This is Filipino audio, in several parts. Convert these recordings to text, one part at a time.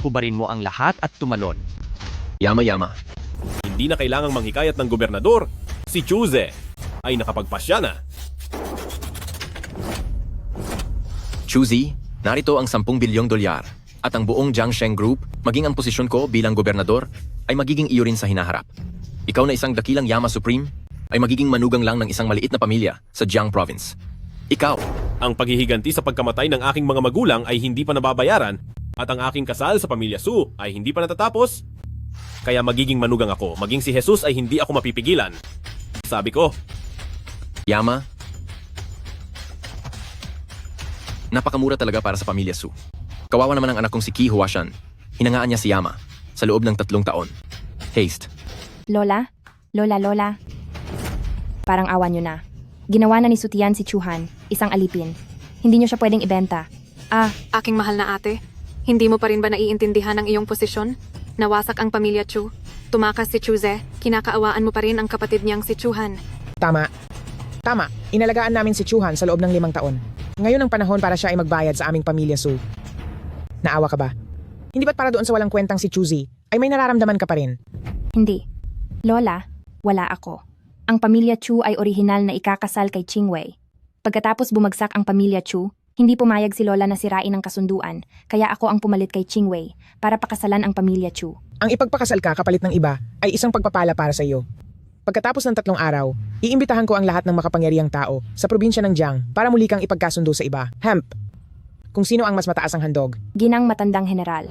Hubarin mo ang lahat at tumalon. Yama-yama. Hindi na kailangang manghikayat ng gobernador. Si Chuze ay nakapagpasya na. Chuzi, narito ang 10 bilyong dolyar. At ang buong Jiangsheng Group, maging ang posisyon ko bilang gobernador, ay magiging iyo rin sa hinaharap. Ikaw na isang dakilang Yama Supreme, ay magiging manugang lang ng isang maliit na pamilya sa Jiang Province. Ikaw, Ang paghihiganti sa pagkamatay ng aking mga magulang ay hindi pa nababayaran at ang aking kasal sa pamilya Su ay hindi pa natatapos. Kaya magiging manugang ako, maging si Jesus ay hindi ako mapipigilan. Sabi ko, Yama, napakamura talaga para sa pamilya Su. Kawawa naman ang anak kong si Ki Huashan. Hinangaan niya si Yama sa loob ng 3 taon. Haste. Lola? Lola? Parang awan nyo na. Ginawa na ni Sutian si Chuhan, isang alipin. Hindi nyo siya pwedeng ibenta. Aking mahal na ate, hindi mo pa rin ba naiintindihan ang iyong posisyon? Nawasak ang pamilya Chu. Tumakas si Chuze, kinakaawaan mo pa rin ang kapatid niyang si Chuhan. Tama. Inalagaan namin si Chuhan sa loob ng 5 taon. Ngayon ang panahon para siya ay magbayad sa aming pamilya Su. Naawa ka ba? Hindi ba't para doon sa walang kwentang si Chuzi ay may nararamdaman ka pa rin? Hindi. Lola, wala ako. Ang pamilya Chu ay orihinal na ikakasal kay Qingwei. Pagkatapos bumagsak ang pamilya Chu, hindi pumayag si Lola na sirain ang kasunduan, kaya ako ang pumalit kay Qingwei para pakasalan ang pamilya Chu. Ang ipagpakasal ka kapalit ng iba ay isang pagpapala para sa iyo. Pagkatapos ng 3 araw, iimbitahan ko ang lahat ng makapangyarihang tao sa probinsya ng Jiang para muli kang ipagkasundo sa iba. Hemp. Kung sino ang mas mataas ang handog. Ginang matandang general.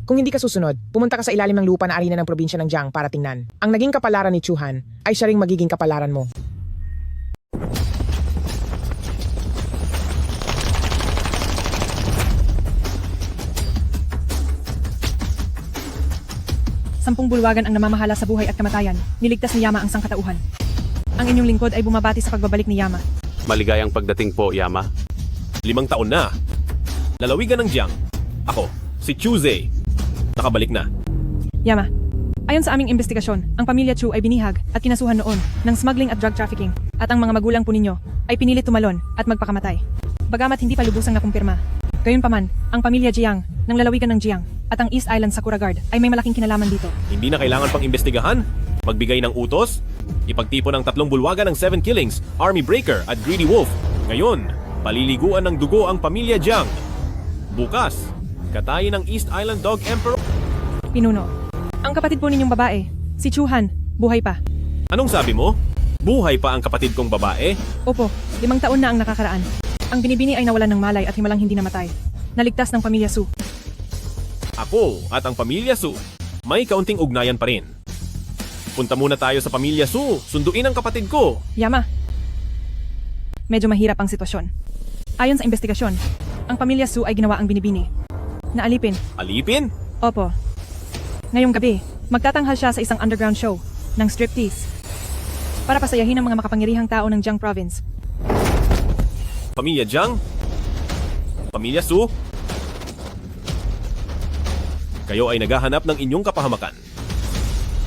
Kung hindi ka susunod, pumunta ka sa ilalim ng lupa na arena ng probinsya ng Jiang para tingnan. Ang naging kapalaran ni Chuhan ay siya ring magiging kapalaran mo. Sampung bulwagan ang namamahala sa buhay at kamatayan. Niligtas ni Yama ang sangkatauhan. Ang inyong lingkod ay bumabati sa pagbabalik ni Yama. maligayang pagdating po, Yama. 5 taon na. Lalawigan ng Jiang. Ako, si Chuze. Nakabalik na. Yama, ayon sa aming investigasyon, ang pamilya Chu ay binihag at kinasuhan noon ng smuggling at drug trafficking at ang mga magulang po ninyo ay pinilit tumalon at magpakamatay. Bagamat hindi pa lubusang nakumpirma. Gayunpaman, ang pamilya Jiang ng lalawigan ng Jiang at ang East Island Sakura Guard ay may malaking kinalaman dito. Hindi na kailangan pang imbestigahan, magbigay ng utos, ipagtipon ng 3 bulwagan ng 7 killings, Army Breaker at Greedy Wolf. Ngayon, paliliguan ng dugo ang pamilya Jiang. Bukas, katayin ng East Island Dog Emperor. Pinuno, ang kapatid po ninyong babae, si Chuhan, buhay pa. Anong sabi mo? Buhay pa ang kapatid kong babae? Opo, 5 taon na ang nakakaraan. Ang binibini ay nawalan ng malay at himalang hindi namatay. Naligtas ng pamilya Su. Ako at ang pamilya Su, may kaunting ugnayan pa rin. Punta muna tayo sa pamilya Su, sunduin ang kapatid ko. Yama, medyo mahirap ang sitwasyon. Ayon sa investigasyon, ang pamilya Su ay ginawa ang binibini. Naalipin. Alipin? Opo. Ngayong gabi, magtatanghal siya sa isang underground show ng striptease para pasayahin ang mga makapangyarihang tao ng Jiang Province. Pamilya Jiang? Pamilya Su? Kayo ay naghahanap ng inyong kapahamakan.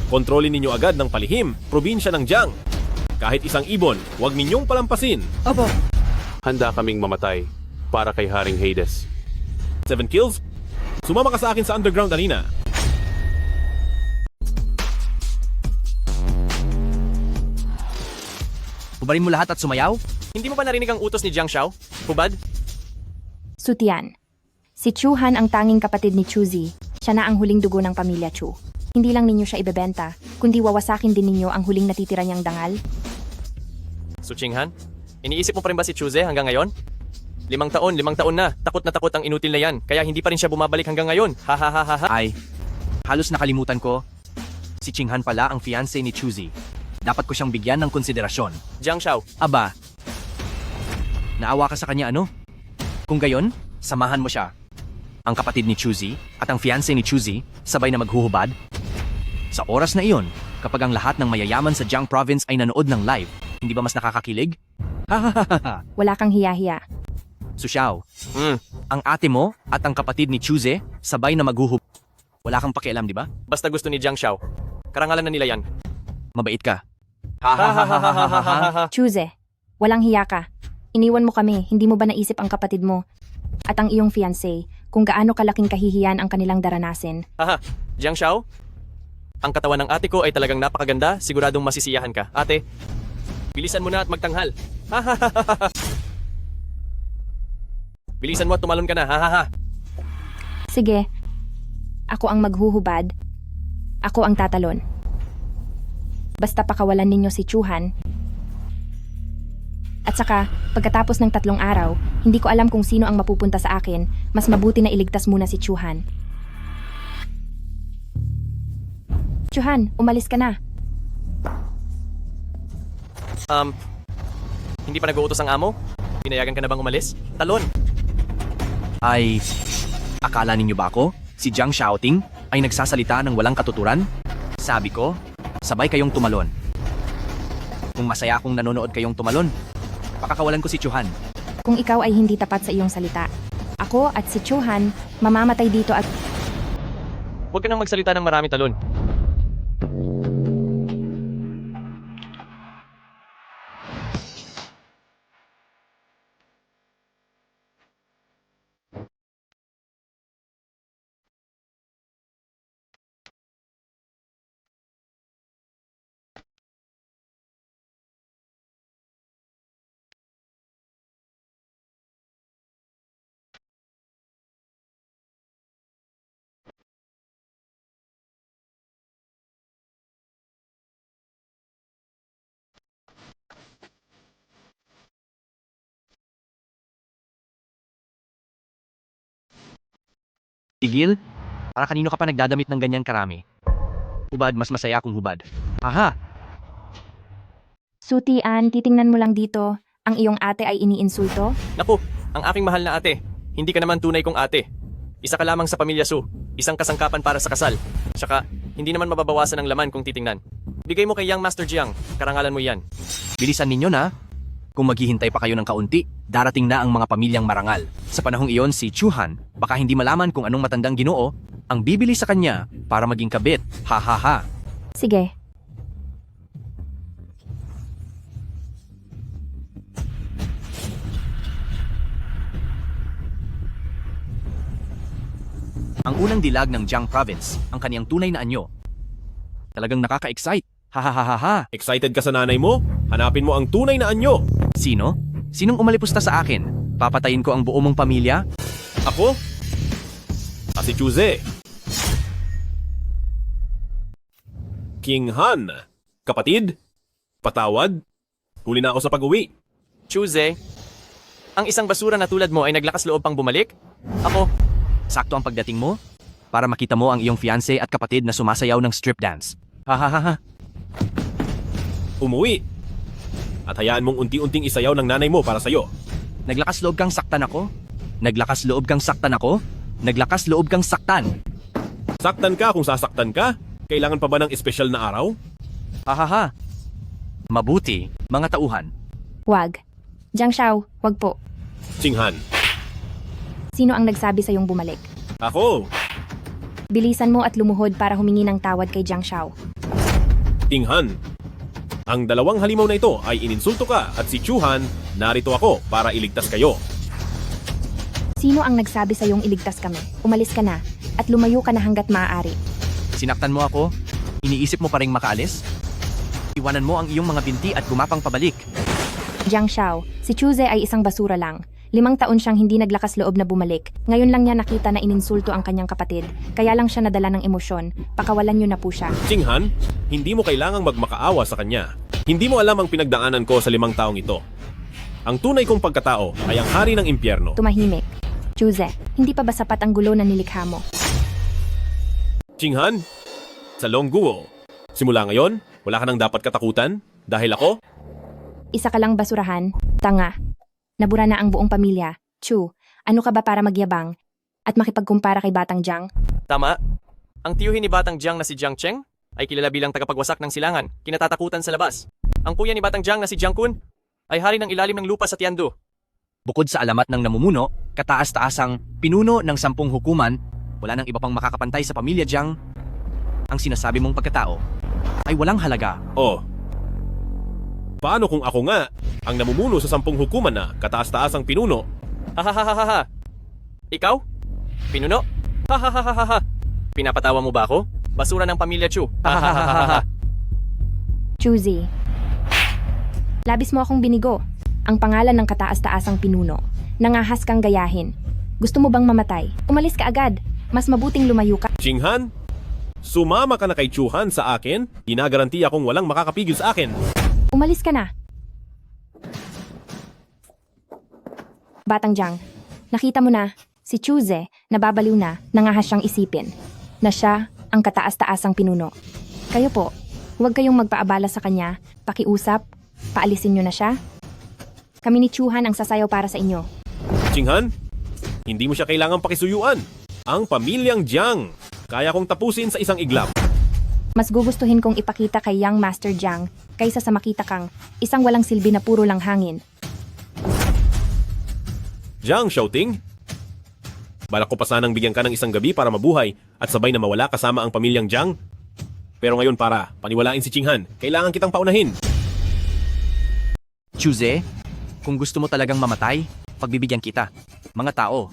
Kontrolin ninyo agad ng palihim, probinsya ng Jiang. Kahit isang ibon, huwag ninyong palampasin. Opo. Handa kaming mamatay para kay Haring Hades. 7 kills? Sumama ka sa akin sa underground arena. Hubarin mo lahat at sumayaw? Hindi mo ba narinig ang utos ni Jiang Shao? Hubad? Sutian. Si Chuhan ang tanging kapatid ni Chuzi. Siya na ang huling dugo ng pamilya Chu. Hindi lang ninyo siya ibebenta, kundi wawasakin din ninyo ang huling natitira niyang dangal. Su Qinghan, iniisip mo pa rin ba si Chuze hanggang ngayon? 5 taon na. Takot ang inutil na yan. Kaya hindi pa rin siya bumabalik hanggang ngayon. Ha. Ay, halos nakalimutan ko. Si Qinghan pala ang fiancé ni Chuzi. Dapat ko siyang bigyan ng konsiderasyon. Jiang Shao, Aba, naawa ka sa kanya ano? Kung gayon, samahan mo siya. Ang kapatid ni Chuzi at ang fiancé ni Chuzi sabay na maghuhubad. Sa oras na iyon, kapag ang lahat ng mayayaman sa Jiang Province ay nanood ng live, hindi ba mas nakakakilig? Hahaha. Wala kang hiya-hiya. Sushao, ang ate mo at ang kapatid ni Chuze sabay na maghuhub. Wala kang pakialam, di ba? Basta gusto ni Jiang Xiao. Karangalan na nila yan. Mabait ka. Chuze, walang hiya ka. Iniwan mo kami, hindi mo ba naisip ang kapatid mo at ang iyong fiancé kung gaano kalaking kahihiyan ang kanilang daranasin? Haha, Jiang Xiao? Ang katawan ng ate ko ay talagang napakaganda. Siguradong masisiyahan ka. Ate, bilisan mo na at magtanghal. Bilisan mo at tumalon ka na. Sige, ako ang maghuhubad. Ako ang tatalon. Basta pakawalan ninyo si Chuhan. At saka, pagkatapos ng 3 araw, hindi ko alam kung sino ang mapupunta sa akin. Mas mabuti na iligtas muna si Chuhan. Chuhan, umalis ka na. Hindi pa nag-uutos ang amo? Pinayagan ka na bang umalis? Talon! Ay, akala ninyo ba ako, si Jiang Xiaoting, ay nagsasalita ng walang katuturan? Sabi ko, sabay kayong tumalon. Kung masaya akong nanonood kayong tumalon, pakakawalan ko si Chuhan. Kung ikaw ay hindi tapat sa iyong salita, ako at si Chuhan mamamatay dito at Huwag ka nang magsalita ng marami, Talon. Tigil? Para kanino ka pa nagdadamit ng ganyan karami? Hubad, mas masaya kung hubad. Aha! Sutian, titingnan mo lang dito. Ang iyong ate ay iniinsulto? Naku, ang aking mahal na ate. Hindi ka naman tunay kong ate. Isa ka lamang sa pamilya Su. Isang kasangkapan para sa kasal. Tsaka, hindi naman mababawasan ang laman kung titingnan. Bigay mo kay Young Master Jiang. Karangalan mo yan. Bilisan ninyo na. Kung maghihintay pa kayo ng kaunti, darating na ang mga pamilyang marangal. Sa panahong iyon, si Chuhan, baka hindi malaman kung anong matandang ginoo, ang bibili sa kanya para maging kabit. Ha ha ha. Sige. Ang unang dilag ng Jiang Province, ang kaniyang tunay na anyo. Talagang nakaka-excite. Ha ha ha ha ha. Excited ka sa nanay mo? Hanapin mo ang tunay na anyo. Sino? Sinong umalipusta sa akin? Papatayin ko ang buo mong pamilya? Ako? Si Chuze. King Han. Kapatid? Patawad? Huli na ako sa pag-uwi. Chuze, ang isang basura na tulad mo ay naglakas loob pang bumalik? Ako, Sakto ang pagdating mo? Para makita mo ang iyong fiancé at kapatid na sumasayaw ng strip dance. Ha ha ha ha. Umuwi. At hayaan mong unti-unting isayaw ng nanay mo para sa'yo. Naglakas loob kang saktan ako? Naglakas loob kang saktan ako? Naglakas loob kang saktan? Saktan ka kung sasaktan ka? Kailangan pa ba ng espesyal na araw? Ha ha ha. Mabuti, mga tauhan. Wag. Jiang Xiao, wag po. Qinghan. Sino ang nagsabi sa iyong bumalik? Ako. Bilisan mo at lumuhod para humingi ng tawad kay Jiang Xiao. Qinghan. Ang dalawang halimaw na ito ay ininsulto ka at si Chuhan, narito ako para iligtas kayo. Sino ang nagsabi sa iyong iligtas kami? Umalis ka na at lumayo ka na hanggat maaari. Sinaktan mo ako? Iniisip mo pa ring makaalis? Iwanan mo ang iyong mga binti at gumapang pabalik. Jiang Xiao, si Chuze ay isang basura lang. 5 taon siyang hindi naglakas loob na bumalik. Ngayon lang niya nakita na ininsulto ang kanyang kapatid. Kaya lang siya nadala ng emosyon. Pakawalan niyo na po siya. Qinghan, hindi mo kailangang magmakaawa sa kanya. Hindi mo alam ang pinagdaanan ko sa 5 taong ito. Ang tunay kong pagkatao ay ang hari ng impyerno. Tumahimik. Chuze, hindi pa ba sapat ang gulo na nilikha mo? Qinghan, sa Longguo, simula ngayon, wala ka nang dapat katakutan dahil ako? Isa ka lang basurahan, tanga. Nabura na ang buong pamilya. Chu, Ano ka ba para magyabang at makipagkumpara kay Batang Jiang? Tama. Ang tiyuhin ni Batang Jiang na si Jiang Cheng ay kilala bilang tagapagwasak ng silangan, kinatatakutan sa labas. Ang kuya ni Batang Jiang na si Jiang Kun ay hari ng ilalim ng lupa sa Tiandu. Bukod sa alamat ng namumuno, kataas-taasang pinuno ng 10 hukuman, wala nang iba pang makakapantay sa pamilya Jiang. Ang sinasabi mong pagkatao ay walang halaga. Oh. Paano kung ako nga ang namumuno sa 10 hukuman na kataas-taasang pinuno? Hahaha. Ikaw? Pinuno? Hahaha. Pinapatawa mo ba ako? Basura ng pamilya Chu. Hahaha. Chuzi. Labis mo akong binigo. Ang pangalan ng kataas-taasang pinuno. Nangahas kang gayahin. Gusto mo bang mamatay? Umalis ka agad. Mas mabuting lumayo ka. Jinghan, sumama ka na kay Chuhan sa akin. Ginagaranti akong walang makakapigil sa akin. Umalis ka na. Batang Jiang, nakita mo na, si Chuze, nababaliw na, nangahas siyang isipin, na siya ang kataas-taasang pinuno. Kayo po, huwag kayong magpaabala sa kanya, pakiusap, paalisin nyo na siya. Kami ni Chuhan ang sasayaw para sa inyo. Jinghan, hindi mo siya kailangang pakisuyuan. Ang pamilyang Jiang, kaya kong tapusin sa isang iglap. Mas gugustuhin kong ipakita kay Young Master Jiang kaysa sa makita kang isang walang silbi na puro lang hangin. Jiang Xiaoting, balak ko pa sanang bigyan ka ng isang gabi para mabuhay at sabay na mawala kasama ang pamilyang Jiang. Pero ngayon para paniwalain si Jinghan, kailangan kitang paunahin. Chuze, kung gusto mo talagang mamatay, pagbibigyan kita. Mga tao.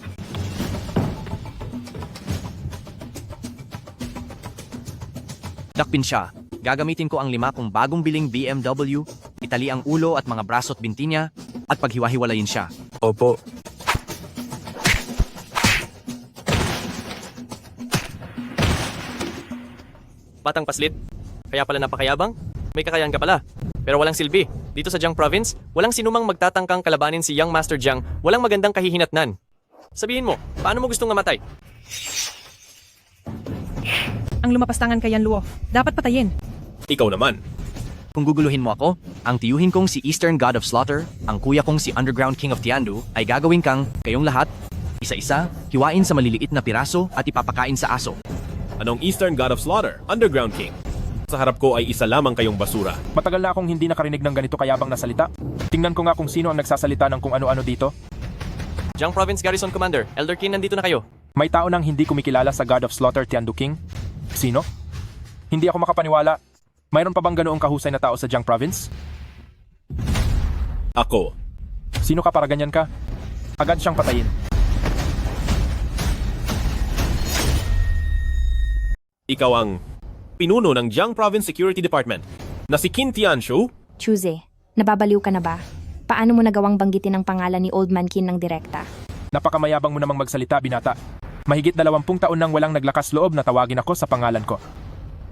Dakpin siya. Gagamitin ko ang 5 kong bagong biling BMW, itali ang ulo at mga braso at binti niya, at paghiwa-hiwalayin siya. Opo. Batang paslit. Kaya pala napakayabang? May kakayahan ka pala. Pero walang silbi. Dito sa Jiang Province, walang sinumang magtatangkang kalabanin si Young Master Jiang, walang magandang kahihinatnan. Sabihin mo, paano mo gustong mamatay? Ang lumapastangan kay Yan Luo, dapat patayin. Ikaw naman. Kung guguluhin mo ako, ang tiyuhin kong si Eastern God of Slaughter, ang kuya kong si Underground King of Tiandu, ay gagawin kang, kayong lahat, isa-isa, hiwain sa maliliit na piraso at ipapakain sa aso. Anong Eastern God of Slaughter, Underground King? Sa harap ko ay isa lamang kayong basura. Matagal na akong hindi nakarinig ng ganito kayabang na salita. Tingnan ko nga kung sino ang nagsasalita ng kung ano-ano dito. Jiang Province Garrison Commander, Elder King, nandito na kayo. May tao nang hindi kumikilala sa God of Slaughter Tiandu King. Sino? Hindi ako makapaniwala. Mayroon pa bang ganoong kahusay na tao sa Jiang Province? Ako. Sino ka para ganyan ka? Agad siyang patayin. Ikaw ang pinuno ng Jiang Province Security Department na si Qin Tianshu. Chuze, nababaliw ka na ba? Paano mo nagawang banggitin ang pangalan ni Old Man Qin ng direkta? Napakamayabang mo namang magsalita, binata. Mahigit 20 taon nang walang naglakas loob na tawagin ako sa pangalan ko.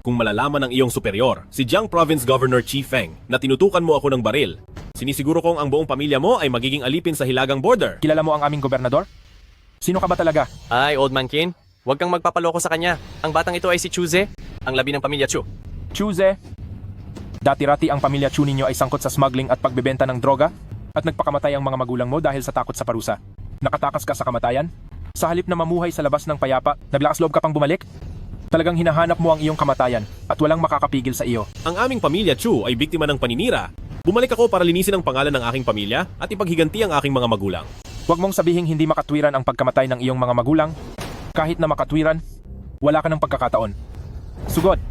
Kung malalaman ng iyong superior, si Jiang Province Governor Chi Feng, na tinutukan mo ako ng baril, sinisiguro kong ang buong pamilya mo ay magiging alipin sa hilagang border. Kilala mo ang aming gobernador? Sino ka ba talaga? Ay, Old Man Qin, huwag kang magpapaloko sa kanya. Ang batang ito ay si Chuze, ang labi ng pamilya Chu. Chuze. Dati-rati ang pamilya Chu ninyo ay sangkot sa smuggling at pagbebenta ng droga at nagpakamatay ang mga magulang mo dahil sa takot sa parusa. Nakatakas ka sa kamatayan? Sa halip na mamuhay sa labas ng payapa, naglakas loob ka pang bumalik? Talagang hinahanap mo ang iyong kamatayan at walang makakapigil sa iyo. Ang aming pamilya Chu ay biktima ng paninira. Bumalik ako para linisin ang pangalan ng aking pamilya at ipaghiganti ang aking mga magulang. Huwag mong sabihing hindi makatwiran ang pagkamatay ng iyong mga magulang. Kahit na makatwiran, wala ka ng pagkakataon. Sugod!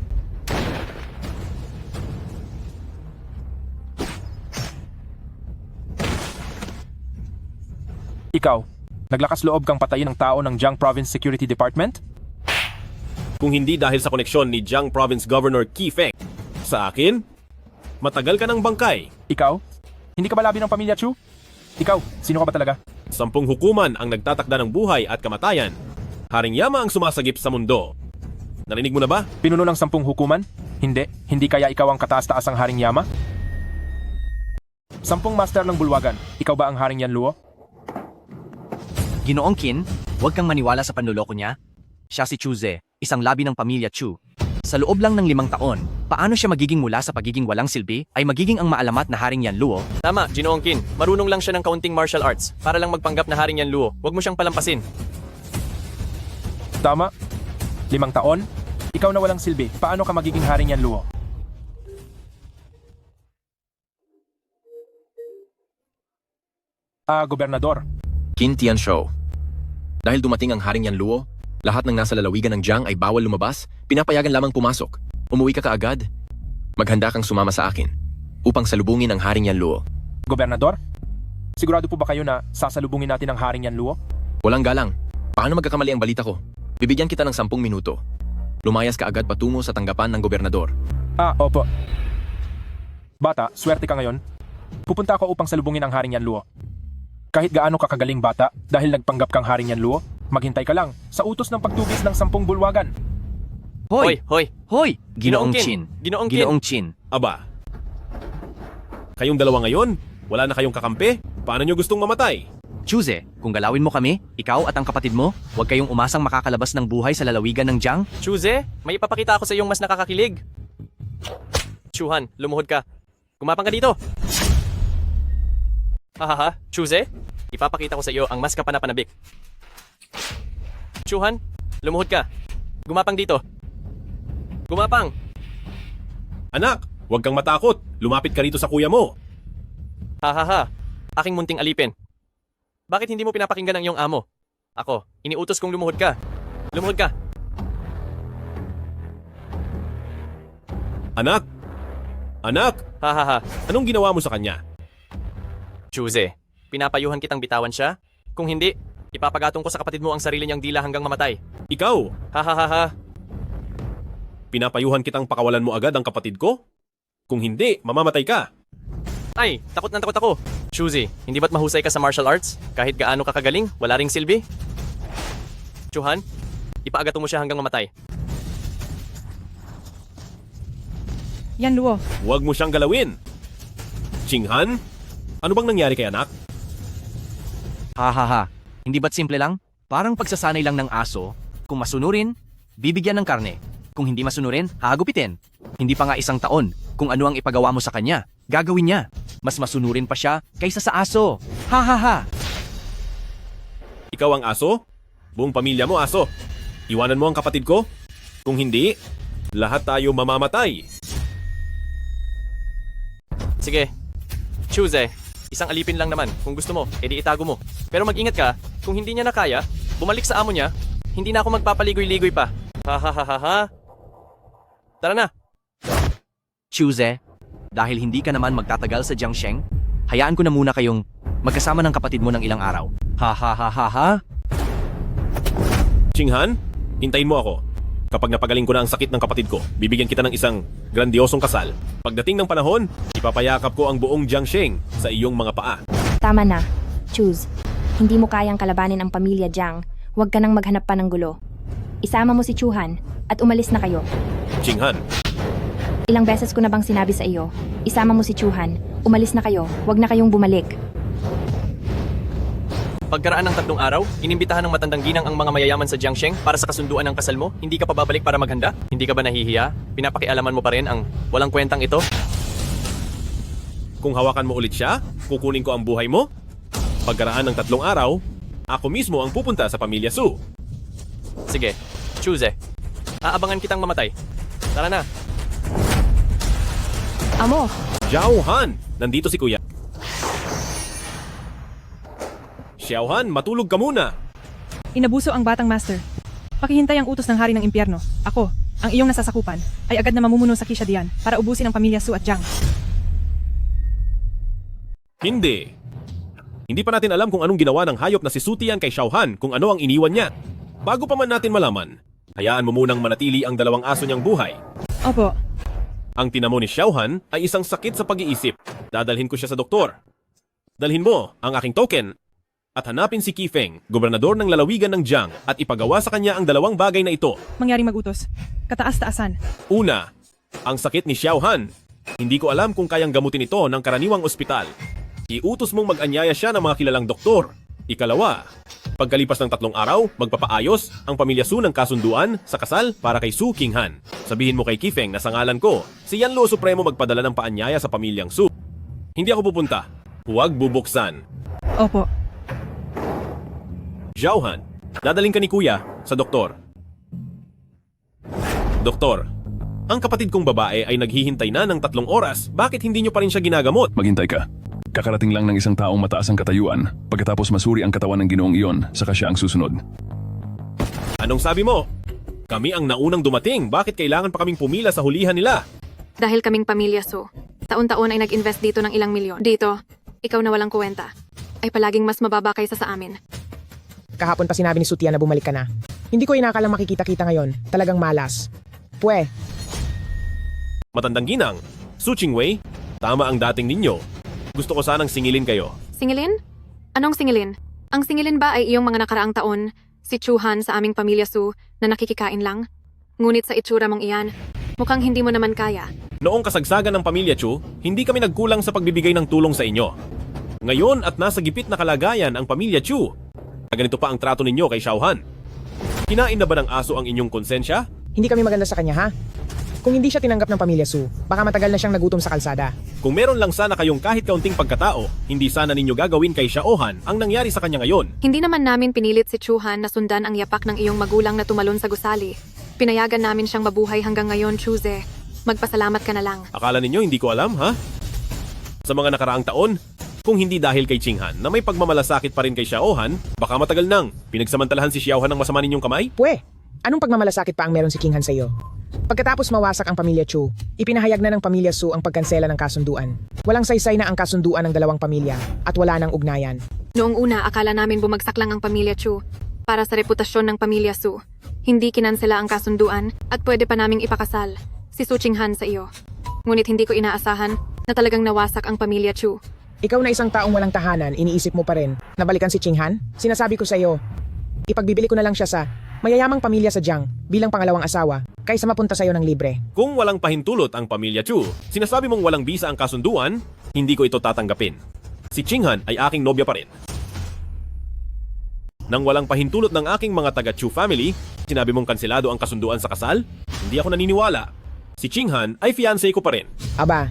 Ikaw, naglakas loob kang patayin ng tao ng Jiang Province Security Department? Kung hindi dahil sa koneksyon ni Jiang Province Governor Qi Feng sa akin, matagal ka ng bangkay. Ikaw? Hindi ka ba labi ng pamilya Chu? Ikaw, sino ka ba talaga? 10 hukuman ang nagtatakda ng buhay at kamatayan. Haring Yama ang sumasagip sa mundo. Narinig mo na ba? Pinuno ng 10 hukuman? Hindi. Hindi kaya ikaw ang kataas-taasang Haring Yama? 10 master ng bulwagan. Ikaw ba ang Haring Yan Luo? Ginoong Qin, huwag kang maniwala sa panluloko niya. Siya si Chuze, isang labi ng pamilya Chu. Sa loob lang ng 5 taon, paano siya magiging mula sa pagiging walang silbi ay magiging ang maalamat na Haring Yanluo? Tama, Ginoong Qin. Marunong lang siya ng kaunting martial arts para lang magpanggap na Haring Yanluo. Huwag mo siyang palampasin. Tama? 5 taon? Ikaw na walang silbi, paano ka magiging Haring Yanluo? Gobernador. Qin Tianshou. Dahil dumating ang Haring Yanluo, lahat ng nasa lalawigan ng Jiang ay bawal lumabas, pinapayagan lamang pumasok. Umuwi ka kaagad. Maghanda kang sumama sa akin upang salubungin ang Haring Yanluo. Gobernador? Sigurado po ba kayo na sasalubungin natin ang Haring Yanluo? Walang galang. Paano magkakamali ang balita ko? Bibigyan kita ng 10 minuto. Lumayas ka agad patungo sa tanggapan ng gobernador. Opo. Bata, swerte ka ngayon. Pupunta ako upang salubungin ang Haring Yanluo. Kahit gaano ka kagaling bata, dahil nagpanggap kang Haring Yanluo, maghintay ka lang sa utos ng pagtugis ng 10 bulwagan. Hoy! Hoy! Hoy! Ginoong Ginoong Qin. Qin. Ginoong Qin. Ginoong Qin. Aba, kayong dalawa ngayon, wala na kayong kakampi? Paano nyo gustong mamatay? Chuze, kung galawin mo kami, ikaw at ang kapatid mo, huwag kayong umasang makakalabas ng buhay sa lalawigan ng Jiang. Chuze, may ipapakita ako sa iyong mas nakakakilig. Chuhan, lumuhod ka. Gumapang ka dito. Hahaha, Chuze, ipapakita ko sa iyo ang mas kapanapanabik. Chuhan, lumuhod ka. Gumapang dito. Gumapang. Anak, huwag kang matakot. Lumapit ka rito sa kuya mo. Hahaha, aking munting alipin. Bakit hindi mo pinapakinggan ang iyong amo? Ako, iniutos kong lumuhod ka. Lumuhod ka. Anak! Anak! Hahaha, Anong ginawa mo sa kanya? Chuze, pinapayuhan kitang bitawan siya? Kung hindi, ipapagatong ko sa kapatid mo ang sarili niyang dila hanggang mamatay. Ikaw! Hahaha. Pinapayuhan kitang pakawalan mo agad ang kapatid ko? Kung hindi, mamamatay ka. Ay, takot na takot ako. Chuzi, hindi ba't mahusay ka sa martial arts? Kahit gaano ka kagaling, wala ring silbi? Chuhan, ipaagato mo siya hanggang mamatay. Yanluo, Huwag mo siyang galawin. Qinghan, ano bang nangyari kay anak? Hahaha, hindi ba't simple lang? Parang pagsasanay lang ng aso, kung masunurin, bibigyan ng karne. Kung hindi masunurin, hagupitin. Hindi pa nga 1 taon, kung ano ang ipagawa mo sa kanya, gagawin niya. Mas masunurin pa siya kaysa sa aso. Hahaha! Ikaw ang aso? Buong pamilya mo aso. Iwanan mo ang kapatid ko? Kung hindi, lahat tayo mamamatay. Sige, Chuze, isang alipin lang naman. Kung gusto mo, edi itago mo. Pero mag-ingat ka, kung hindi niya nakaya, bumalik sa amo niya, hindi na ako magpapaligoy-ligoy pa. Hahaha. Tara na. Chuze, dahil hindi ka naman magtatagal sa Jiangsheng, hayaan ko na muna kayong magkasama ng kapatid mo ng ilang araw. Ha. Qinghan, hintayin mo ako. Kapag napagaling ko na ang sakit ng kapatid ko, bibigyan kita ng isang grandiosong kasal. Pagdating ng panahon, ipapayakap ko ang buong Jiangsheng sa iyong mga paa. Tama na. Choose. Hindi mo kayang kalabanin ang pamilya Jiang. Huwag ka nang maghanap pa ng gulo. Isama mo si Chuhan at umalis na kayo. Qinghan, Ilang beses ko na bang sinabi sa iyo, isama mo si Chuhan, umalis na kayo, huwag na kayong bumalik. Pagkaraan ng 3 araw, inimbitahan ng matandang ginang ang mga mayayaman sa Jiangsheng para sa kasunduan ng kasal mo. Hindi ka pa babalik para maghanda? Hindi ka ba nahihiya? Pinapakialaman mo pa rin ang walang kwentang ito? kung hawakan mo ulit siya, kukunin ko ang buhay mo. Pagkaraan ng 3 araw, ako mismo ang pupunta sa pamilya Su. Sige, Chuze. Aabangan kitang mamatay. Tara na. Amo, Xiao Han! Nandito si Kuya. Xiao Han, matulog ka muna! inabuso ang batang master. Pakihintay ang utos ng hari ng impyerno. Ako, ang iyong nasasakupan, ay agad na mamumuno sa Kishadian para ubusin ang pamilya Su at Jiang. Hindi. Hindi pa natin alam kung anong ginawa ng hayop na si Su Tian kay Xiao Han kung ano ang iniwan niya. Bago pa man natin malaman, hayaan mo munang manatili ang 2 aso niyang buhay. Opo, Ang tinamo ni Xiao Han ay isang sakit sa pag-iisip. Dadalhin ko siya sa doktor. Dalhin mo ang aking token at hanapin si Qifeng, gobernador ng lalawigan ng Jiang, at ipagawa sa kanya ang 2 bagay na ito. mangyaring magutos. Kataas-taasan. Una, ang sakit ni Xiao Han. Hindi ko alam kung kayang gamutin ito ng karaniwang ospital. Iutos mong mag-anyaya siya ng mga kilalang doktor. Ikalawa, Pagkalipas ng 3 araw, magpapaayos ang pamilya Su ng kasunduan sa kasal para kay Su Qinghan. Sabihin mo kay Kifeng na sa ngalan ko, si Yanlo Supremo magpadala ng paanyaya sa pamilyang Su. Hindi ako pupunta. Huwag bubuksan. Opo. Xiaohan, dadaling ka ni Kuya sa doktor. Doktor, ang kapatid kong babae ay naghihintay na ng 3 oras. Bakit hindi nyo pa rin siya ginagamot? Maghintay ka. Kakarating lang ng isang taong mataas ang katayuan. Pagkatapos masuri ang katawan ng ginoong iyon, saka siya ang susunod. Anong sabi mo? Kami ang naunang dumating. Bakit kailangan pa kaming pumila sa hulihan nila? Dahil kaming pamilya Su, taon-taon ay nag-invest dito ng ilang milyon. Dito, ikaw na walang kwenta, ay palaging mas mababa kaysa sa amin. Kahapon pa sinabi ni Sutia na bumalik ka na. Hindi ko inakalang makikita-kita ngayon. Talagang malas. Pwe, Matandang ginang, Su Qingwei, tama ang dating ninyo. Gusto ko sanang singilin kayo. Singilin? Anong singilin? Ang singilin ba ay iyong mga nakaraang taon, si Chuhan sa aming pamilya Su na nakikikain lang? Ngunit sa itsura mong iyan, mukhang hindi mo naman kaya. Noong kasagsagan ng pamilya Chu, hindi kami nagkulang sa pagbibigay ng tulong sa inyo. Ngayon at nasa gipit na kalagayan ang pamilya Chu. Ganito pa ang trato ninyo kay Xiaohan. Kinain na ba ng aso ang inyong konsensya? hindi kami maganda sa kanya ha? Kung hindi siya tinanggap ng pamilya Su, baka matagal na siyang nagutom sa kalsada. Kung meron lang sana kayong kahit kaunting pagkatao, hindi sana ninyo gagawin kay Xiaohan ang nangyari sa kanya ngayon. Hindi naman namin pinilit si Chuhan na sundan ang yapak ng iyong magulang na tumalon sa gusali. Pinayagan namin siyang mabuhay hanggang ngayon, Chuze. Magpasalamat ka na lang. Akala ninyo hindi ko alam, ha? Sa mga nakaraang taon, kung hindi dahil kay Qinghan na may pagmamalasakit pa rin kay Xiaohan, baka matagal nang pinagsamantalahan si Xiaohan ng masama ninyong kamay? Pwe, anong pagmamalasakit pa ang meron si Qinghan sa iyo? Pagkatapos mawasak ang pamilya Chu, ipinahayag na ng pamilya Su ang pagkansela ng kasunduan. Walang saysay na ang kasunduan ng dalawang pamilya at wala nang ugnayan. Noong una, akala namin bumagsak lang ang pamilya Chu para sa reputasyon ng pamilya Su. Hindi kinansela ang kasunduan at pwede pa naming ipakasal si Su Qinghan sa iyo. Ngunit hindi ko inaasahan na talagang nawasak ang pamilya Chu. Ikaw na isang taong walang tahanan, iniisip mo pa rin na balikan si Qinghan? Sinasabi ko sa iyo, ipagbibili ko na lang siya sa mayayamang pamilya sa Jiang bilang pangalawang asawa kaysa mapunta sa iyo ng libre. Kung walang pahintulot ang pamilya Chu, sinasabi mong walang bisa ang kasunduan, hindi ko ito tatanggapin. Si Qinghan ay aking nobya pa rin. Nang walang pahintulot ng aking mga taga-Chu family, sinabi mong kanselado ang kasunduan sa kasal? Hindi ako naniniwala. Si Qinghan ay fiancé ko pa rin. Aba,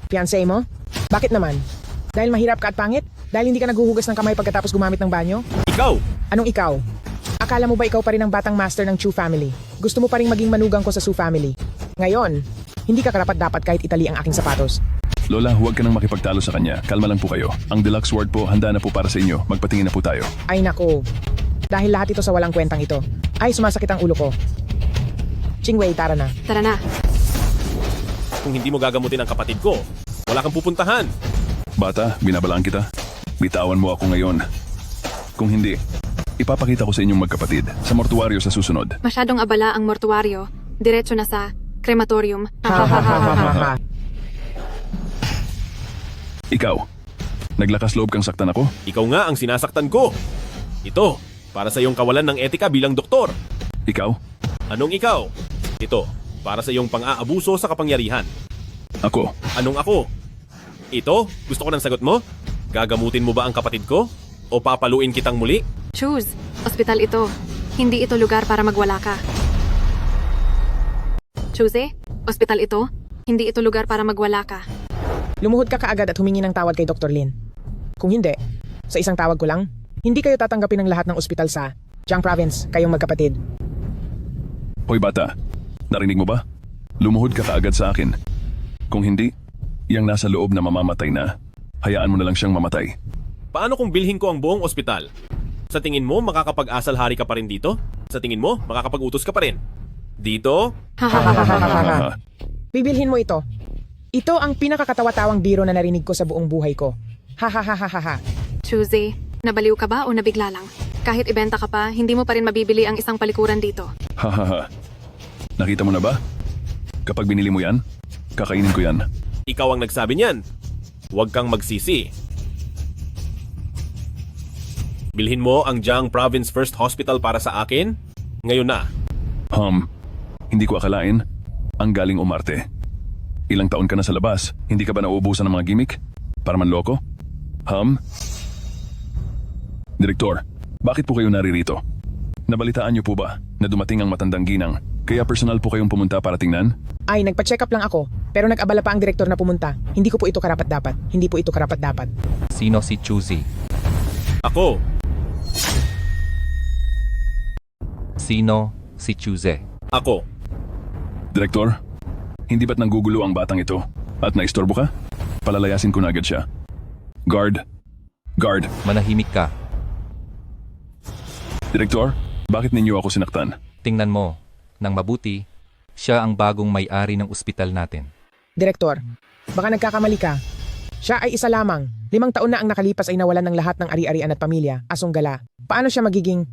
fiancé mo? Bakit naman? Dahil mahirap ka at pangit? Dahil hindi ka naghuhugas ng kamay pagkatapos gumamit ng banyo? Ikaw! Anong ikaw? Akala mo ba ikaw pa rin ang batang master ng Chu family? Gusto mo pa rin maging manugang ko sa Su family? Ngayon, hindi ka karapat-dapat kahit itali ang aking sapatos. Lola, huwag ka nang makipagtalo sa kanya. Kalma lang po kayo. Ang deluxe ward po, handa na po para sa inyo. Magpatingin na po tayo. Ay nako, dahil lahat ito sa walang kwentang ito. Ay, sumasakit ang ulo ko. Qingwei, tara na. Tara na. Kung hindi mo gagamutin ang kapatid ko, wala kang pupuntahan. Bata, binabalaan kita. Bitawan mo ako ngayon. Kung hindi, ipapakita ko sa inyong magkapatid sa mortuaryo sa susunod. Masyadong abala ang mortuaryo. Diretso na sa crematorium. Ikaw, naglakas loob kang saktan ako? Ikaw nga ang sinasaktan ko. Ito, para sa iyong kawalan ng etika bilang doktor. Ikaw? Anong ikaw? Ito, para sa iyong pang-aabuso sa kapangyarihan. Ako? Anong ako? Ito, gusto ko ng sagot mo? Gagamutin mo ba ang kapatid ko? O papaluin kitang muli? Choose. Ospital ito. Hindi ito lugar para magwala ka. Choose. Ospital ito. Hindi ito lugar para magwala ka. Lumuhod ka kaagad at humingi ng tawad kay Dr. Lin. Kung hindi, sa isang tawag ko lang, hindi kayo tatanggapin ng lahat ng ospital sa Jiang Province, kayong magkapatid. Hoy bata, narinig mo ba? Lumuhod ka kaagad sa akin. Kung hindi, yang nasa loob na mamamatay na, hayaan mo na lang siyang mamatay. Paano kung bilhin ko ang buong ospital? Sa tingin mo, makakapag-asal hari ka pa rin dito? Sa tingin mo, makakapag-utos ka pa rin? Dito? Bibilhin mo ito. Ito ang pinakakatawa-tawang biro na narinig ko sa buong buhay ko. Ha. Choose. Nabaliw ka ba o nabigla lang? Kahit ibenta ka pa, hindi mo pa rin mabibili ang isang palikuran dito. Hahaha. Nakita mo na ba? Kapag binili mo yan, kakainin ko yan. Ikaw ang nagsabi niyan. Huwag kang magsisi. Bilhin mo ang Jiang Province First Hospital para sa akin? Ngayon na. Hindi ko akalain. Ang galing umarte. Ilang taon ka na sa labas, hindi ka ba nauubusan ng mga gimmick? Para manloko? Direktor, Bakit po kayo naririto? Nabalitaan niyo po ba na dumating ang matandang ginang? Kaya personal po kayong pumunta para tingnan? Ay, nagpa-check up lang ako. Pero nag-abala pa ang direktor na pumunta. Hindi ko po ito karapat-dapat. Hindi po ito karapat-dapat. Sino si Chuzi? Ako, Sino si Chuze? ako. Direktor, hindi ba't nanggugulo ang batang ito? At naistorbo ka? Palalayasin ko na agad siya. Guard. Guard. Manahimik ka. Direktor, bakit ninyo ako sinaktan? Tingnan mo, nang mabuti, siya ang bagong may-ari ng ospital natin. Direktor, baka nagkakamali ka. Siya ay isa lamang. 5 taon na ang nakalipas ay nawalan ng lahat ng ari-arian at pamilya. Asong gala. Paano siya magiging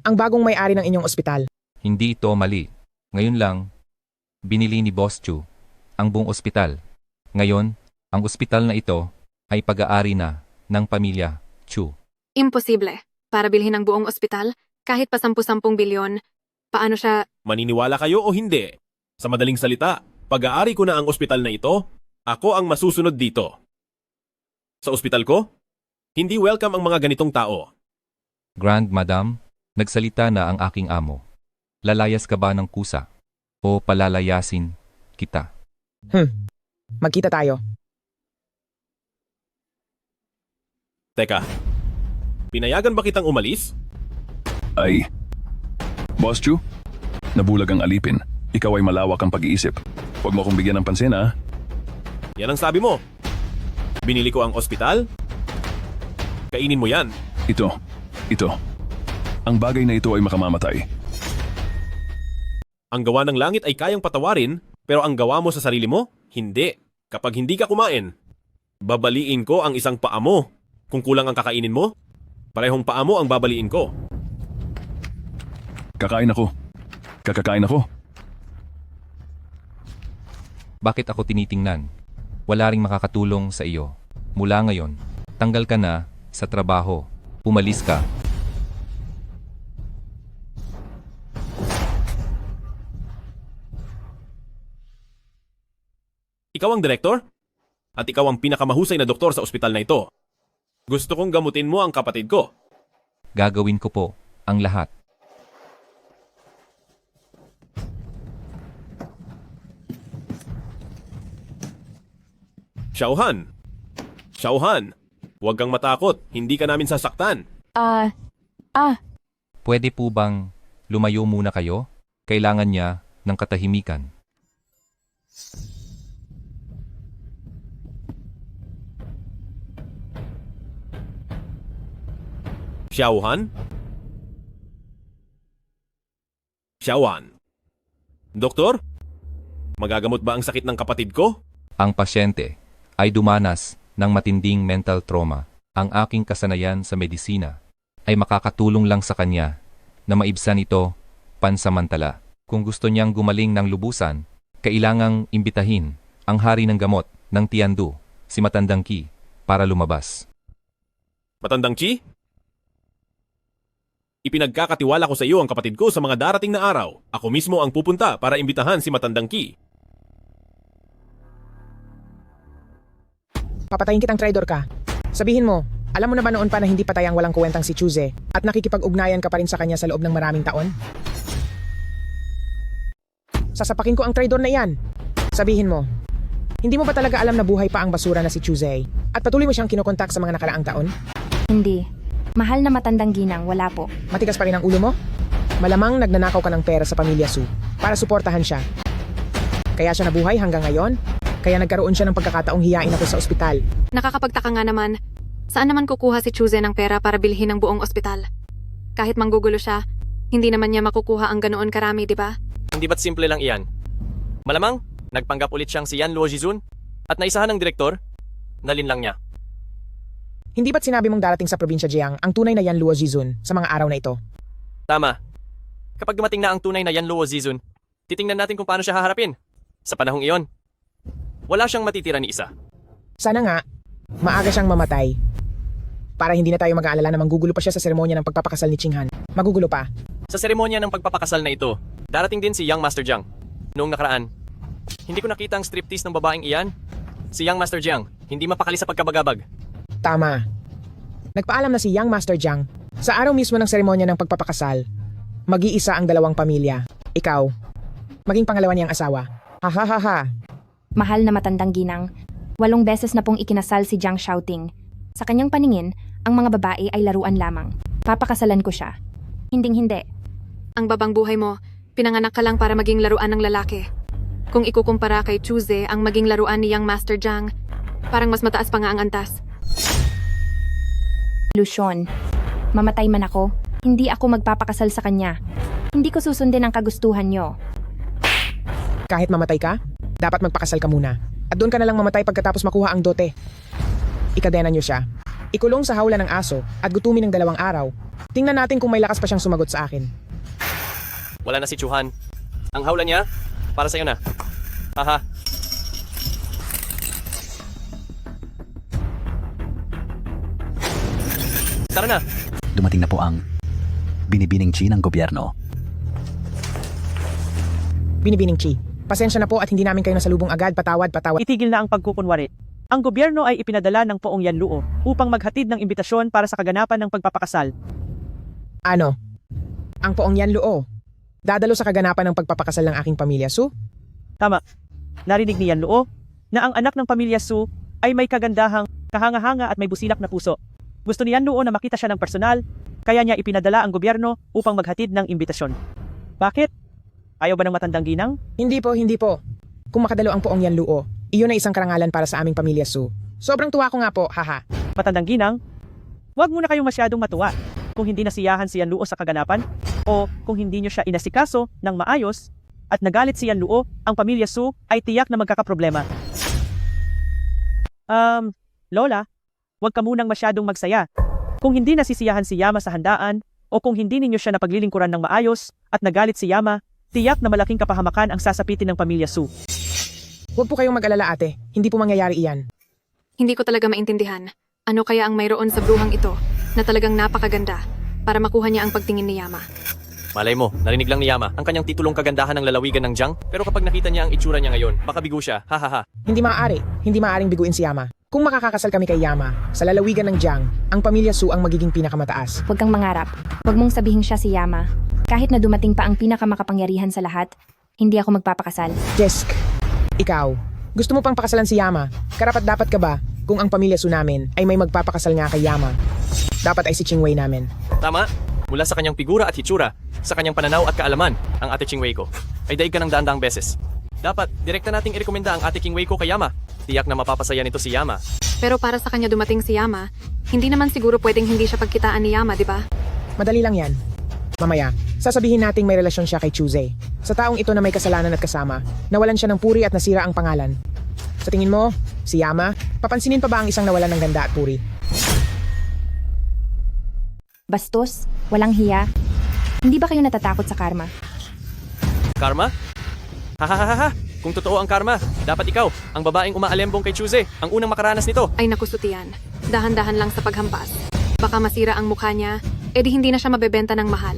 ang bagong may-ari ng inyong ospital? Hindi ito mali. Ngayon lang, binili ni Boss Chu ang buong ospital. Ngayon, ang ospital na ito ay pag-aari na ng pamilya Chu. Imposible. Para bilhin ang buong ospital, kahit pa 10 bilyon, paano siya... Maniniwala kayo o hindi? Sa madaling salita, pag-aari ko na ang ospital na ito, ako ang masusunod dito. Sa ospital ko, hindi welcome ang mga ganitong tao. Grand Madam, nagsalita na ang aking amo. Lalayas ka ba ng kusa? O palalayasin kita? Magkita tayo. Teka, pinayagan ba kitang umalis? Ay. Boss Chu, nabulag ang alipin. Ikaw ay malawak ang pag-iisip. Huwag mo akong bigyan ng pansin, ha? Yan ang sabi mo. Binili ko ang ospital? Kainin mo yan. Ito. Ang bagay na ito ay makamamatay. Ang gawa ng langit ay kayang patawarin, pero ang gawa mo sa sarili mo, hindi. Kapag hindi ka kumain, babaliin ko ang isang paa mo. Kung kulang ang kakainin mo, parehong paa mo ang babaliin ko. Kakakain ako. Bakit ako tinitingnan? Wala ring makakatulong sa iyo. Mula ngayon, tanggal ka na sa trabaho. Umalis ka. Ikaw ang direktor? At ikaw ang pinakamahusay na doktor sa ospital na ito. Gusto kong gamutin mo ang kapatid ko. Gagawin ko po ang lahat. Xiaohan, huwag kang matakot. Hindi ka namin sasaktan. Pwede po bang lumayo muna kayo? Kailangan niya ng katahimikan. Xiaohan? Doktor? Magagamot ba ang sakit ng kapatid ko? Ang pasyente ay dumanas ng matinding mental trauma. Ang aking kasanayan sa medisina ay makakatulong lang sa kanya na maibsan ito pansamantala. Kung gusto niyang gumaling ng lubusan, kailangang imbitahin ang hari ng gamot ng Tiandu, si Matandang Qi, para lumabas. Matandang Qi? Ipinagkakatiwala ko sa iyo ang kapatid ko sa mga darating na araw. Ako mismo ang pupunta para imbitahan si Matandang Qi. Papatayin kitang traidor ka. Sabihin mo, alam mo na ba noon pa na hindi patay ang walang kuwentang si Chuze at nakikipag-ugnayan ka pa rin sa kanya sa loob ng maraming taon? Sasapakin ko ang traidor na iyan. Sabihin mo, hindi mo ba talaga alam na buhay pa ang basura na si Chuze at patuloy mo siyang kinokontak sa mga nakaraang taon? Hindi. Mahal na matandang ginang, wala po. Matigas pa rin ang ulo mo? Malamang nagnanakaw ka ng pera sa pamilya Su para suportahan siya. Kaya siya nabuhay hanggang ngayon? Kaya nagkaroon siya ng pagkakataong hiyain ako sa ospital. Nakakapagtaka nga naman. Saan naman kukuha si Chuze ng pera para bilhin ang buong ospital? Kahit manggugulo siya, hindi naman niya makukuha ang ganoon karami, di ba? Hindi ba't simple lang iyan? Malamang, nagpanggap ulit siyang si Yan Luo Jizun at naisahan ng direktor, nalin lang niya. Hindi ba't sinabi mong darating sa probinsya Jiang ang tunay na Yan Luo Jizun sa mga araw na ito? Tama. Kapag dumating na ang tunay na Yan Luo Jizun, titingnan natin kung paano siya haharapin. Sa panahong iyon, wala siyang matitira ni isa. Sana nga, maaga siyang mamatay. Para hindi na tayo mag-aalala na manggugulo pa siya sa seremonya ng pagpapakasal ni Qinghan. Magugulo pa. Sa seremonya ng pagpapakasal na ito, darating din si Young Master Jiang. Noong nakaraan, hindi ko nakita ang striptease ng babaeng iyan. Si Young Master Jiang, hindi mapakali sa pagkabagabag. Tama. Nagpaalam na si Young Master Jiang Sa araw mismo ng seremonya ng pagpapakasal, mag-iisa ang dalawang pamilya. Ikaw, maging pangalawa niyang asawa. Ha ha ha ha. Mahal na matandang ginang, 8 beses na pong ikinasal si Jiang Shaoting. Sa kanyang paningin, ang mga babae ay laruan lamang. Papakasalan ko siya. Hinding-hindi. Ang babang buhay mo, pinanganak ka lang para maging laruan ng lalaki. Kung ikukumpara kay Chuze ang maging laruan ni Young Master Jiang, parang mas mataas pa nga ang antas. Lusyon. Mamatay man ako, hindi ako magpapakasal sa kanya. Hindi ko susundin ang kagustuhan niyo. Kahit mamatay ka, dapat magpakasal ka muna. At doon ka na lang mamatay pagkatapos makuha ang dote. Ikadena niyo siya. Ikulong sa hawla ng aso at gutumin ng 2 araw. Tingnan natin kung may lakas pa siyang sumagot sa akin. Wala na si Chuhan. Ang hawla niya, para sa'yo na. Haha. Tara na. Dumating na po ang binibining chi ng gobyerno. Binibining Chi, pasensya na po at hindi namin kayo nasalubong agad. Patawad. Itigil na ang pagkukunwari. Ang gobyerno ay ipinadala ng Poong Yanluo upang maghatid ng imbitasyon para sa kaganapan ng pagpapakasal. Ano? Ang Poong Yanluo. Dadalo sa kaganapan ng pagpapakasal ng aking pamilya, Su? Tama. Narinig ni Yanluo na ang anak ng pamilya Su ay may kagandahang, kahanga-hanga at may busilak na puso. Gusto ni Yanluo na makita siya ng personal, kaya niya ipinadala ang gobyerno upang maghatid ng imbitasyon. Bakit? Ayaw ba ng matandang ginang? Hindi po. Kung makadalo ang Poong Yanluo, iyon ay isang karangalan para sa aming pamilya, Su. Sobrang tuwa ko nga po, haha. Matandang ginang? Huwag muna kayong masyadong matuwa kung hindi nasiyahan si Yanluo sa kaganapan o kung hindi niyo siya inasikaso ng maayos at nagalit si Yanluo, ang pamilya Su ay tiyak na magkakaproblema. Lola, huwag ka munang masyadong magsaya. Kung hindi nasisiyahan si Yama sa handaan o kung hindi ninyo siya napaglilingkuran ng maayos at nagalit si Yama, tiyak na malaking kapahamakan ang sasapitin ng pamilya Su. Huwag po kayong mag-alala, ate. Hindi po mangyayari iyan. Hindi ko talaga maintindihan. Ano kaya ang mayroon sa bruhang ito na talagang napakaganda para makuha niya ang pagtingin ni Yama? Malay mo, narinig lang ni Yama ang kanyang titulong kagandahan ng lalawigan ng Jiang, pero kapag nakita niya ang itsura niya ngayon, baka bigo siya. Hahaha. Hindi maaaring biguin si Yama. Kung makakakasal kami kay Yama, sa lalawigan ng Jiang, ang pamilya Su ang magiging pinakamataas. Huwag kang mangarap. Huwag mong sabihin siya si Yama. Kahit na dumating pa ang pinakamakapangyarihan sa lahat, hindi ako magpapakasal. Jesk, ikaw, gusto mo pang pakasalan si Yama? Karapat-dapat ka ba kung ang pamilya Su namin ay may magpapakasal nga kay Yama? Dapat ay si Qingwei namin. Tama. Mula sa kanyang figura at hitsura, sa kanyang pananaw at kaalaman, ang ate Qingwei ko ay daig ka ng daang beses. Dapat, direkta nating irekomenda ang ate Qingwei ko kay Yama. Tiyak na mapapasaya nito si Yama. Pero para sa kanya dumating si Yama, hindi naman siguro pwedeng hindi siya pagkitaan ni Yama, di ba? Madali lang yan. Mamaya, sasabihin nating may relasyon siya kay Chuze. Sa taong ito na may kasalanan at kasama, nawalan siya ng puri at nasira ang pangalan. Sa tingin mo, si Yama, papansinin pa ba ang isang nawalan ng ganda at puri? Bastos, walang hiya. Hindi ba kayo natatakot sa karma? Karma? Hahaha. Kung totoo ang karma, dapat ikaw, ang babaeng umaalembong kay Chuze, ang unang makaranas nito. Ay nakusutian. Dahan-dahan lang sa paghampas. Baka masira ang mukha niya, edi hindi na siya mabebenta ng mahal.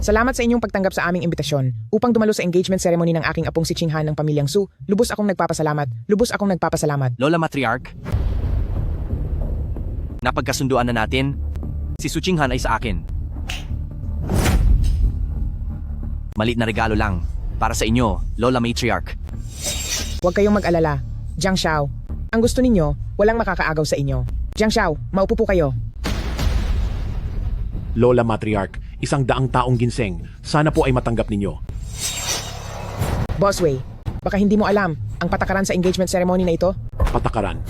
Salamat sa inyong pagtanggap sa aming imbitasyon upang dumalo sa engagement ceremony ng aking apong si Qinghan ng pamilyang Su. Lubos akong nagpapasalamat. Lola Matriarch, napagkasunduan na natin. Si Su Qinghan ay sa akin. Malit na regalo lang para sa inyo, Lola Matriarch. Huwag kayong mag-alala. Jiang Shao, ang gusto ninyo, walang makakaagaw sa inyo. Jiang Shao, maupo po kayo. Lola Matriarch, 100 taong ginseng. Sana po ay matanggap ninyo. Boss Wei, baka hindi mo alam ang patakaran sa engagement ceremony na ito? Patakaran.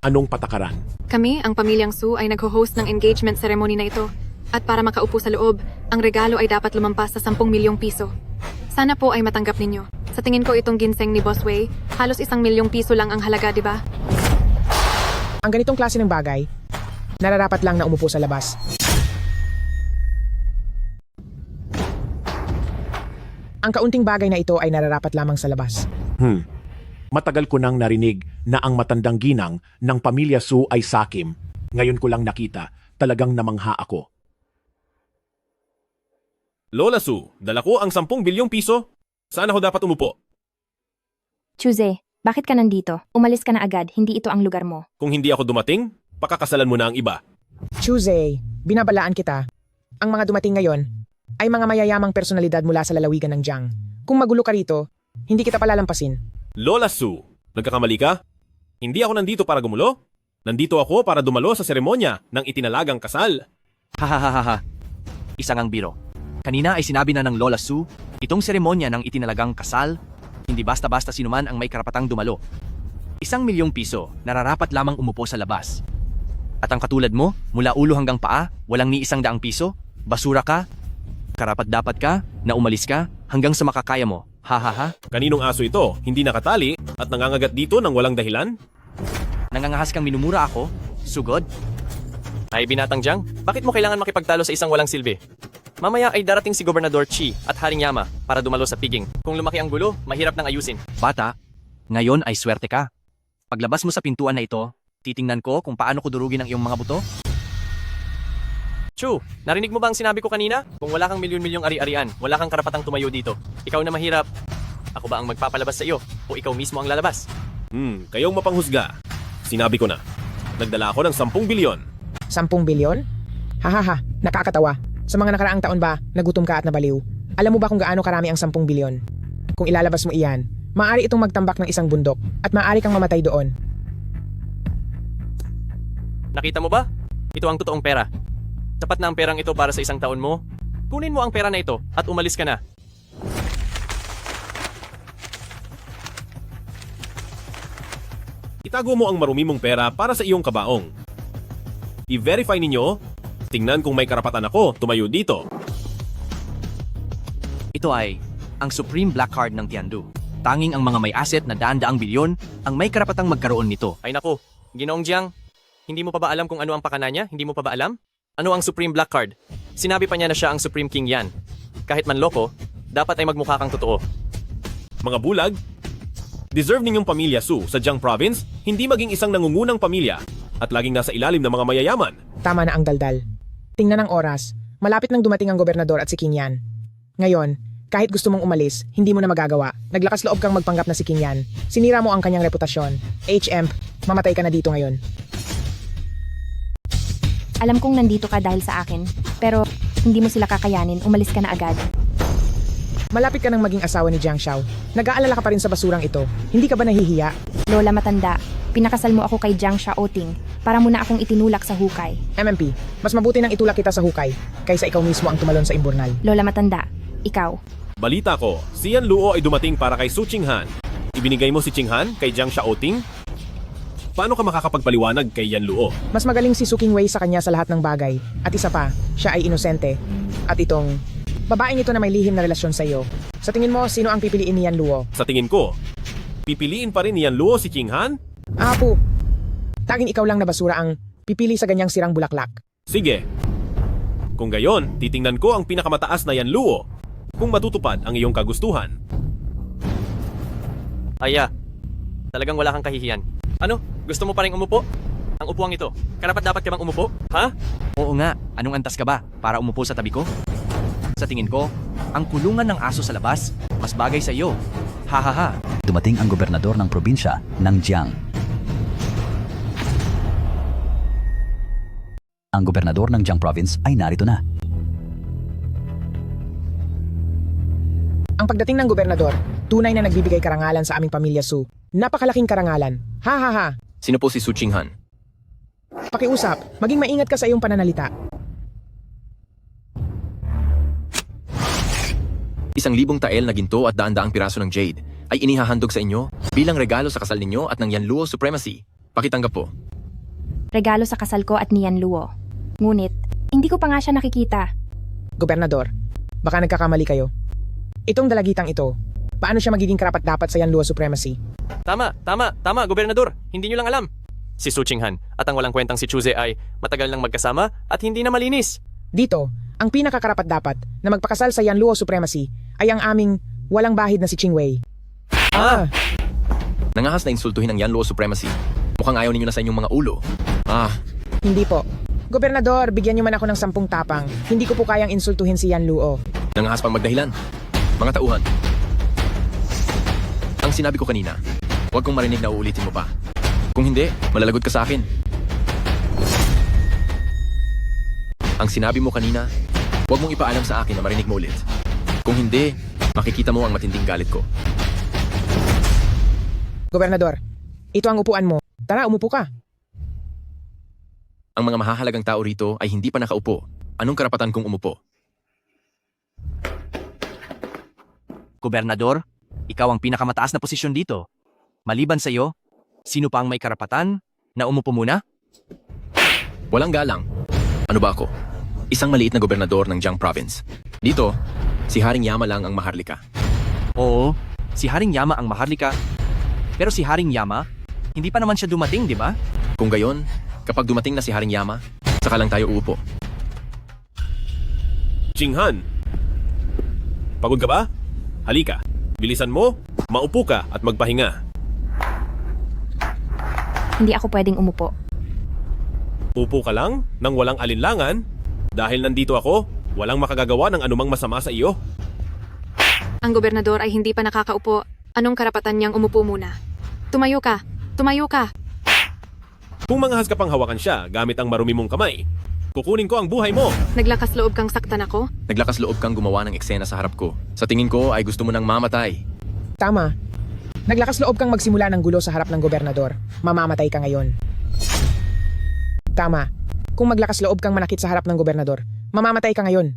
Anong patakaran? Kami, ang pamilyang Su, ay nag-host ng engagement ceremony na ito. At para makaupo sa loob, ang regalo ay dapat lumampas sa 10 milyong piso. Sana po ay matanggap ninyo. Sa tingin ko itong ginseng ni Boss Wei, halos 1 milyong piso lang ang halaga, di ba? Ang ganitong klase ng bagay, nararapat lang na umupo sa labas. Ang kaunting bagay na ito ay nararapat lamang sa labas. Matagal ko nang narinig na ang matandang ginang ng pamilya Su ay sakim. Ngayon ko lang nakita, talagang namangha ako. Lola Su, dala ko ang 10 bilyong piso. Saan ako dapat umupo? Chuze, bakit ka nandito? Umalis ka na agad, hindi ito ang lugar mo. Kung hindi ako dumating, pakakasalan mo na ang iba. Tuesday, binabalaan kita. Ang mga dumating ngayon ay mga mayayamang personalidad mula sa lalawigan ng Jiang. Kung magulo ka rito, hindi kita palalampasin. Lola Sue, nagkakamali ka? Hindi ako nandito para gumulo. Nandito ako para dumalo sa seremonya ng itinalagang kasal. Hahaha. Isang ang biro. Kanina ay sinabi na ng Lola Sue, itong seremonya ng itinalagang kasal, hindi basta-basta sinuman ang may karapatang dumalo. 1,000,000 piso, nararapat lamang umupo sa labas. At ang katulad mo, mula ulo hanggang paa, walang ni 100 piso, basura ka, karapat-dapat ka, na umalis ka, hanggang sa makakaya mo. Hahaha. Kaninong aso ito, hindi nakatali at nangangagat dito ng walang dahilan? Nangangahas kang minumura ako? Sugod? Ay binatang Jiang, bakit mo kailangan makipagtalo sa isang walang silbi? Mamaya ay darating si Gobernador Chi at Haring Yama para dumalo sa piging. Kung lumaki ang gulo, mahirap nang ayusin. Bata, ngayon ay swerte ka. Paglabas mo sa pintuan na ito, titingnan ko kung paano ko durugin ang iyong mga buto. Chu, narinig mo ba ang sinabi ko kanina? Kung wala kang milyon-milyong ari-arian, wala kang karapatang tumayo dito. Ikaw na mahirap. Ako ba ang magpapalabas sa iyo o ikaw mismo ang lalabas? Kayong mapanghusga. Sinabi ko na. Nagdala ako ng 10 bilyon. 10 bilyon? Hahaha, nakakatawa. Sa mga nakaraang taon ba, nagutom ka at nabaliw? Alam mo ba kung gaano karami ang 10 bilyon? Kung ilalabas mo iyan, maaari itong magtambak ng isang bundok at maaari kang mamatay doon. Nakita mo ba? Ito ang totoong pera. Sapat na ang perang ito para sa isang taon mo. Kunin mo ang pera na ito at umalis ka na. Itago mo ang marumi mong pera para sa iyong kabaong. I-verify ninyo. Tingnan kung may karapatan ako tumayo dito. Ito ay ang Supreme Black Card ng Tiandu. Tanging ang mga may asset na daan-daang bilyon ang may karapatang magkaroon nito. Ay naku, Ginoong Jiang, hindi mo pa ba alam kung ano ang pakana niya? Hindi mo pa ba alam? Ano ang Supreme Black Card? Sinabi pa niya na siya ang Supreme King Yan. Kahit man loko, dapat ay magmukha kang totoo. Mga bulag, deserve ninyong pamilya Su sa Jiang Province, hindi maging isang nangungunang pamilya at laging nasa ilalim ng mga mayayaman. Tama na ang daldal. Tingnan ang oras. Malapit nang dumating ang gobernador at si King Yan. Ngayon, kahit gusto mong umalis, hindi mo na magagawa. Naglakas loob kang magpanggap na si King Yan. Sinira mo ang kanyang reputasyon. HM, mamatay ka na dito ngayon. Alam kong nandito ka dahil sa akin, pero hindi mo sila kakayanin, umalis ka na agad. Malapit ka nang maging asawa ni Jiang Shao. Nag-aalala ka pa rin sa basurang ito. Hindi ka ba nahihiya? Lola matanda, pinakasal mo ako kay Jiang Shaoting para muna akong itinulak sa hukay. MMP, mas mabuti nang itulak kita sa hukay kaysa ikaw mismo ang tumalon sa imburnal. Lola matanda, ikaw. Balita ko, si Yan Luo ay dumating para kay Su Qinghan. Ibinigay mo si Qinghan kay Jiang Shaoting? Paano ka makakapagpaliwanag kay Yan Luo? Mas magaling si Su Qingwei sa kanya sa lahat ng bagay. At isa pa, siya ay inosente. At itong babaeng ito na may lihim na relasyon sa iyo. Sa tingin mo, sino ang pipiliin ni Yan Luo? Sa tingin ko, pipiliin pa rin ni Yan Luo si Qinghan? Apo, taging ikaw lang na basura ang pipili sa ganyang sirang bulaklak. Sige. Kung gayon, titingnan ko ang pinakamataas na Yan Luo kung matutupad ang iyong kagustuhan. Aya, talagang wala kang kahihiyan. Ano? Gusto mo pa rin umupo? Ang upuang ito, karapat-dapat ka bang umupo? Ha? Oo nga, anong antas ka ba para umupo sa tabi ko? Sa tingin ko, ang kulungan ng aso sa labas, mas bagay sa iyo. Hahaha. Dumating ang gobernador ng probinsya ng Jiang. Ang gobernador ng Jiang Province ay narito na. Ang pagdating ng gobernador, tunay na nagbibigay karangalan sa aming pamilya Su. Napakalaking karangalan. Ha ha ha. Sino po si Su Qinghan? Pakiusap, maging maingat ka sa iyong pananalita. 1,000 tael na ginto at daan-daang piraso ng jade ay inihahandog sa inyo bilang regalo sa kasal ninyo at ng Yan Luo Supremacy. Pakitanggap po. Regalo sa kasal ko at ni Yan Luo. Ngunit, hindi ko pa nga siya nakikita. Gobernador, baka nagkakamali kayo. Itong dalagitang ito, paano siya magiging karapat-dapat sa Yan Luo Supremacy? Tama, Gobernador. Hindi nyo lang alam. Si Su Qinghan at ang walang kwentang si Chuze ay matagal nang magkasama at hindi na malinis. Dito, ang pinakakarapat-dapat na magpakasal sa Yan Luo Supremacy ay ang aming walang bahid na si Qingwei. Nangahas na insultuhin ang Yan Luo Supremacy. Mukhang ayaw ninyo na sa inyong mga ulo. Hindi po. Gobernador, bigyan niyo man ako ng 10 tapang. Hindi ko po kayang insultuhin si Yan Luo. Nangahas pang magdahilan. Mga tauhan. Ang sinabi ko kanina, huwag kong marinig na uulitin mo pa. Kung hindi, malalagot ka sa akin. Ang sinabi mo kanina, huwag mong ipaalam sa akin na marinig mo ulit. Kung hindi, makikita mo ang matinding galit ko. Gobernador, ito ang upuan mo. Tara, umupo ka. Ang mga mahahalagang tao rito ay hindi pa nakaupo. Anong karapatan kong umupo? Gobernador, ikaw ang pinakamataas na posisyon dito. Maliban sa iyo, sino pa ang may karapatan na umupo muna? Walang galang. Ano ba ako? Isang maliit na gobernador ng Jiang Province. Dito, si Haring Yama lang ang maharlika. Oo, si Haring Yama ang maharlika. Pero si Haring Yama, hindi pa naman siya dumating, di ba? Kung gayon, kapag dumating na si Haring Yama, saka lang tayo uupo. Qinghan, pagod ka ba? Halika, bilisan mo, maupo ka at magpahinga. Hindi ako pwedeng umupo. Upo ka lang nang walang alinlangan. Dahil nandito ako, walang makagagawa ng anumang masama sa iyo. Ang gobernador ay hindi pa nakakaupo. Anong karapatan niyang umupo muna? Tumayo ka! Tumayo ka! Kung manghas ka pang hawakan siya gamit ang marumi mong kamay, kukunin ko ang buhay mo. Naglakas loob kang saktan ako? Naglakas loob kang gumawa ng eksena sa harap ko. Sa tingin ko ay gusto mo nang mamatay. Tama. Naglakas loob kang magsimula ng gulo sa harap ng gobernador. Mamamatay ka ngayon. Tama. Kung maglakas loob kang manakit sa harap ng gobernador, mamamatay ka ngayon.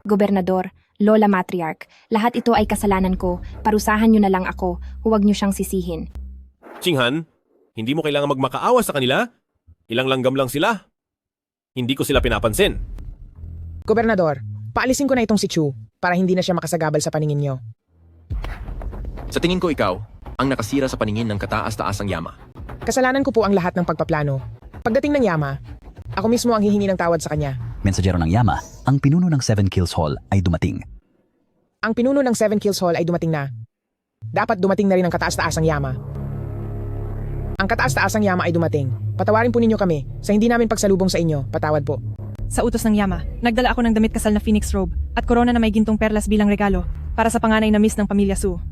Gobernador, Lola Matriarch, lahat ito ay kasalanan ko. Parusahan niyo na lang ako. Huwag niyo siyang sisihin. Qinghan, hindi mo kailangan magmakaawa sa kanila. Ilang langgam lang sila. Hindi ko sila pinapansin. Gobernador, paalisin ko na itong si Chu para hindi na siya makasagabal sa paningin niyo. Sa tingin ko ikaw, ang nakasira sa paningin ng kataas-taasang Yama. Kasalanan ko po ang lahat ng pagpaplano. Pagdating ng Yama, ako mismo ang hihingi ng tawad sa kanya. Mensahero ng Yama, ang pinuno ng 7 Kills Hall ay dumating. Ang pinuno ng 7 Kills Hall ay dumating na. Dapat dumating na rin ang kataas-taasang Yama. Ang kataas-taasang Yama ay dumating. Patawarin po ninyo kami sa hindi namin pagsalubong sa inyo. Patawad po. Sa utos ng Yama, nagdala ako ng damit kasal na phoenix robe at korona na may gintong perlas bilang regalo para sa panganay na miss ng pamilya Su.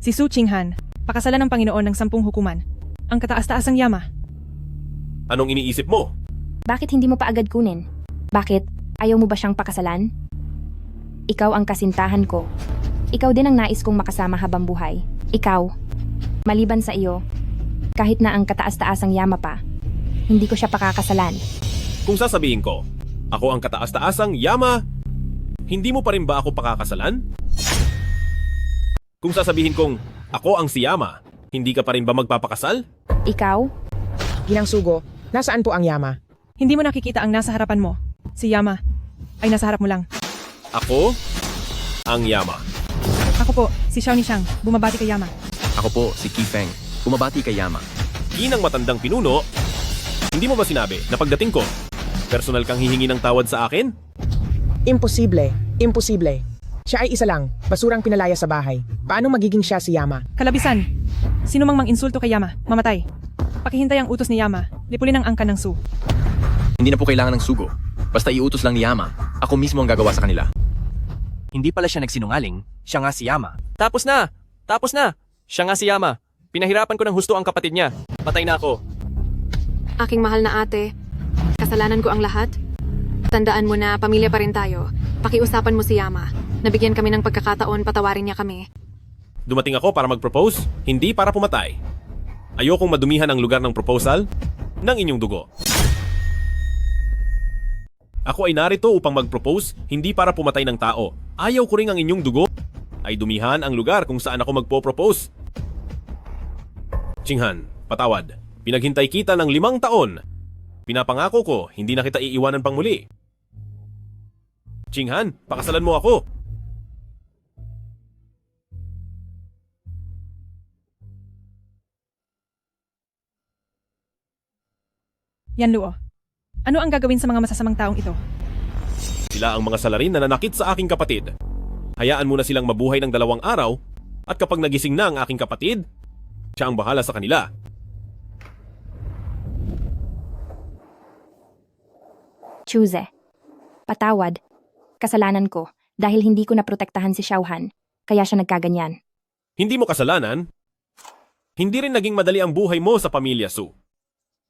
Si Su Qinghan, pakasalan ng Panginoon ng 10 hukuman. Ang kataas-taasang Yama. Anong iniisip mo? Bakit hindi mo pa agad kunin? Bakit? Ayaw mo ba siyang pakasalan? Ikaw ang kasintahan ko. Ikaw din ang nais kong makasama habang buhay. Ikaw. Maliban sa iyo, kahit na ang kataas-taasang Yama pa, hindi ko siya pakakasalan. Kung sasabihin ko, ako ang kataas-taasang Yama, hindi mo pa rin ba ako pakakasalan? Kung sasabihin kong, ako ang si Yama, hindi ka pa rin ba magpapakasal? Ikaw? Ginang Sugo, nasaan po ang Yama? Hindi mo nakikita ang nasa harapan mo. Si Yama ay nasa harap mo lang. Ako, ang Yama. Ako po, si Xiao Nishang, bumabati kay Yama. Ako po, si Qifeng, bumabati kay Yama. Ginang matandang pinuno, hindi mo ba sinabi na pagdating ko, personal kang hihingi ng tawad sa akin? Imposible. Imposible. Siya ay isa lang, basurang pinalaya sa bahay. Paano magiging siya si Yama? Kalabisan, sino mang insulto kay Yama, mamatay. Pakihintay ang utos ni Yama, lipulin ang angkan ng Su. Hindi na po kailangan ng sugo. Basta iutos lang ni Yama, ako mismo ang gagawa sa kanila. Hindi pala siya nagsinungaling, siya nga si Yama. Tapos na! Tapos na! Siya nga si Yama. Pinahirapan ko ng husto ang kapatid niya. Patay na ako. Aking mahal na ate, kasalanan ko ang lahat? Tandaan mo na pamilya pa rin tayo. Pakiusapan mo si Yama. Nabigyan kami ng pagkakataon, patawarin niya kami. Dumating ako para mag-propose, hindi para pumatay. Ayokong madumihan ang lugar ng proposal ng inyong dugo. Ako ay narito upang mag-propose, hindi para pumatay ng tao. Ayaw ko rin ang inyong dugo ay dumihan ang lugar kung saan ako magpo-propose. Qinghan, patawad. Pinaghintay kita ng 5 taon. Pinapangako ko, hindi na kita iiwanan pang muli. Qinghan, pakasalan mo ako. Yan Luo. Ano ang gagawin sa mga masasamang taong ito? Sila ang mga salarin na nanakit sa aking kapatid. Hayaan mo na silang mabuhay ng 2 araw at kapag nagising na ang aking kapatid, siya ang bahala sa kanila. Chuze. Patawad. Kasalanan ko dahil hindi ko naprotektahan si Xiaohan, kaya siya nagkaganyan. Hindi mo kasalanan. Hindi rin naging madali ang buhay mo sa pamilya Su.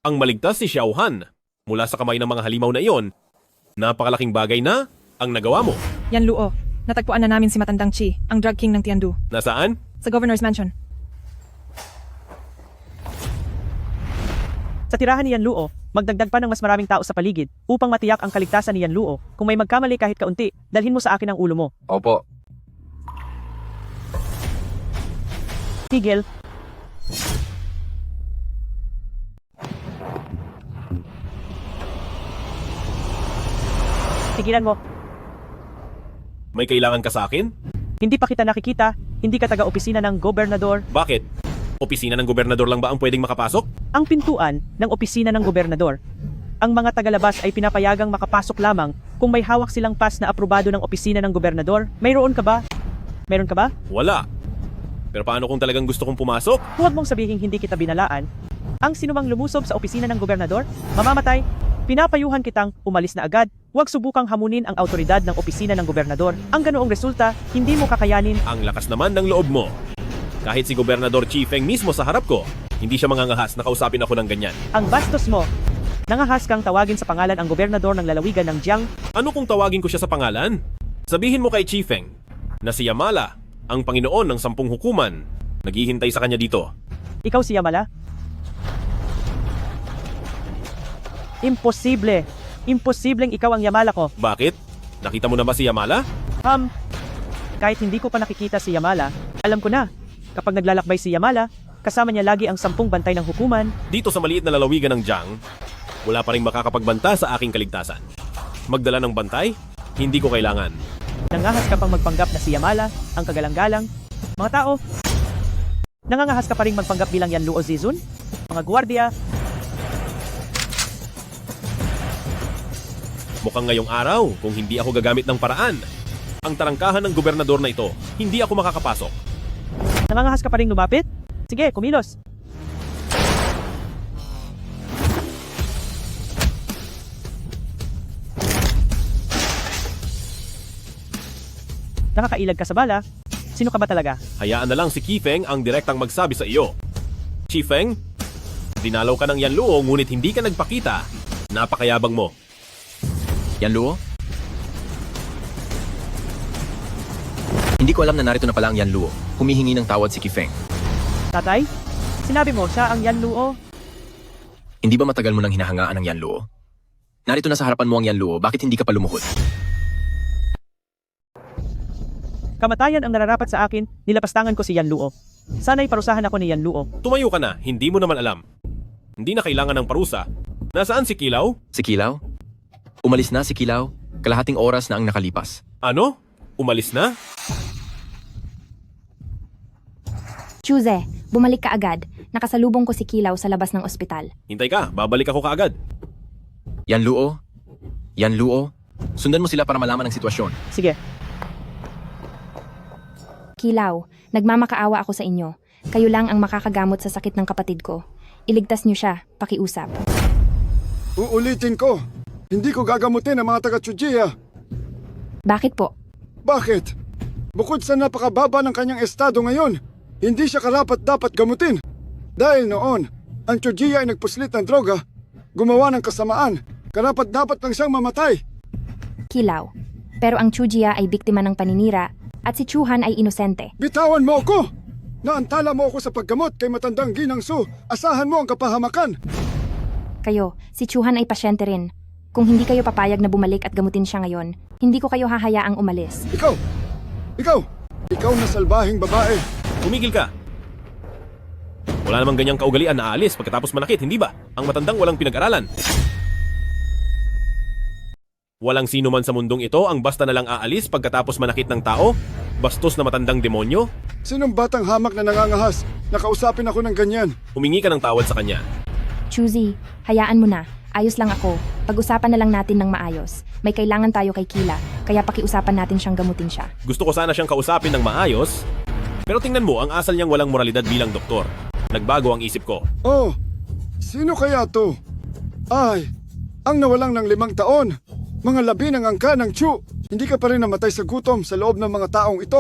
Ang maligtas si Xiaohan mula sa kamay ng mga halimaw na iyon Napakalaking bagay na ang nagawa mo. Yan Luo, natagpuan na namin si Matandang Chi, ang drug king ng Tiandu, Nasaan? sa Governor's Mansion. Sa tirahan ni Yan Luo, magdagdag pa ng mas maraming tao sa paligid upang matiyak ang kaligtasan ni Yan Luo. Kung may magkamali kahit kaunti, dalhin mo sa akin ang ulo mo. Opo. Tigil. Tigilan mo. May kailangan ka sa akin? Hindi pa kita nakikita, hindi ka taga-opisina ng gobernador. Bakit? Opisina ng gobernador lang ba ang pwedeng makapasok? Ang pintuan ng opisina ng gobernador. Ang mga tagalabas ay pinapayagang makapasok lamang kung may hawak silang pass na aprobado ng opisina ng gobernador. Mayroon ka ba? Meron ka ba? Wala. Pero paano kung talagang gusto kong pumasok? Huwag mong sabihing hindi kita binalaan. Ang sinumang lumusob sa opisina ng gobernador, mamamatay. Pinapayuhan kitang umalis na agad. Huwag subukang hamunin ang autoridad ng opisina ng gobernador. Ang ganoong resulta, hindi mo kakayanin. Ang lakas naman ng loob mo. Kahit si Gobernador Chi Feng mismo sa harap ko, hindi siya mangangahas na kausapin ako ng ganyan. Ang bastos mo. Nangahas kang tawagin sa pangalan ang gobernador ng lalawigan ng Jiang. Ano kung tawagin ko siya sa pangalan? Sabihin mo kay Chi Feng na si Yamala, ang Panginoon ng 10 hukuman, naghihintay sa kanya dito. Ikaw si Yamala? Imposible. Imposibleng ikaw ang Yamala ko. Bakit? Nakita mo na ba si Yamala? Kahit hindi ko pa nakikita si Yamala, alam ko na. Kapag naglalakbay si Yamala, kasama niya lagi ang 10 bantay ng hukuman. Dito sa maliit na lalawigan ng Jiang, wala pa rin makakapagbanta sa aking kaligtasan. Magdala ng bantay? Hindi ko kailangan. Nangahas ka pang magpanggap na si Yamala, ang kagalang-galang. Mga tao, nangangahas ka pa rin magpanggap bilang Yan Luo Zizun? Mga gwardiya, mukhang ngayong araw, kung hindi ako gagamit ng paraan, ang tarangkahan ng gobernador na ito, hindi ako makakapasok. nangangahas ka pa rin lumapit? Sige, kumilos. Nakakailag ka sa bala. Sino ka ba talaga? Hayaan na lang si Chi Feng ang direktang magsabi sa iyo. Chi Feng, dinalaw ka ng Yan Luo ngunit hindi ka nagpakita. Napakayabang mo. Yan Luo? Hindi ko alam na narito na pala ang Yan Luo. Humihingi ng tawad si Chi Feng. Tatay? Sinabi mo siya ang Yan Luo? Hindi ba matagal mo nang hinahangaan ang Yan Luo? Narito na sa harapan mo ang Yan Luo, bakit hindi ka pa lumuhod? Kamatayan ang nararapat sa akin, nilapastangan ko si Yan Luo. Sana'y parusahan ako ni Yan Luo. Tumayo ka na, hindi mo naman alam. Hindi na kailangan ng parusa. Nasaan si Kilaw? Si Kilaw? Umalis na si Kilaw, kalahating oras na ang nakalipas. Ano? Umalis na? Chuze, bumalik ka agad. Nakasalubong ko si Kilaw sa labas ng ospital. Hintay ka, babalik ako kaagad. Yan Luo? Yan Luo? Sundan mo sila para malaman ang sitwasyon. Sige. Kilaw, nagmamakaawa ako sa inyo. Kayo lang ang makakagamot sa sakit ng kapatid ko. Iligtas niyo siya, pakiusap. Uulitin ko, hindi ko gagamutin ang mga taga-Chujiya. Bakit po? Bakit? Bukod sa napakababa ng kanyang estado ngayon, hindi siya karapat-dapat gamutin. Dahil noon, ang Chujiya ay nagpuslit ng droga, gumawa ng kasamaan, karapat-dapat lang siyang mamatay. Kilaw, pero ang Chujia ay biktima ng paninira at si Chuhan ay inosente. Bitawan mo ako! Naantala mo ako sa paggamot kay matandang Ginang Su, asahan mo ang kapahamakan. Kayo, si Chuhan ay pasyente rin. Kung hindi kayo papayag na bumalik at gamutin siya ngayon, hindi ko kayo hahayaang umalis. Ikaw na salbahing babae. Tumigil ka. Wala namang ganyang kaugalian na aalis pagkatapos manakit, hindi ba? Ang matandang walang pinag-aralan. Walang sino man sa mundong ito ang basta na lang aalis pagkatapos manakit ng tao? Bastos na matandang demonyo? Sinong batang hamak na nangangahas? Nakausapin ako ng ganyan. Humingi ka ng tawad sa kanya. Chuzi, hayaan mo na. Ayos lang ako. Pag-usapan na lang natin ng maayos. May kailangan tayo kay Kila, kaya pakiusapan natin siyang gamutin siya. Gusto ko sana siyang kausapin ng maayos, pero tingnan mo, ang asal niyang walang moralidad bilang doktor. Nagbago ang isip ko. Oh, sino kaya to? Ay, ang nawalang ng 5 taon. Mga labi ng angka ng Chu. Hindi ka pa rin namatay sa gutom sa loob ng mga taong ito.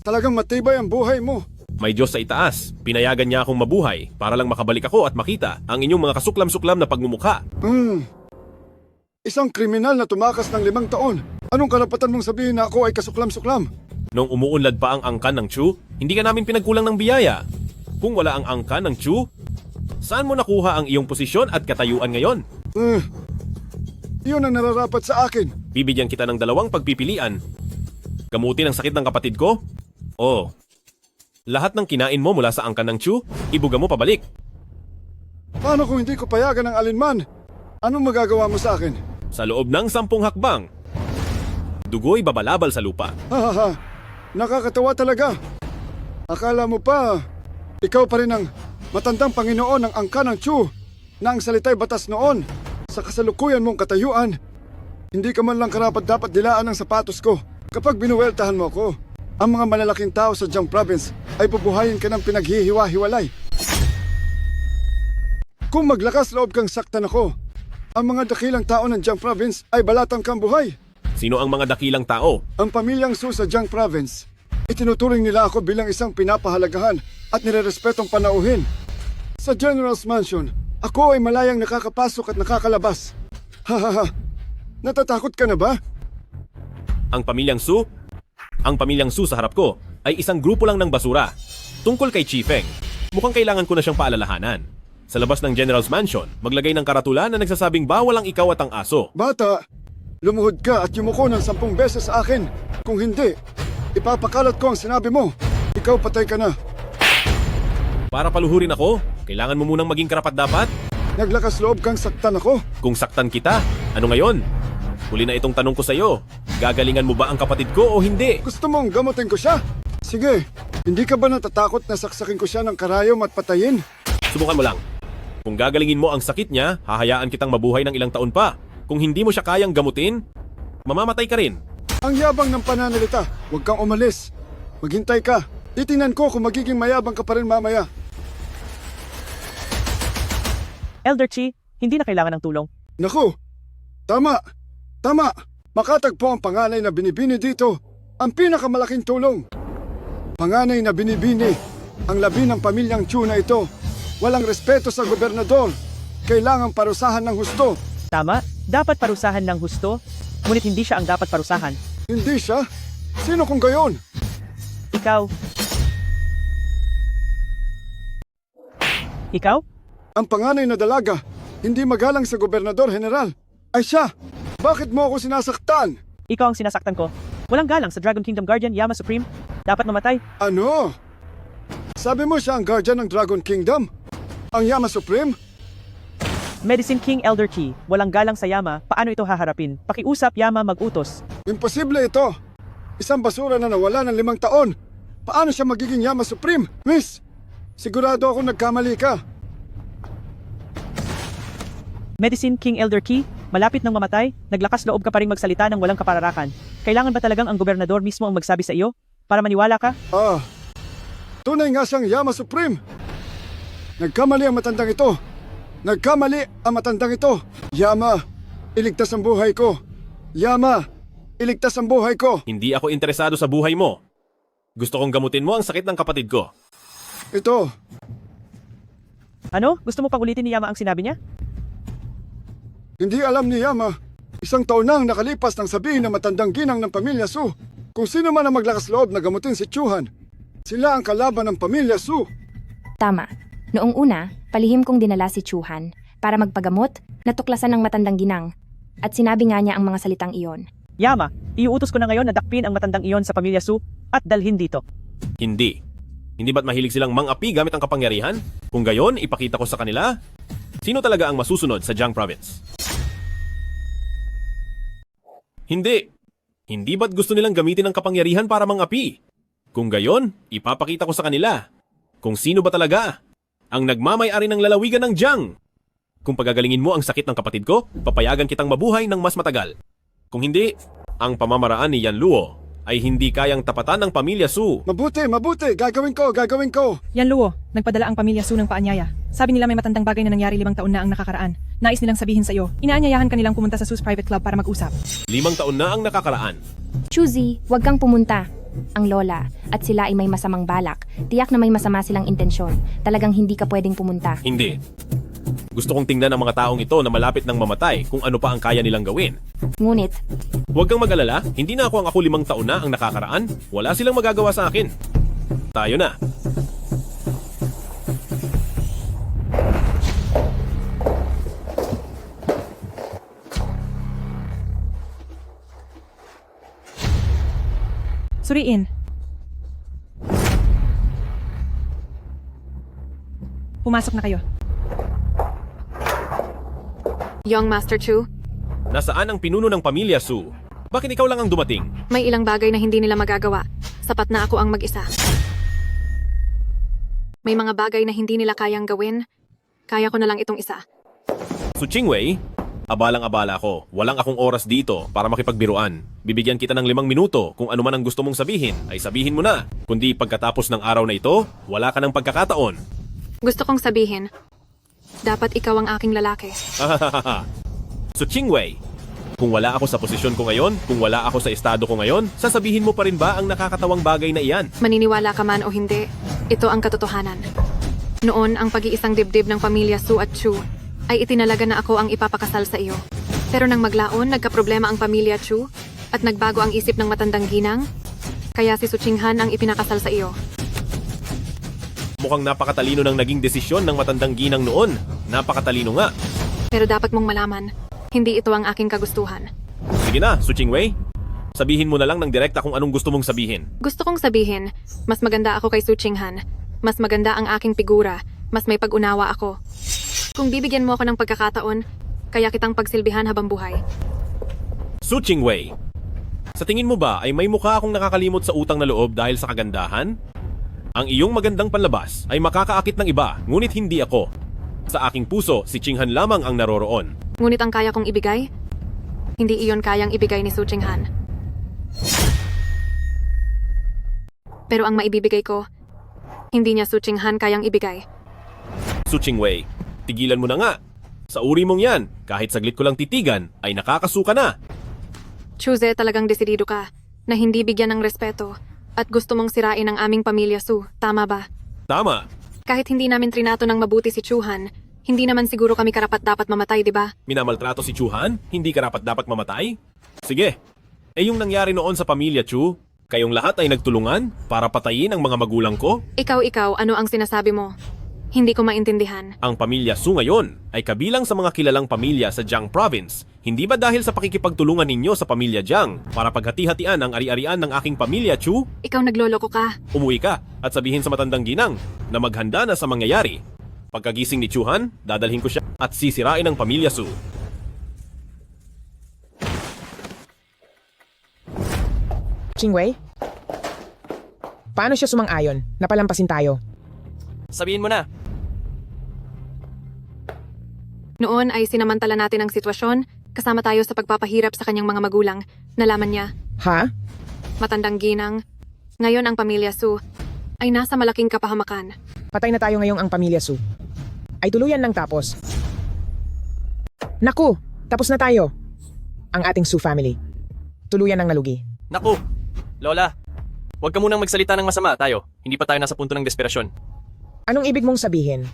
Talagang matibay ang buhay mo. May Diyos sa itaas. Pinayagan niya akong mabuhay para lang makabalik ako at makita ang inyong mga kasuklam-suklam na pagmumukha. Isang kriminal na tumakas ng 5 taon. Anong karapatan mong sabihin na ako ay kasuklam-suklam? Nung umuunlad pa ang angkan ng Chu, hindi ka namin pinagkulang ng biyaya. Kung wala ang angkan ng Chu, saan mo nakuha ang iyong posisyon at katayuan ngayon? Iyon ang nararapat sa akin. Bibigyan kita ng 2 pagpipilian. Gamutin ang sakit ng kapatid ko? O lahat ng kinain mo mula sa angkan ng Chu, ibuga mo pabalik. Paano kung hindi ko payagan ng alinman? Anong magagawa mo sa akin? Sa loob ng 10 hakbang, dugo'y babalabal sa lupa. Hahaha, nakakatawa talaga. Akala mo pa, ikaw pa rin ang matandang Panginoon ng angkan ng Chu na ang salita'y batas noon. Sa kasalukuyan mong katayuan, hindi ka man lang karapat-dapat dilaan ng sapatos ko. Kapag binuweltahan mo ako, ang mga malalaking tao sa Jiang Province ay bubuhayin ka ng pinaghihiwa-hiwalay. Kung maglakas loob kang saktan ako, ang mga dakilang tao ng Jiang Province ay balatang kang buhay. Sino ang mga dakilang tao? Ang pamilyang Su sa Jiang Province. Itinuturing nila ako bilang isang pinapahalagahan at nirerespetong panauhin. Sa General's Mansion, ako ay malayang nakakapasok at nakakalabas. Hahaha, natatakot ka na ba? Ang pamilyang Su? Ang pamilyang Su sa harap ko ay isang grupo lang ng basura. Tungkol kay Chi Feng, mukhang kailangan ko na siyang paalalahanan. Sa labas ng General's Mansion, maglagay ng karatula na nagsasabing bawal ang ikaw at ang aso. Bata, lumuhod ka at yumuko ng 10 beses sa akin. Kung hindi, ipapakalat ko ang sinabi mo. Ikaw patay ka na. Para paluhurin ako, kailangan mo munang maging karapat-dapat? Naglakas loob kang saktan ako. Kung saktan kita, ano ngayon? Huli na itong tanong ko sa'yo. Gagalingan mo ba ang kapatid ko o hindi? Gusto mong gamutin ko siya? Sige, hindi ka ba natatakot na saksakin ko siya ng karayom at patayin? Subukan mo lang. Kung gagalingin mo ang sakit niya, hahayaan kitang mabuhay ng ilang taon pa. Kung hindi mo siya kayang gamutin, mamamatay ka rin. Ang yabang ng pananalita. Huwag kang umalis. Maghintay ka. Titingnan ko kung magiging mayabang ka pa rin mamaya. Elder Chi, hindi na kailangan ng tulong. Naku! Tama! Tama! Makatagpo ang panganay na binibini dito. Ang pinakamalaking tulong. Panganay na binibini. Ang labi ng pamilyang Chu na ito. Walang respeto sa gobernador. Kailangang parusahan ng husto. Tama, dapat parusahan ng husto, ngunit hindi siya ang dapat parusahan. Hindi siya? Sino kung gayon? Ikaw. Ikaw? Ang panganay na dalaga, hindi magalang sa gobernador general. Ay siya! Bakit mo ako sinasaktan? Ikaw ang sinasaktan ko. Walang galang sa Dragon Kingdom Guardian, Yama Supreme. Dapat mamatay. Ano? Sabi mo siya ang guardian ng Dragon Kingdom? Ang Yama Supreme? Medicine King Elder Chi, walang galang sa Yama, paano ito haharapin? Pakiusap Yama mag-utos. Imposible ito. Isang basura na nawala ng 5 taon. Paano siya magiging Yama Supreme? Miss, sigurado ako nagkamali ka. Medicine King Elder Chi, malapit nang mamatay, naglakas loob ka pa ring magsalita ng walang kapararakan. Kailangan ba talagang ang gobernador mismo ang magsabi sa iyo? Para maniwala ka? Tunay nga siyang Yama Supreme. Nagkamali ang matandang ito. Nagkamali ang matandang ito. Yama, iligtas ang buhay ko. Yama, iligtas ang buhay ko. Hindi ako interesado sa buhay mo. Gusto kong gamutin mo ang sakit ng kapatid ko. Ito. Ano? Gusto mo pang ulitin ni Yama ang sinabi niya? Hindi alam ni Yama. 1 taon na ang nakalipas nang sabihin ng matandang ginang ng pamilya Su. Kung sino man ang maglakas loob na gamutin si Chuhan, sila ang kalaban ng pamilya Su. Tama. Noong una, palihim kong dinala si Chuhan para magpagamot, natuklasan ng matandang ginang. At sinabi nga niya ang mga salitang iyon. Yama, iuutos ko na ngayon na dakpin ang matandang iyon sa pamilya Su at dalhin dito. Hindi. Hindi ba't mahilig silang mang-api gamit ang kapangyarihan? Kung gayon, ipakita ko sa kanila, sino talaga ang masusunod sa Jiang Province? Hindi. Hindi ba't gusto nilang gamitin ang kapangyarihan para mang-api? Kung gayon, ipapakita ko sa kanila kung sino ba talaga ang nagmamay-ari ng lalawigan ng Jiang. Kung pagagalingin mo ang sakit ng kapatid ko, papayagan kitang mabuhay ng mas matagal. Kung hindi, ang pamamaraan ni Yan Luo ay hindi kayang tapatan ng pamilya Su. Mabuti, mabuti. Gagawin ko. Yan Luo, nagpadala ang pamilya Su ng paanyaya. Sabi nila may matandang bagay na nangyari 5 taon na ang nakakaraan. Nais nilang sabihin sa iyo, inaanyayahan kanilang pumunta sa Su's private club para mag-usap. 5 taon na ang nakakaraan. Chuzi, huwag kang pumunta. Ang lola at sila ay may masamang balak. Tiyak na may masama silang intensyon. Talagang hindi ka pwedeng pumunta. Hindi. Gusto kong tingnan ang mga taong ito na malapit ng mamatay kung ano pa ang kaya nilang gawin. Ngunit, Huwag kang mag-alala, hindi na ako 5 taon na ang nakakaraan. Wala silang magagawa sa akin. Tayo na. Suriin. Pumasok na kayo. Young Master Chu, Nasaan ang pinuno ng pamilya Su? Bakit ikaw lang ang dumating? may ilang bagay na hindi nila magagawa. Sapat na ako ang mag-isa. May mga bagay na hindi nila kayang gawin. Kaya ko na lang itong isa. Su Qingwei, abalang-abala ako. Walang akong oras dito para makipagbiruan. Bibigyan kita ng 5 minuto. Kung ano man ang gusto mong sabihin, ay sabihin mo na. Kundi pagkatapos ng araw na ito, wala ka ng pagkakataon. Gusto kong sabihin, dapat ikaw ang aking lalaki. Su Qingwei, kung wala ako sa posisyon ko ngayon, kung wala ako sa estado ko ngayon, sasabihin mo pa rin ba ang nakakatawang bagay na iyan? Maniniwala ka man o hindi, ito ang katotohanan. Noon, ang pag-iisang dibdib ng pamilya Su at Chu ay itinalaga na ako ang ipapakasal sa iyo. Pero nang maglaon, nagkaproblema ang pamilya Chu at nagbago ang isip ng matandang ginang, kaya si Su Qinghan ang ipinakasal sa iyo. Mukhang napakatalino ng naging desisyon ng matandang ginang noon. Napakatalino nga. Pero dapat mong malaman, hindi ito ang aking kagustuhan. Sige na, Su Qingwei. Sabihin mo na lang ng direkta kung anong gusto mong sabihin. Gusto kong sabihin, mas maganda ako kay Su Qinghan. Mas maganda ang aking figura, mas may pag-unawa ako. Kung bibigyan mo ako ng pagkakataon, kaya kitang pagsilbihan habang buhay. Su Qingwei, sa tingin mo ba ay may mukha akong nakakalimot sa utang na loob dahil sa kagandahan? Ang iyong magandang panlabas ay makakaakit ng iba, ngunit hindi ako. Sa aking puso, si Qinghan lamang ang naroroon. Ngunit ang kaya kong ibigay, hindi iyon kayang ibigay ni Su Qinghan. Pero ang maibibigay ko, hindi niya Su Qinghan kayang ibigay. Su Qingwei, tigilan mo na nga. Sa uri mong yan, kahit saglit ko lang titigan, ay nakakasuka na. Chuze, talagang desidido ka na hindi bigyan ng respeto at gusto mong sirain ang aming pamilya Su, tama ba? Tama. Kahit hindi namin trinato ng mabuti si Chuhan, hindi naman siguro kami karapat-dapat mamatay, di ba? Minamaltrato si Chuhan? Hindi karapat-dapat mamatay? Sige. Yung nangyari noon sa pamilya Chu, kayong lahat ay nagtulungan para patayin ang mga magulang ko? Ikaw, ano ang sinasabi mo? Hindi ko maintindihan. Ang pamilya Su ngayon ay kabilang sa mga kilalang pamilya sa Jiang Province. Hindi ba dahil sa pakikipagtulungan ninyo sa pamilya Jiang para paghati-hatian ang ari-arian ng aking pamilya Chu? Ikaw nagloloko ka. Umuwi ka at sabihin sa matandang ginang na maghanda na sa mangyayari. Pagkagising ni Chuhan, dadalhin ko siya at sisirain ang pamilya Su. Qingwei? Paano siya sumang-ayon? Napalampasin tayo. Sabihin mo na. Noon ay sinamantala natin ang sitwasyon, kasama tayo sa pagpapahirap sa kanyang mga magulang. Nalaman niya, Ha? matandang ginang. Ngayon ang pamilya Su ay nasa malaking kapahamakan. Patay na tayo ngayong ang pamilya Su. Ay tuluyan ng tapos. Naku! Tapos na tayo. Ang ating Su family. Tuluyan ng nalugi. Naku, Lola, huwag ka munang magsalita ng masama tayo. Hindi pa tayo nasa punto ng desperasyon. Anong ibig mong sabihin?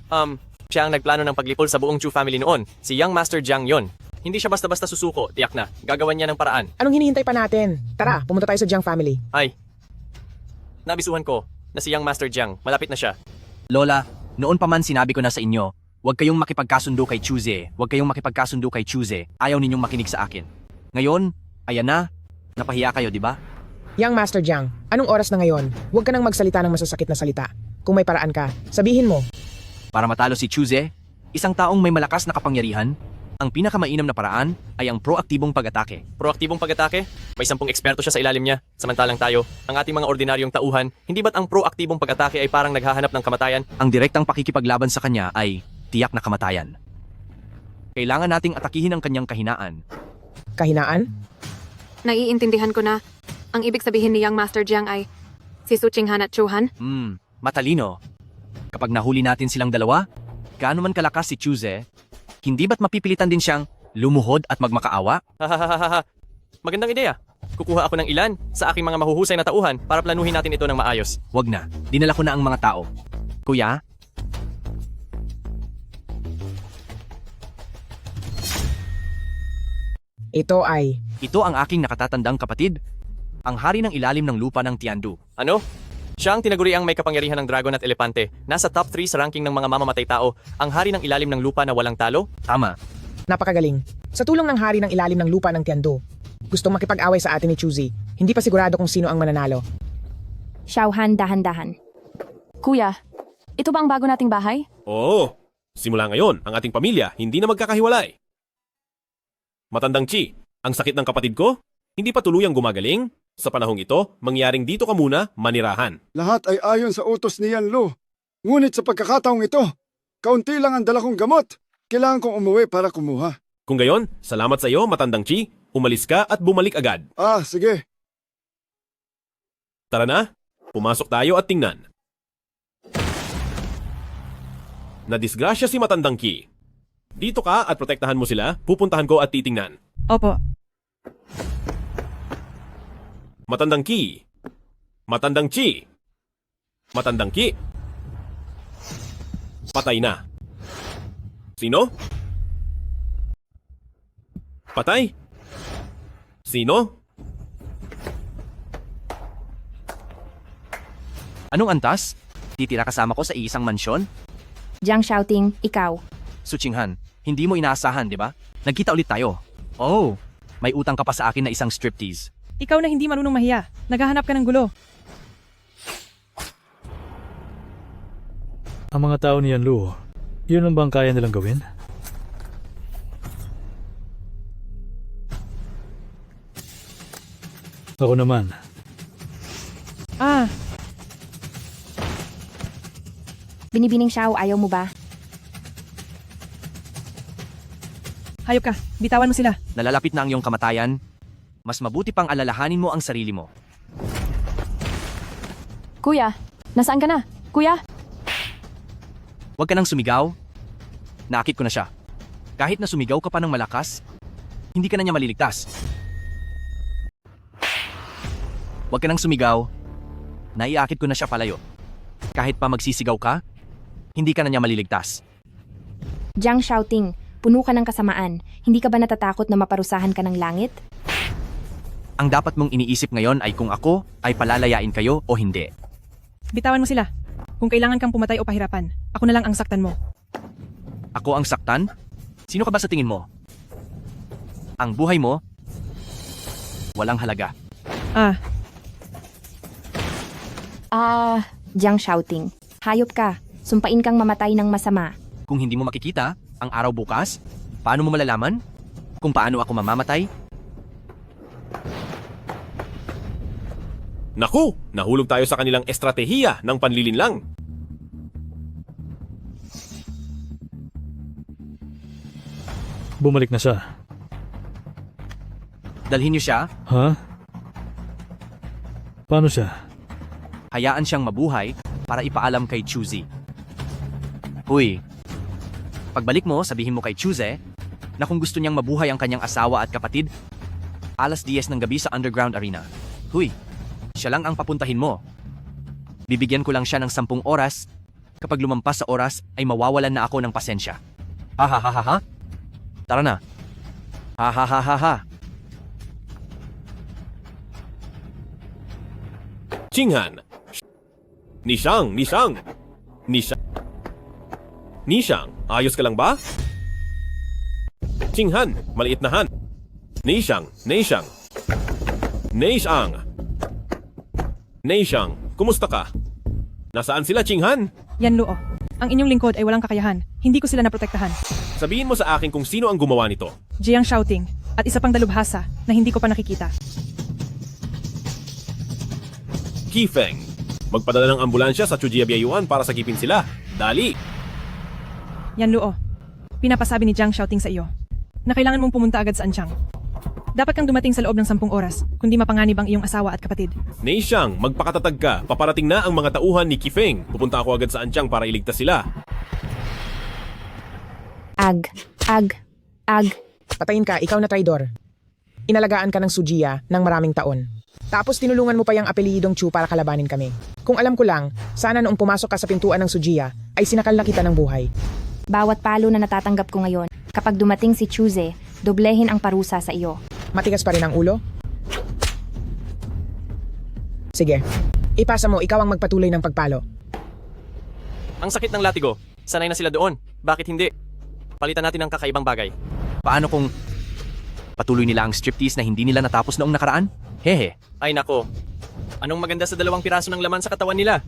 Siya ang nagplano ng paglipol sa buong Chu family noon. Si Young Master Jiang yon. Hindi siya basta-basta susuko, tiyak na. Gagawan niya ng paraan. Anong hinihintay pa natin? Tara, pumunta tayo sa Jiang family. Ay, nabisuhan ko na si Young Master Jiang. Malapit na siya. Lola, noon pa man sinabi ko na sa inyo, huwag kayong makipagkasundo kay Chuze. Huwag kayong makipagkasundo kay Chuze. Ayaw ninyong makinig sa akin. Ngayon, ayan na. Napahiya kayo, di ba? Young Master Jiang, anong oras na ngayon? Huwag ka nang magsalita ng masasakit na salita. Kung may paraan ka, sabihin mo. Para matalo si Chuze, isang taong may malakas na kapangyarihan, ang pinakamainam na paraan ay ang proaktibong pag-atake. Proaktibong pag-atake? May 10 eksperto siya sa ilalim niya. Samantalang tayo, ang ating mga ordinaryong tauhan, hindi ba't ang proaktibong pag-atake ay parang naghahanap ng kamatayan? Ang direktang pakikipaglaban sa kanya ay tiyak na kamatayan. Kailangan nating atakihin ang kanyang kahinaan. Kahinaan? Naiintindihan ko na. Ang ibig sabihin ni Young Master Jiang ay si Su Qinghan at Chuhan. Matalino. Kapag nahuli natin silang dalawa, gaano man kalakas si Chuze, hindi ba't mapipilitan din siyang lumuhod at magmakaawa? Hahaha. Magandang ideya. Kukuha ako ng ilan sa aking mga mahuhusay na tauhan para planuhin natin ito ng maayos. Wag na. Dinala ko na ang mga tao. Kuya? Ito ay... Ito ang aking nakatatandang kapatid, ang hari ng ilalim ng lupa ng Tiandu. Ano? Siya ang tinaguriang may kapangyarihan ng dragon at elepante. Nasa top 3 sa ranking ng mga mamamatay tao. Ang hari ng ilalim ng lupa na walang talo? Tama. Napakagaling. Sa tulong ng hari ng ilalim ng lupa ng Tiandu, gustong makipag-away sa atin ni Chuzi. Hindi pa sigurado kung sino ang mananalo. Xiaohan, dahan-dahan. Kuya, ito ba ang bago nating bahay? Oo. Simula ngayon, ang ating pamilya hindi na magkakahiwalay. Matandang Chi, ang sakit ng kapatid ko, hindi pa tuluyang gumagaling. Sa panahong ito, mangyaring dito ka muna manirahan. Lahat ay ayon sa utos ni Yanlu. Ngunit sa pagkakataong ito, kaunti lang ang dala kong gamot. Kailangan kong umuwi para kumuha. Kung gayon, salamat sa iyo, Matandang Chi. Umalis ka at bumalik agad. Sige. Tara na, pumasok tayo at tingnan. Nadisgrasya si Matandang Chi. Dito ka at protektahan mo sila, pupuntahan ko at titingnan. Opo. Matandang Chi. Matandang Chi. Matandang Chi. Patay na. Sino? Patay? Sino? Anong antas? Titira kasama ko sa iisang mansyon? Jiang Shaoting, ikaw. Suchinghan, hindi mo inaasahan, di ba? Nagkita ulit tayo. Oh, may utang ka pa sa akin na isang striptease. Ikaw na hindi marunong mahiya. Naghahanap ka ng gulo. Ang mga tao ni Yanlu, yun ang bang kaya nilang gawin? Ako naman. Binibining Xiao, ayaw mo ba? Hayop ka. Bitawan mo sila. Nalalapit na ang iyong kamatayan. Mas mabuti pang alalahanin mo ang sarili mo. Kuya, nasaan ka na? Kuya? Huwag ka nang sumigaw. Nakit ko na siya. Kahit na sumigaw ka pa ng malakas, hindi ka na niya maliligtas. Huwag ka nang sumigaw. Naiakit ko na siya palayo. Kahit pa magsisigaw ka, hindi ka na niya maliligtas. Jiang Shaoting, puno ka ng kasamaan. Hindi ka ba natatakot na maparusahan ka ng langit? Ang dapat mong iniisip ngayon ay kung ako ay palalayain kayo o hindi. Bitawan mo sila. Kung kailangan kang pumatay o pahirapan, ako na lang ang saktan mo. Ako ang saktan? Sino ka ba sa tingin mo? Ang buhay mo, walang halaga. Jiang Shaoting, hayop ka. Sumpain kang mamatay ng masama. Kung hindi mo makikita ang araw bukas, paano mo malalaman kung paano ako mamamatay? Naku! Nahulog tayo sa kanilang estratehiya ng panlilinlang. Bumalik na siya. Dalhin niyo siya, Ha? Paano siya? hayaan siyang mabuhay para ipaalam kay Chuzi. Huy, pagbalik mo, sabihin mo kay Chuzi na kung gusto niyang mabuhay ang kanyang asawa at kapatid, 10:00 ng gabi sa Underground Arena. Huy, siya lang ang papuntahin mo. Bibigyan ko lang siya ng 10 oras. Kapag lumampas sa oras, ay mawawalan na ako ng pasensya. Ha ha ha ha ha? Tara na. Ha ha ha ha ha. Qinghan. Nishang, Nishang. Nishang, ayos ka lang ba? Qinghan, maliit na han. Nishang. Nishang, kumusta ka? Nasaan sila, Qinghan? Yanluo, ang inyong lingkod ay walang kakayahan. Hindi ko sila naprotektahan. Sabihin mo sa akin kung sino ang gumawa nito. Jiang Shaoting, at isa pang dalubhasa na hindi ko pa nakikita. Qifeng, magpadala ng ambulansya sa Chujia Biayuan para sagipin sila. Dali! Yanluo, pinapasabi ni Jiang Shaoting sa iyo na kailangan mong pumunta agad sa Anchang. Dapat kang dumating sa loob ng 10 oras, kundi mapanganib ang iyong asawa at kapatid. Neishang, magpakatatag ka. Paparating na ang mga tauhan ni Qifeng. Pupunta ako agad sa Anchang para iligtas sila. Ag. Patayin ka, ikaw na traidor. Inalagaan ka ng Sujia ng maraming taon. Tapos tinulungan mo pa yung apelidong Chu para kalabanin kami. Kung alam ko lang, sana noong pumasok ka sa pintuan ng Sujia, ay sinakal na kita ng buhay. Bawat palo na natatanggap ko ngayon, kapag dumating si Chuze, Doblehin ang parusa sa iyo. Matigas pa rin ang ulo? Sige. Ipasa mo, ikaw ang magpatuloy ng pagpalo. Ang sakit ng latigo. Sanay na sila doon. Bakit hindi? Palitan natin ng kakaibang bagay. Paano kung patuloy nila ang striptease na hindi nila natapos noong nakaraan? Hehe. Ay nako. Anong maganda sa 2 piraso ng laman sa katawan nila?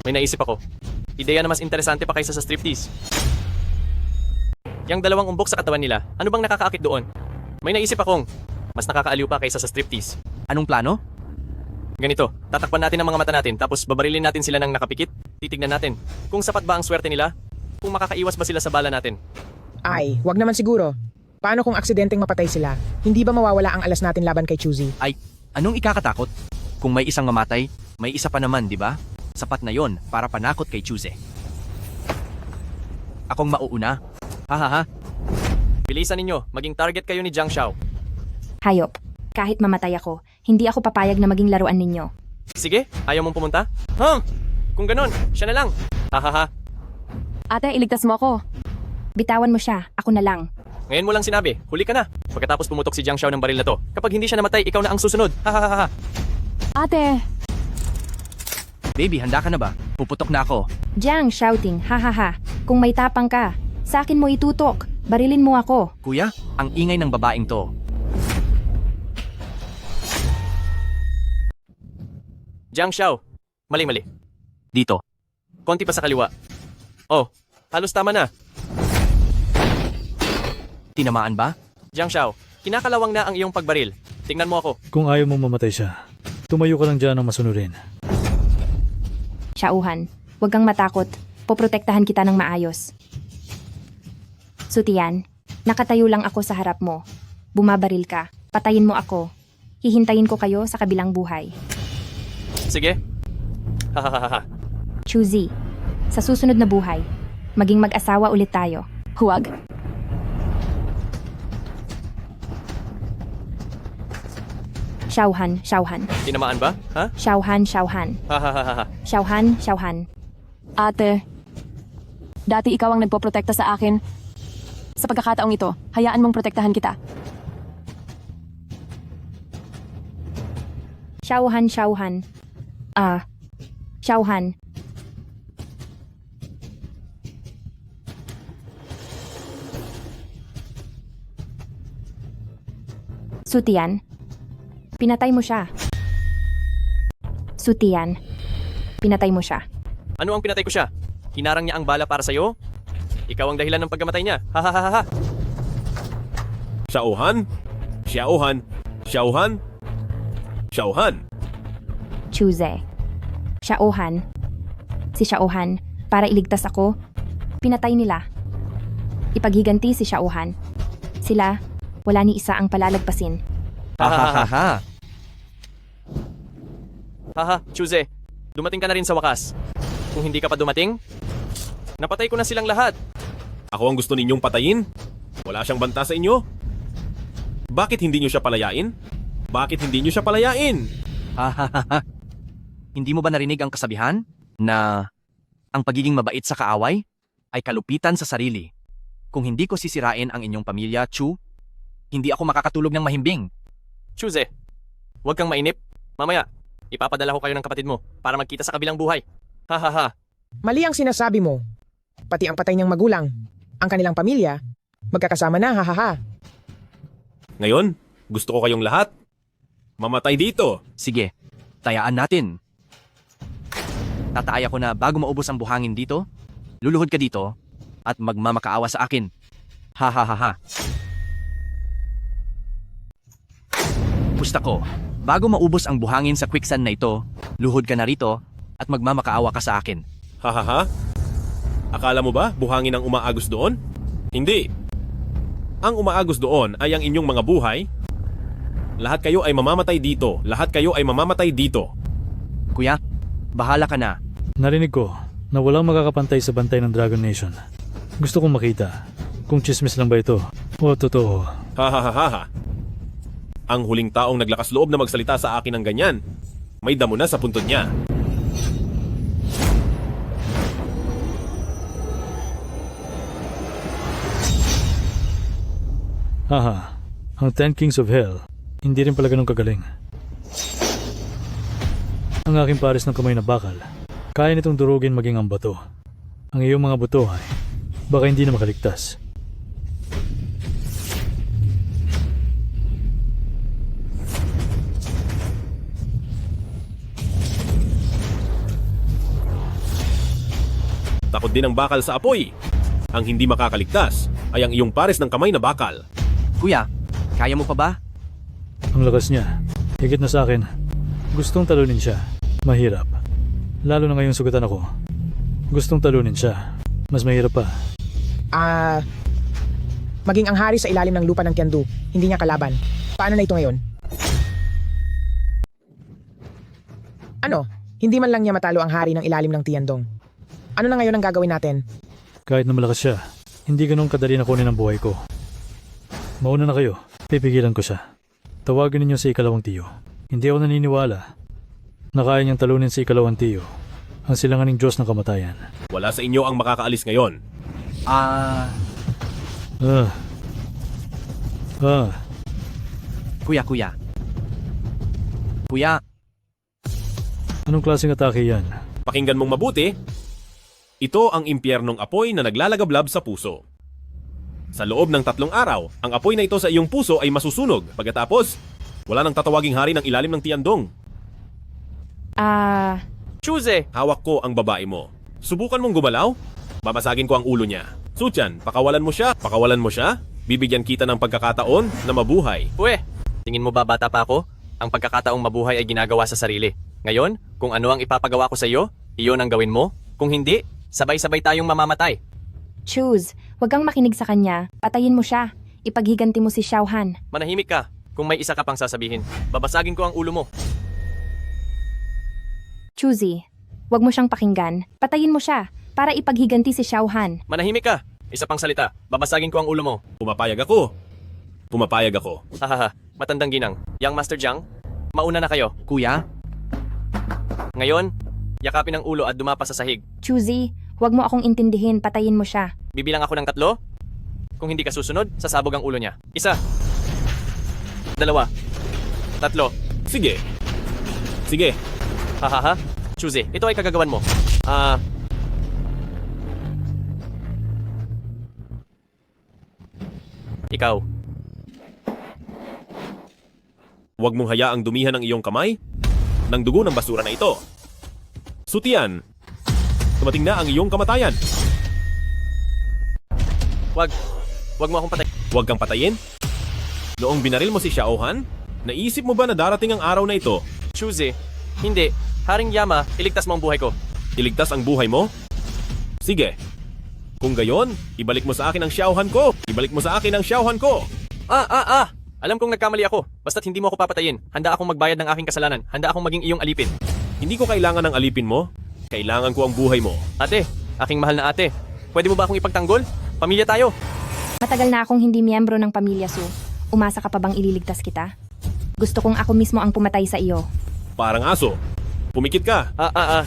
May naisip ako. Ideya na mas interesante pa kaysa sa striptease. Yang 2 umbok sa katawan nila, ano bang nakakaakit doon? May naisip akong mas nakakaaliw pa kaysa sa striptease. Anong plano? Ganito, tatakpan natin ang mga mata natin tapos babarilin natin sila ng nakapikit. Titignan natin kung sapat ba ang swerte nila, kung makakaiwas ba sila sa bala natin. Ay, wag naman siguro. Paano kung aksidenteng mapatay sila? Hindi ba mawawala ang alas natin laban kay Chuzi? Ay, anong ikakatakot? Kung may isang mamatay, may isa pa naman, di ba? Sapat na yon para panakot kay Chuze. Akong mauuna. Hahaha. Bilisan ninyo, maging target kayo ni Jiang Shao. Hayop. Kahit mamatay ako, hindi ako papayag na maging laruan ninyo. Sige, ayaw mong pumunta? Kung ganon, siya na lang. Hahaha. Ate, iligtas mo ako. Bitawan mo siya, ako na lang. Ngayon mo lang sinabi, huli ka na. Pagkatapos pumutok si Jiang Shao ng baril na to. Kapag hindi siya namatay, ikaw na ang susunod. Hahaha. Ate! Baby, handa ka na ba? Puputok na ako. Jiang shouting, hahaha. Kung may tapang ka, sa akin mo itutok. Barilin mo ako. Kuya, ang ingay ng babaeng to. Jiang Shao, mali-mali. Dito. Konti pa sa kaliwa. Oh, halos tama na. Tinamaan ba? Jiang Shao, kinakalawang na ang iyong pagbaril. Tingnan mo ako. Kung ayaw mong mamatay siya, tumayo ka lang dyan ng masunurin. Shauhan, huwag kang matakot. Poprotektahan kita ng maayos. Sutian, nakatayo lang ako sa harap mo. Bumabaril ka. Patayin mo ako. Hihintayin ko kayo sa kabilang buhay. Sige. Hahaha. Chuzi, sa susunod na buhay, maging mag-asawa ulit tayo. Huwag. Shauhan, Shauhan. Tinamaan ba? Ha? Shauhan, Shauhan. Hahaha. Shauhan, Shauhan. Ate, dati ikaw ang nagpoprotekta sa akin. Sa pagkakataong ito, hayaan mong protektahan kita. Shauhan, Shauhan. Shauhan. Sutian, pinatay mo siya. Sutian, pinatay mo siya. Ano ang pinatay ko siya? Hinarang niya ang bala para sa'yo? Ikaw ang dahilan ng pagkamatay niya. Hahaha. Xiaohan? Xiaohan? Xiaohan? Xiaohan? Chuze. Shauhan. Si Shauhan, para iligtas ako, pinatay nila. Ipaghiganti si Shauhan. Sila, wala ni isa ang palalagpasin. Hahaha. Haha, Chuze. Dumating ka na rin sa wakas. Kung hindi ka pa dumating, napatay ko na silang lahat. Ako ang gusto ninyong patayin? Wala siyang banta sa inyo? Bakit hindi niyo siya palayain? Bakit hindi niyo siya palayain? Hahaha. Hindi mo ba narinig ang kasabihan na ang pagiging mabait sa kaaway ay kalupitan sa sarili? Kung hindi ko sisirain ang inyong pamilya, Chu, hindi ako makakatulog ng mahimbing. Chuze, huwag kang mainip. Mamaya, ipapadala ko kayo ng kapatid mo para magkita sa kabilang buhay. Hahaha. Mali ang sinasabi mo. Pati ang patay niyang magulang, ang kanilang pamilya, magkakasama na, hahaha. Ngayon, gusto ko kayong lahat mamatay dito. Sige, tayaan natin. Tataaya ko na bago maubos ang buhangin dito, luluhod ka dito at magmamakaawa sa akin. Hahaha. Pusta ko, bago maubos ang buhangin sa quicksand na ito, luhod ka na rito at magmamakaawa ka sa akin. Hahaha? Akala mo ba buhangin ang umaagos doon? Hindi. Ang umaagos doon ay ang inyong mga buhay. Lahat kayo ay mamamatay dito. Lahat kayo ay mamamatay dito. Kuya, bahala ka na. Narinig ko na walang makakapantay sa bantay ng Dragon Nation. Gusto kong makita kung chismis lang ba ito o totoo. Hahaha. Ang huling taong naglakas loob na magsalita sa akin ng ganyan, may damo na sa puntod niya. Haha, Ang 10 Kings of Hell, hindi rin pala ganun kagaling. Ang aking pares ng kamay na bakal, kaya nitong durugin maging ang bato. Ang iyong mga buto ay baka hindi na makaligtas. Takot din ang bakal sa apoy. Ang hindi makakaligtas ay ang iyong pares ng kamay na bakal. Kuya, kaya mo pa ba? Ang lakas niya, higit na sa akin. Gustong talunin siya. Mahirap. Lalo na ngayong sugatan ako. Gustong talunin siya. Mas mahirap pa. Maging ang hari sa ilalim ng lupa ng Tiandu, hindi niya kalaban. Paano na ito ngayon? Ano? Hindi man lang niya matalo ang hari ng ilalim ng Tiandong. Ano na ngayon ang gagawin natin? Kahit na malakas siya, hindi ganun kadali na kunin ang buhay ko. Mauna na kayo. Pipigilan ko siya. Tawagin ninyo si ikalawang tiyo. Hindi ako naniniwala na kaya niyang talunin si ikalawang tiyo, ang silanganing Diyos ng kamatayan. Wala sa inyo ang makakaalis ngayon. Kuya. Kuya, Anong klaseng atake yan? Pakinggan mong mabuti. Ito ang impyernong apoy na naglalagablab sa puso. Sa loob ng 3 araw, ang apoy na ito sa iyong puso ay masusunog. Pagkatapos, wala nang tatawaging hari ng ilalim ng Tiandong. Chuze! Hawak ko ang babae mo. Subukan mong gumalaw? Babasagin ko ang ulo niya. Suchan, pakawalan mo siya. Bibigyan kita ng pagkakataon na mabuhay. Uwe, tingin mo ba bata pa ako? Ang pagkakataong mabuhay ay ginagawa sa sarili. Ngayon, kung ano ang ipapagawa ko sa iyo, iyon ang gawin mo. Kung hindi, sabay-sabay tayong mamamatay. Choose. Huwag kang makinig sa kanya. Patayin mo siya. Ipaghiganti mo si Xiaohan. Manahimik ka. Kung may isa ka pang sasabihin, babasagin ko ang ulo mo. Chuzi, huwag mo siyang pakinggan. Patayin mo siya para ipaghiganti si Xiaohan. Manahimik ka. Isa pang salita, babasagin ko ang ulo mo. Pumapayag ako. Hahaha, matandang ginang. Young Master Jiang, mauna na kayo. Kuya? Ngayon, yakapin ang ulo at dumapa sa sahig. Chuzi, huwag mo akong intindihin. Patayin mo siya. Bibilang ako ng 3. Kung hindi ka susunod, sasabog ang ulo niya. 1, 2, 3. Sige. Hahaha. Chuzi, ito ay kagagawan mo. Ikaw. Huwag mong hayaang dumihan ang iyong kamay ng dugo ng basura na ito. Sutian, dumating na ang iyong kamatayan. Huwag mo akong patay. Huwag kang patayin. Noong binaril mo si Xiaohan, naisip mo ba na darating ang araw na ito? Chuzi, hindi. Haring Yama, iligtas mo ang buhay ko. Iligtas ang buhay mo? Sige. Kung gayon, ibalik mo sa akin ang Xiaohan ko. Alam kong nagkamali ako. Basta't hindi mo ako papatayin. Handa akong magbayad ng aking kasalanan. Handa akong maging iyong alipin. Hindi ko kailangan ng alipin mo. Kailangan ko ang buhay mo. Ate, aking mahal na ate. Pwede mo ba akong ipagtanggol? Pamilya tayo. Matagal na akong hindi miyembro ng pamilya Su. Umasa ka pa bang ililigtas kita? Gusto kong ako mismo ang pumatay sa iyo. Parang aso. Pumikit ka. Hahaha.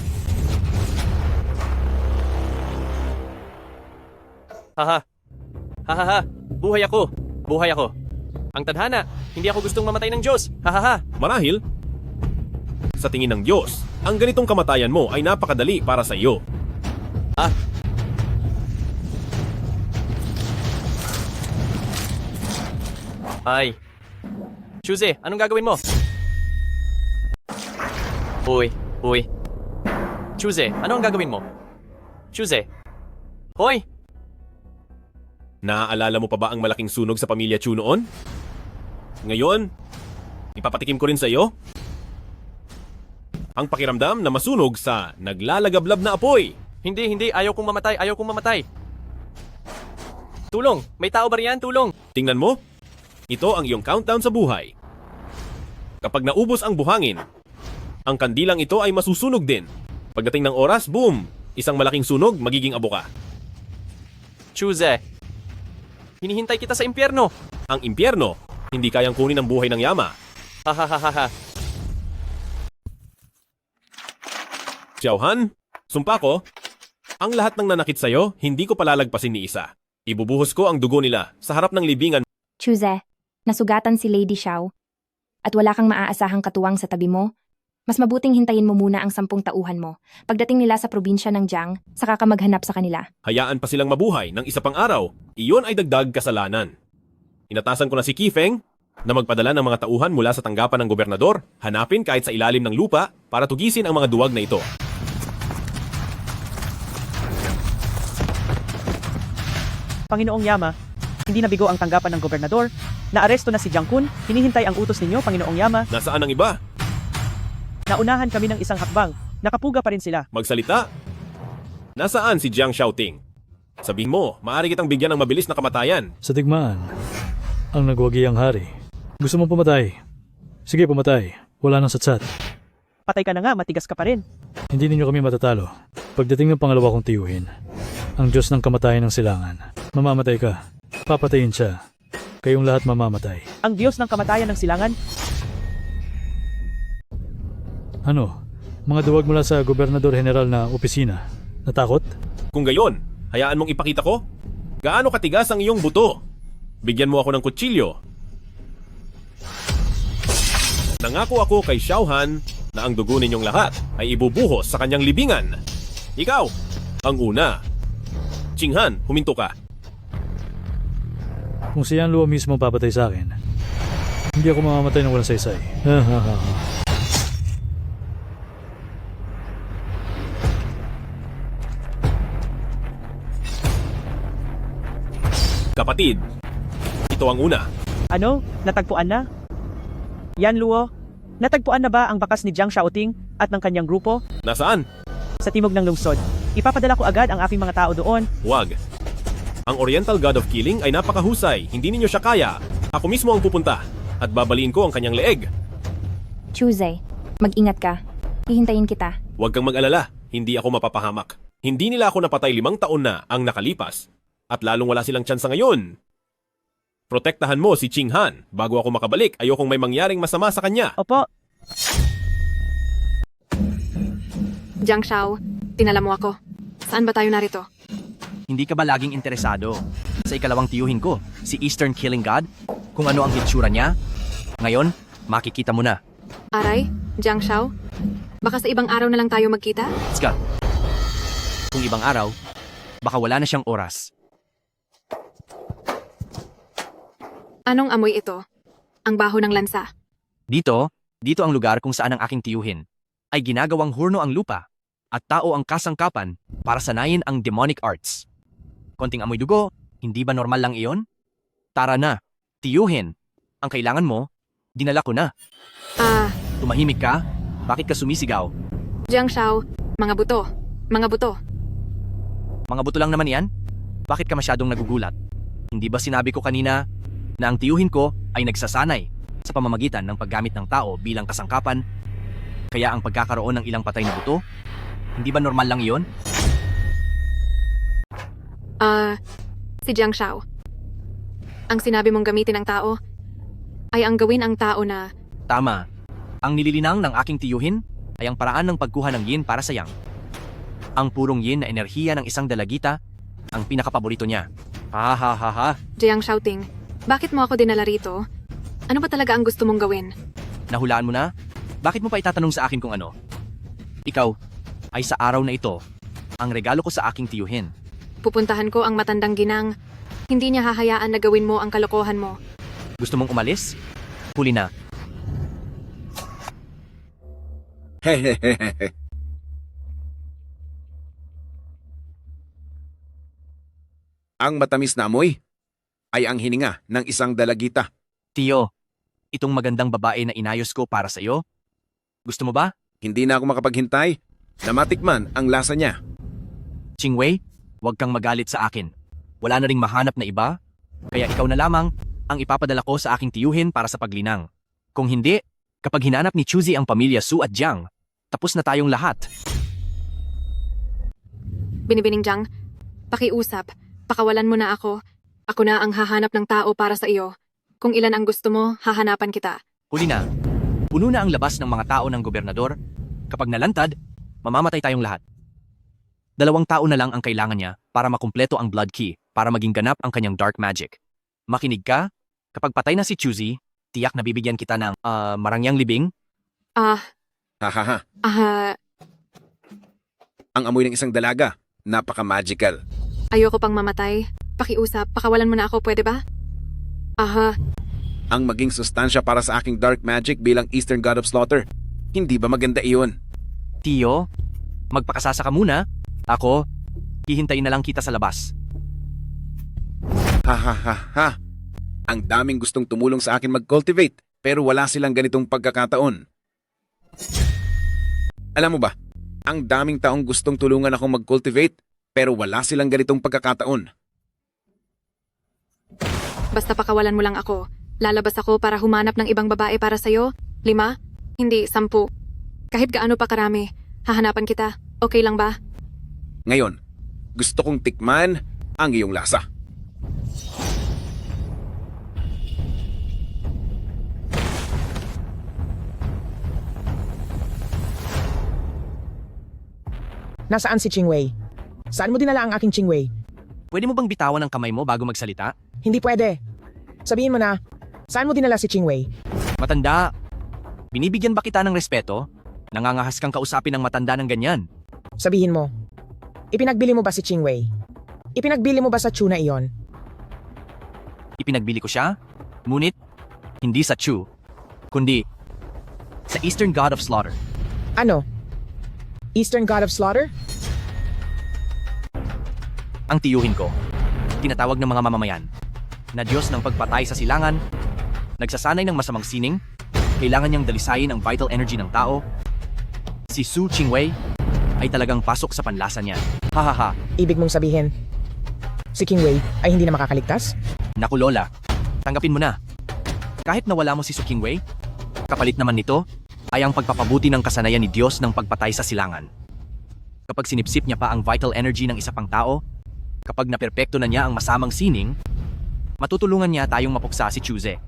Buhay ako. Ang tadhana, hindi ako gustong mamatay ng Diyos. Hahaha. Marahil, sa tingin ng Diyos, ang ganitong kamatayan mo ay napakadali para sa iyo. Chuze, anong gagawin mo? Uy. Chuze, ano ang gagawin mo? Chuze. Hoy! Naaalala mo pa ba ang malaking sunog sa pamilya Chu noon? Ngayon, ipapatikim ko rin sa iyo ang pakiramdam na masunog sa naglalagablab na apoy. Hindi. Ayaw kong mamatay. Tulong! May tao ba riyan? Tulong! Tingnan mo, ito ang iyong countdown sa buhay. Kapag naubos ang buhangin, ang kandilang ito ay masusunog din. Pagdating ng oras, boom! Isang malaking sunog, magiging abo ka. Chuze, hinihintay kita sa impyerno. Ang impyerno, hindi kayang kunin ang buhay ng Yama. Hahaha. Xiaohan, sumpa ko, ang lahat ng nanakit sa'yo, hindi ko palalagpasin ni isa. Ibubuhos ko ang dugo nila sa harap ng libingan. Chuze, nasugatan si Lady Xiao, at wala kang maaasahang katuwang sa tabi mo, mas mabuting hintayin mo muna ang 10 tauhan mo. Pagdating nila sa probinsya ng Jiang, saka ka maghanap sa kanila. Hayaan pa silang mabuhay ng isa pang araw. Iyon ay dagdag kasalanan. Inatasan ko na si Kifeng na magpadala ng mga tauhan mula sa tanggapan ng gobernador, hanapin kahit sa ilalim ng lupa para tugisin ang mga duwag na ito. Panginoong Yama, hindi nabigo ang tanggapan ng gobernador. Naaresto na si Jiang Kun. Hinihintay ang utos ninyo, Panginoong Yama. Nasaan ang iba? Naunahan kami ng isang hakbang. Nakapuga pa rin sila. Magsalita. Nasaan si Jiang Shaoting? Sabihin mo, maaari kitang bigyan ng mabilis na kamatayan. Sa digmaan, ang nagwagi ang hari. Gusto mong pumatay? Sige, pumatay. Wala nang satsat. Patay ka na nga, matigas ka pa rin. Hindi ninyo kami matatalo. Pagdating ng pangalawa kong tiyuhin, ang Diyos ng kamatayan ng silangan, mamamatay ka. Papatayin siya. Kayong lahat mamamatay. Ang Diyos ng kamatayan ng silangan? Ano? Mga duwag mula sa Gobernador General na opisina. Natakot? Kung gayon, hayaan mong ipakita ko? Gaano katigas ang iyong buto? Bigyan mo ako ng kutsilyo. Nangako ako kay Xiaohan na ang dugo ninyong lahat ay ibubuhos sa kanyang libingan. Ikaw, ang una. Qinghan, huminto ka. Kung si Yan Luo mismo papatay sa akin, hindi ako mamamatay ng walang saysay. Kapatid, ito ang una. Ano? Natagpuan na? Yan Luo, natagpuan na ba ang bakas ni Jiang Shaoting at ng kanyang grupo? Nasaan? Sa timog ng lungsod. Ipapadala ko agad ang aking mga tao doon. Huwag. Ang Oriental God of Killing ay napakahusay. Hindi ninyo siya kaya. Ako mismo ang pupunta at babaliin ko ang kanyang leeg. Chuze, mag-ingat ka. Hihintayin kita. Huwag kang mag-alala. Hindi ako mapapahamak. Hindi nila ako napatay 5 taon na ang nakalipas. At lalong wala silang tsansa ngayon. Protektahan mo si Qinghan. Bago ako makabalik, ayokong may mangyaring masama sa kanya. Opo. Jiang Shao, tinala mo ako. Saan ba tayo narito? Hindi ka ba laging interesado sa ikalawang tiyuhin ko, si Eastern Killing God? Kung ano ang hitsura niya? Ngayon, makikita mo na. Aray, Jiang Shao, baka sa ibang araw na lang tayo magkita? Ska, kung ibang araw, baka wala na siyang oras. Anong amoy ito? Ang baho ng lansa. Dito ang lugar kung saan ang aking tiyuhin ay ginagawang hurno ang lupa at tao ang kasangkapan para sanayin ang demonic arts. Konting amoy dugo, hindi ba normal lang iyon? Tara na, tiyuhin. Ang kailangan mo, dinala ko na. Tumahimik ka? Bakit ka sumisigaw? Jiang Shao, mga buto. Mga buto. Mga buto lang naman yan? Bakit ka masyadong nagugulat? Hindi ba sinabi ko kanina na ang tiyuhin ko ay nagsasanay sa pamamagitan ng paggamit ng tao bilang kasangkapan? Kaya ang pagkakaroon ng ilang patay na buto, hindi ba normal lang iyon? Si Jiang Shao. Ang sinabi mong gamitin ng tao ay ang gawin ang tao na... Tama. Ang nililinang ng aking tiyuhin ay ang paraan ng pagkuha ng yin para sa yang. Ang purong yin na enerhiya ng isang dalagita ang pinakapaborito niya. Ha ha ha ha. Jiang Shaoting, bakit mo ako dinala rito? Ano ba talaga ang gusto mong gawin? Nahulaan mo na? Bakit mo pa itatanong sa akin kung ano? Ikaw ay sa araw na ito ang regalo ko sa aking tiyuhin. Pupuntahan ko ang matandang ginang. Hindi niya hahayaan na gawin mo ang kalokohan mo. Gusto mong umalis? Huli na. Ang matamis na amoy ay ang hininga ng isang dalagita. Tiyo, itong magandang babae na inayos ko para sa iyo, gusto mo ba? Hindi na ako makapaghintay na matikman ang lasa niya. Qingwei, huwag kang magalit sa akin. Wala na ring mahanap na iba, kaya ikaw na lamang ang ipapadala ko sa aking tiyuhin para sa paglinang. Kung hindi, kapag hinanap ni Chuzi ang pamilya Su at Jiang, tapos na tayong lahat. Binibining Jiang, pakiusap, pakawalan mo na ako. Ako na ang hahanap ng tao para sa iyo. Kung ilan ang gusto mo, hahanapan kita. Huli na. Puno na ang labas ng mga tao ng gobernador. Kapag nalantad, mamamatay tayong lahat. 2 tao na lang ang kailangan niya para makumpleto ang blood key para maging ganap ang kanyang dark magic. Makinig ka Kapag patay na si Chuzi, tiyak na bibigyan kita ng marangyang libing. Hahaha. Ang amoy ng isang dalaga. Napaka-magical. Ayoko pang mamatay. Pakiusap, pakawalan mo na ako, pwede ba? Ang maging sustansya para sa aking dark magic bilang Eastern God of Slaughter. Hindi ba maganda iyon? Tio, magpakasasa ka muna. Ako, hihintayin na lang kita sa labas. Ha. Ang daming gustong tumulong sa akin mag-cultivate pero wala silang ganitong pagkakataon. Alam mo ba, ang daming taong gustong tulungan akong mag-cultivate pero wala silang ganitong pagkakataon. Basta pakawalan mo lang ako. Lalabas ako para humanap ng ibang babae para sa'yo. 5? Hindi, 10. Kahit gaano pa karami, hahanapan kita. Okay lang ba? Ngayon, gusto kong tikman ang iyong lasa. Nasaan si Chingwei? Saan mo dinala ang aking Chingwei? Pwede mo bang bitawan ang kamay mo bago magsalita? Hindi pwede. Sabihin mo na, saan mo dinala si Chingwei? Matanda, binibigyan ba kita ng respeto? Nangangahas kang kausapin ng matanda ng ganyan. Sabihin mo, ipinagbili mo ba si Chingwei? Ipinagbili mo ba sa Chu na iyon? Ipinagbili ko siya, ngunit hindi sa Chu, kundi sa Eastern God of Slaughter. Ano? Eastern God of Slaughter? Ang tiyuhin ko, tinatawag ng mga mamamayan, na Diyos ng pagpatay sa silangan, nagsasanay ng masamang sining, kailangan niyang dalisayin ang vital energy ng tao. Si Su Chingwei ay talagang pasok sa panlasa niya. Hahaha. Ibig mong sabihin, si Chingwei ay hindi na makakaligtas? Naku Lola, tanggapin mo na. Kahit nawala mo si Su Chingwei, kapalit naman nito ay ang pagpapabuti ng kasanayan ni Diyos ng pagpatay sa silangan. Kapag sinipsip niya pa ang vital energy ng isa pang tao, kapag naperpekto na niya ang masamang sining, matutulungan niya tayong mapuksa si Chuze.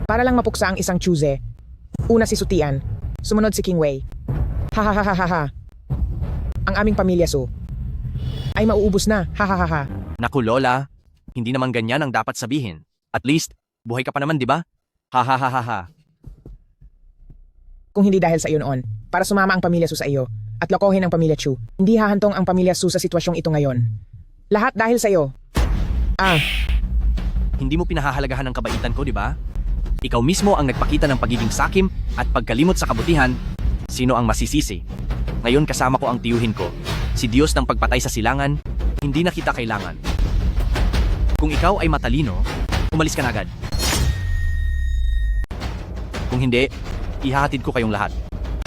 Para lang mapuksa ang isang Chuze, una si Sutian, sumunod si Chingwei. Ha. Ang aming pamilya Su ay mauubos na. Ha. Naku Lola, hindi naman ganyan ang dapat sabihin. At least, buhay ka pa naman, di ba? Ha. Kung hindi dahil sa iyo noon, para sumama ang pamilya Su sa iyo at lokohin ang pamilya Chu, hindi hahantong ang pamilya Su sa sitwasyong ito ngayon. Lahat dahil sa iyo. Hindi mo pinahahalagahan ang kabaitan ko, di ba? Ikaw mismo ang nagpakita ng pagiging sakim at pagkalimot sa kabutihan. Sino ang masisisi? Ngayon kasama ko ang tiyuhin ko. Si Diyos ng pagpatay sa silangan, hindi na kita kailangan. Kung ikaw ay matalino, umalis ka na agad. Kung hindi, ihahatid ko kayong lahat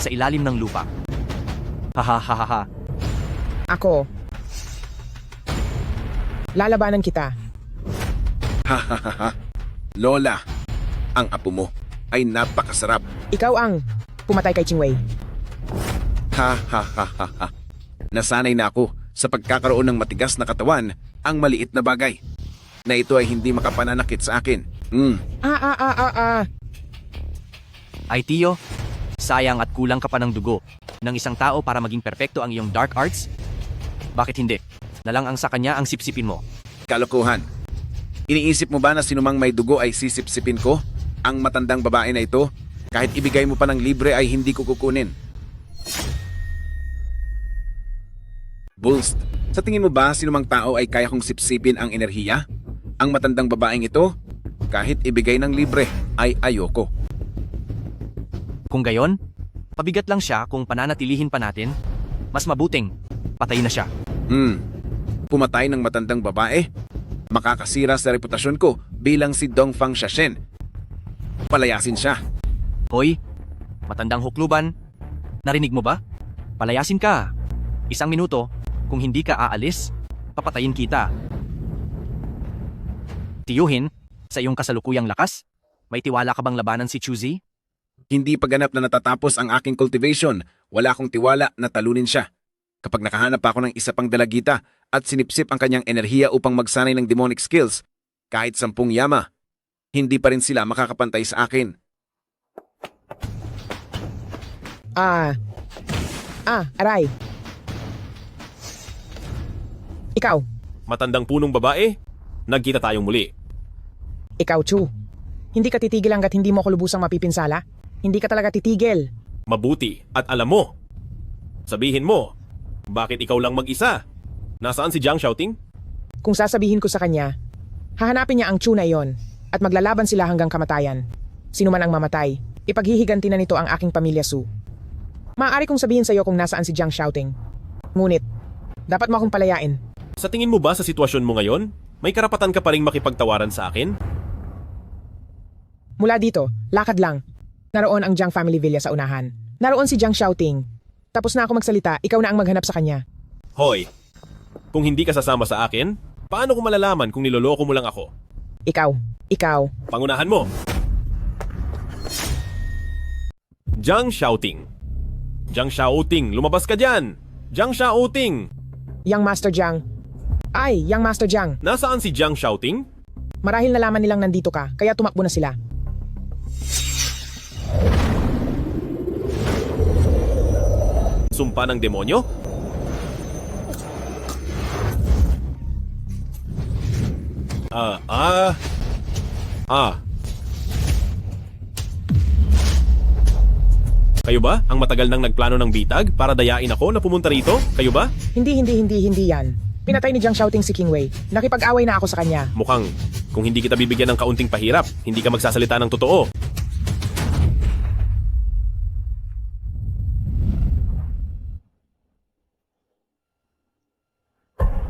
sa ilalim ng lupa. Ha. Ako, lalabanan kita. Ha. Lola, ang apo mo ay napakasarap. Ikaw ang pumatay kay Chingwei. Ha. Nasanay na ako sa pagkakaroon ng matigas na katawan ang maliit na bagay na ito ay hindi makapananakit sa akin. Ay tiyo, sayang at kulang ka pa ng dugo ng isang tao para maging perpekto ang iyong dark arts? Bakit hindi? Nalang ang sa kanya ang sipsipin mo. Kalokohan. Iniisip mo ba na sinumang may dugo ay sisipsipin ko? Ang matandang babae na ito, kahit ibigay mo pa ng libre ay hindi ko kukunin. Bulst, sa tingin mo ba sinumang tao ay kaya kong sipsipin ang enerhiya? Ang matandang babaeng ito, kahit ibigay ng libre ay ayoko. Kung gayon, pabigat lang siya kung pananatilihin pa natin. Mas mabuting, patay na siya. Pumatay ng matandang babae? Makakasira sa reputasyon ko bilang si Dongfang Shashen. Palayasin siya. Hoy, matandang hukluban, narinig mo ba? Palayasin ka. 1 minuto, kung hindi ka aalis, papatayin kita. Tiyuhin, sa iyong kasalukuyang lakas, may tiwala ka bang labanan si Chuzi? Hindi pa ganap na natatapos ang aking cultivation. Wala akong tiwala na talunin siya. Kapag nakahanap ako ng isa pang dalagita at sinipsip ang kanyang enerhiya upang magsanay ng demonic skills, kahit 10 yama, hindi pa rin sila makakapantay sa akin. Aray. Ikaw. Matandang punong babae, nagkita tayong muli. Ikaw, Chu. Hindi ka titigil hanggat hindi mo ako lubusang mapipinsala? Hindi ka talaga titigil. Mabuti at alam mo. Sabihin mo, bakit ikaw lang mag-isa? Nasaan si Jiang Xiaoting? Kung sasabihin ko sa kanya, hahanapin niya ang Chu na iyon at maglalaban sila hanggang kamatayan. Sino man ang mamatay, ipaghihiganti na nito ang aking pamilya Su. Maaari kong sabihin sa iyo kung nasaan si Jiang Xiaoting. Ngunit, dapat mo akong palayain. Sa tingin mo ba sa sitwasyon mo ngayon, may karapatan ka pa ring makipagtawaran sa akin? Mula dito, lakad lang. Naroon ang Jiang family villa sa unahan. Naroon si Jiang Xiaoting. Tapos na ako magsalita, ikaw na ang maghanap sa kanya. Hoy, kung hindi ka sasama sa akin, paano ko malalaman kung niloloko mo lang ako? Ikaw. Pangunahan mo. Jiang Xiaoting. Jiang Xiaoting, lumabas ka dyan! Jiang Xiaoting! Yang Master Jiang. Yang Master Jiang. Nasaan si Jiang Xiaoting? Marahil nalaman nilang nandito ka, kaya tumakbo na sila. Sumpa ng demonyo? Kayo ba ang matagal nang nagplano ng bitag para dayain ako na pumunta rito? Kayo ba? Hindi yan. Pinatay ni Jiang Xiaoting si King Wei. Nakipag-away na ako sa kanya. Mukhang, kung hindi kita bibigyan ng kaunting pahirap, hindi ka magsasalita ng totoo.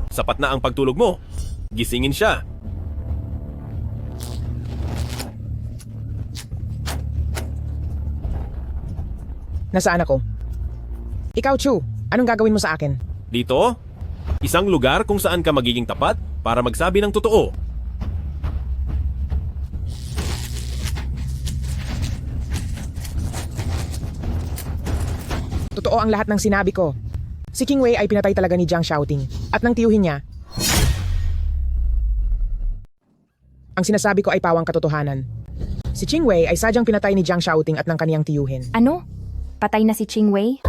Sapat na ang pagtulog mo. Gisingin siya. Nasaan ako? Ikaw, Chu, anong gagawin mo sa akin? Dito, isang lugar kung saan ka magiging tapat para magsabi ng totoo. Totoo ang lahat ng sinabi ko. Si King Wei ay pinatay talaga ni Jiang Xiaoting at nang tiyuhin niya. Ang sinasabi ko ay pawang katotohanan. Si Qing Wei ay sadyang pinatay ni Jiang Xiaoting at ng kaniyang tiyuhin. Ano? Patay na si Qing Wei?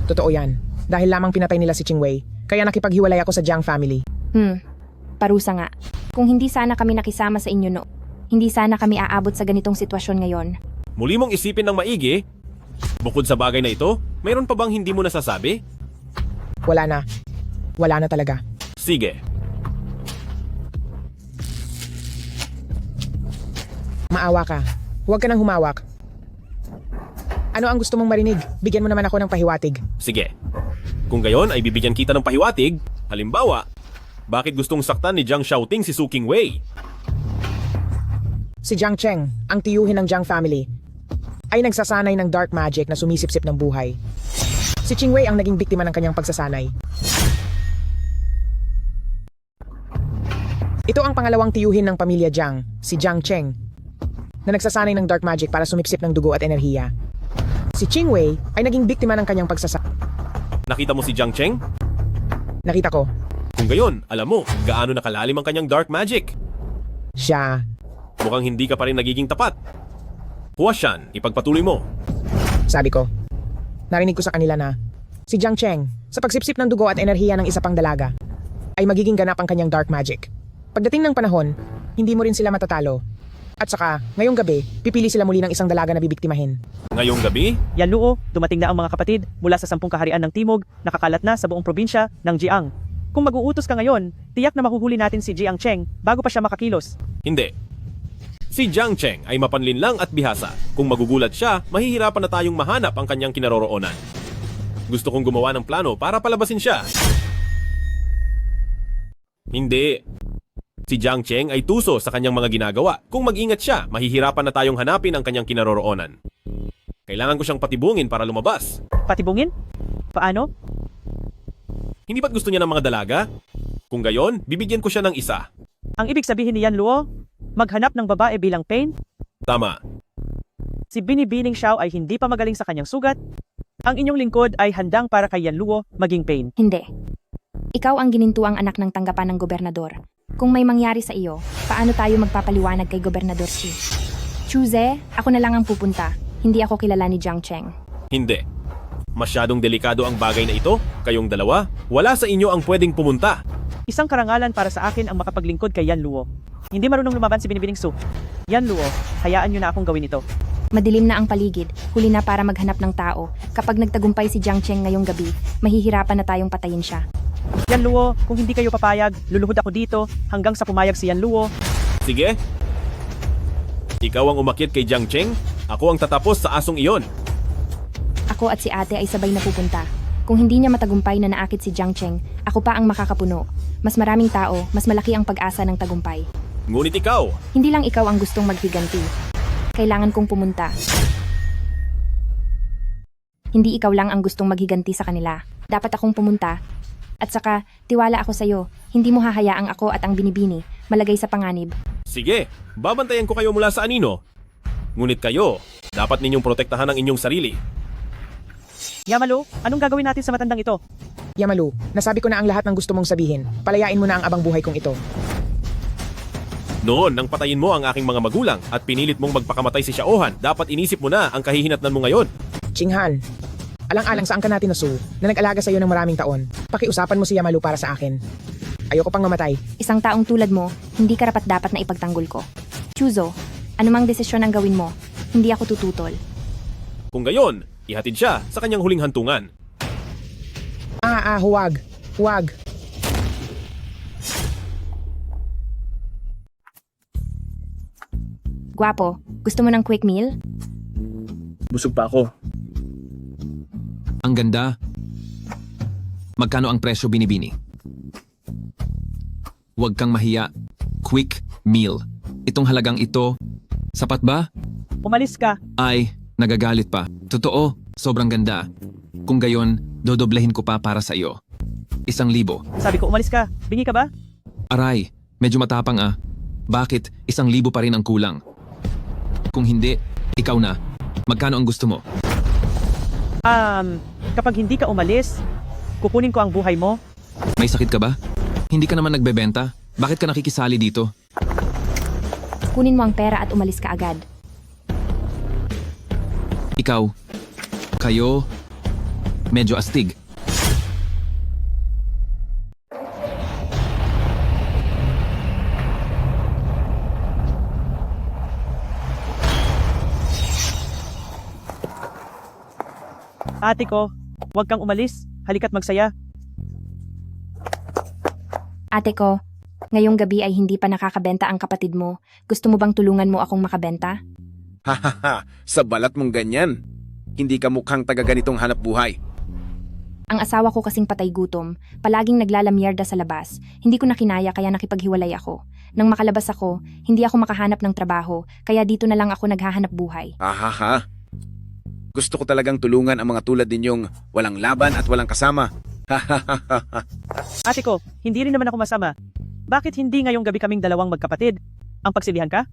Totoo yan. Dahil lamang pinatay nila si Qing Wei, kaya nakipaghiwalay ako sa Jiang family. Parusa nga. Kung hindi sana kami nakisama sa inyo hindi sana kami aabot sa ganitong sitwasyon ngayon. Muli mong isipin ng maigi. Bukod sa bagay na ito, mayroon pa bang hindi mo nasasabi? Wala na talaga. Sige. Maawa ka. Huwag ka nang humawak. Ano ang gusto mong marinig? Bigyan mo naman ako ng pahiwatig. Sige. Kung gayon ay bibigyan kita ng pahiwatig, halimbawa, bakit gustong saktan ni Jiang Xiaoting si Su King Wei? Si Jiang Cheng, ang tiyuhin ng Jiang family, ay nagsasanay ng dark magic na sumisipsip ng buhay. Si Qing Wei ang naging biktima ng kanyang pagsasanay. Ito ang pangalawang tiyuhin ng pamilya Jiang, si Jiang Cheng, na nagsasanay ng dark magic para sumipsip ng dugo at enerhiya. Si Qing Wei ay naging biktima ng kanyang pagsasanay. Nakita mo si Jiang Cheng? Nakita ko. Kung gayon, alam mo, gaano nakalalim ang kanyang dark magic. Siya. Mukhang hindi ka pa rin nagiging tapat. Huashan, ipagpatuloy mo. Sabi ko. Narinig ko sa kanila na si Jiang Cheng, sa pagsipsip ng dugo at enerhiya ng isa pang dalaga, ay magiging ganap ang kanyang dark magic. Pagdating ng panahon, hindi mo rin sila matatalo. At saka, ngayong gabi, pipili sila muli ng isang dalaga na bibiktimahin. Ngayong gabi? Yan Luo, dumating na ang mga kapatid mula sa 10 kaharian ng Timog, nakakalat na sa buong probinsya ng Jiang. Kung mag-uutos ka ngayon, tiyak na mahuhuli natin si Jiang Cheng bago pa siya makakilos. Hindi. Si Jiang Cheng ay mapanlinlang at bihasa. Kung magugulat siya, mahihirapan na tayong mahanap ang kanyang kinaroroonan. Gusto kong gumawa ng plano para palabasin siya. Hindi. Si Jiang Cheng ay tuso sa kanyang mga ginagawa. Kung mag-ingat siya, mahihirapan na tayong hanapin ang kanyang kinaroroonan. Kailangan ko siyang patibungin para lumabas. Patibungin? Paano? Hindi ba't gusto niya ng mga dalaga? Kung gayon, bibigyan ko siya ng isa. Ang ibig sabihin ni Yan Luo, maghanap ng babae bilang Pain? Tama. Si Binibining Xiao ay hindi pa magaling sa kanyang sugat. Ang inyong lingkod ay handang para kay Yan Luo maging Pain. Hindi. Ikaw ang ginintuang anak ng tanggapan ng gobernador. Kung may mangyari sa iyo, paano tayo magpapaliwanag kay Gobernador Chi? Chuze, ako na lang ang pupunta. Hindi ako kilala ni Jiang Cheng. Hindi. Masyadong delikado ang bagay na ito. Kayong dalawa, wala sa inyo ang pwedeng pumunta. Isang karangalan para sa akin ang makapaglingkod kay Yan Luo. Hindi marunong lumaban si Binibining Su. Yan Luo, hayaan nyo na akong gawin ito. Madilim na ang paligid, huli na para maghanap ng tao. Kapag nagtagumpay si Jiang Cheng ngayong gabi, mahihirapan na tayong patayin siya. Yan Luo, kung hindi kayo papayag, luluhod ako dito hanggang sa pumayag si Yan Luo. Sige. Ikaw ang umakyat kay Jiang Cheng, ako ang tatapos sa asong iyon. Ako at si ate ay sabay na pupunta. Kung hindi niya matagumpay na naakit si Jiang Cheng, ako pa ang makakapuno. Mas maraming tao, mas malaki ang pag-asa ng tagumpay. Ngunit ikaw, Hindi lang ikaw ang gustong maghiganti. Kailangan kong pumunta. Hindi ikaw lang ang gustong maghiganti sa kanila. Dapat akong pumunta. At saka, tiwala ako sa'yo. Hindi mo hahayaang ako at ang binibini malagay sa panganib. sige, babantayan ko kayo mula sa anino. Ngunit kayo, dapat ninyong protektahan ang inyong sarili. Yamalu, anong gagawin natin sa matandang ito? Yamalu, nasabi ko na ang lahat ng gusto mong sabihin. Palayain mo na ang abang buhay kong ito. Noon, nang patayin mo ang aking mga magulang at pinilit mong magpakamatay si Xiaohan, dapat inisip mo na ang kahihinatnan mo ngayon. Chinghan, alang-alang sa angka natin na Su, na nag-alaga sa iyo ng maraming taon. Pakiusapan mo si Yamalu para sa akin. Ayoko pang mamatay. Isang taong tulad mo, hindi karapat-dapat na ipagtanggol ko. Chuzo, anumang desisyon ang gawin mo, hindi ako tututol. Kung gayon, ihatid siya sa kanyang huling hantungan. Huwag. Huwag. Gwapo, gusto mo ng quick meal? Busog pa ako. Ang ganda. Magkano ang presyo, Binibini? Huwag kang mahiya. Quick meal. Itong halagang ito, sapat ba? Umalis ka. Ay, nagagalit pa. Totoo, sobrang ganda. Kung gayon, dodoblehin ko pa para sa iyo. 1,000. Sabi ko umalis ka. Bingi ka ba? Aray, medyo matapang ah. Bakit 1,000 pa rin ang kulang? Kung hindi, ikaw na. Magkano ang gusto mo? Kapag hindi ka umalis, kukunin ko ang buhay mo. May sakit ka ba? Hindi ka naman nagbebenta. Bakit ka nakikisali dito? Kunin mo ang pera at umalis ka agad. Ikaw, kayo, medyo astig. Ate ko, huwag kang umalis. Halika't magsaya. Ate ko, ngayong gabi ay hindi pa nakakabenta ang kapatid mo. Gusto mo bang tulungan mo akong makabenta? Hahaha, sa balat mong ganyan. Hindi ka mukhang taga-ganitong hanap buhay. Ang asawa ko kasing patay gutom, palaging naglalamyerda sa labas. Hindi ko na kinaya kaya nakipaghiwalay ako. Nang makalabas ako, hindi ako makahanap ng trabaho, kaya dito na lang ako naghahanap buhay. Ahaha. Gusto ko talagang tulungan ang mga tulad ninyong walang laban at walang kasama. Ate ko, hindi rin naman ako masama. Bakit hindi ngayong gabi kaming dalawang magkapatid? Ang pagsilihan ka?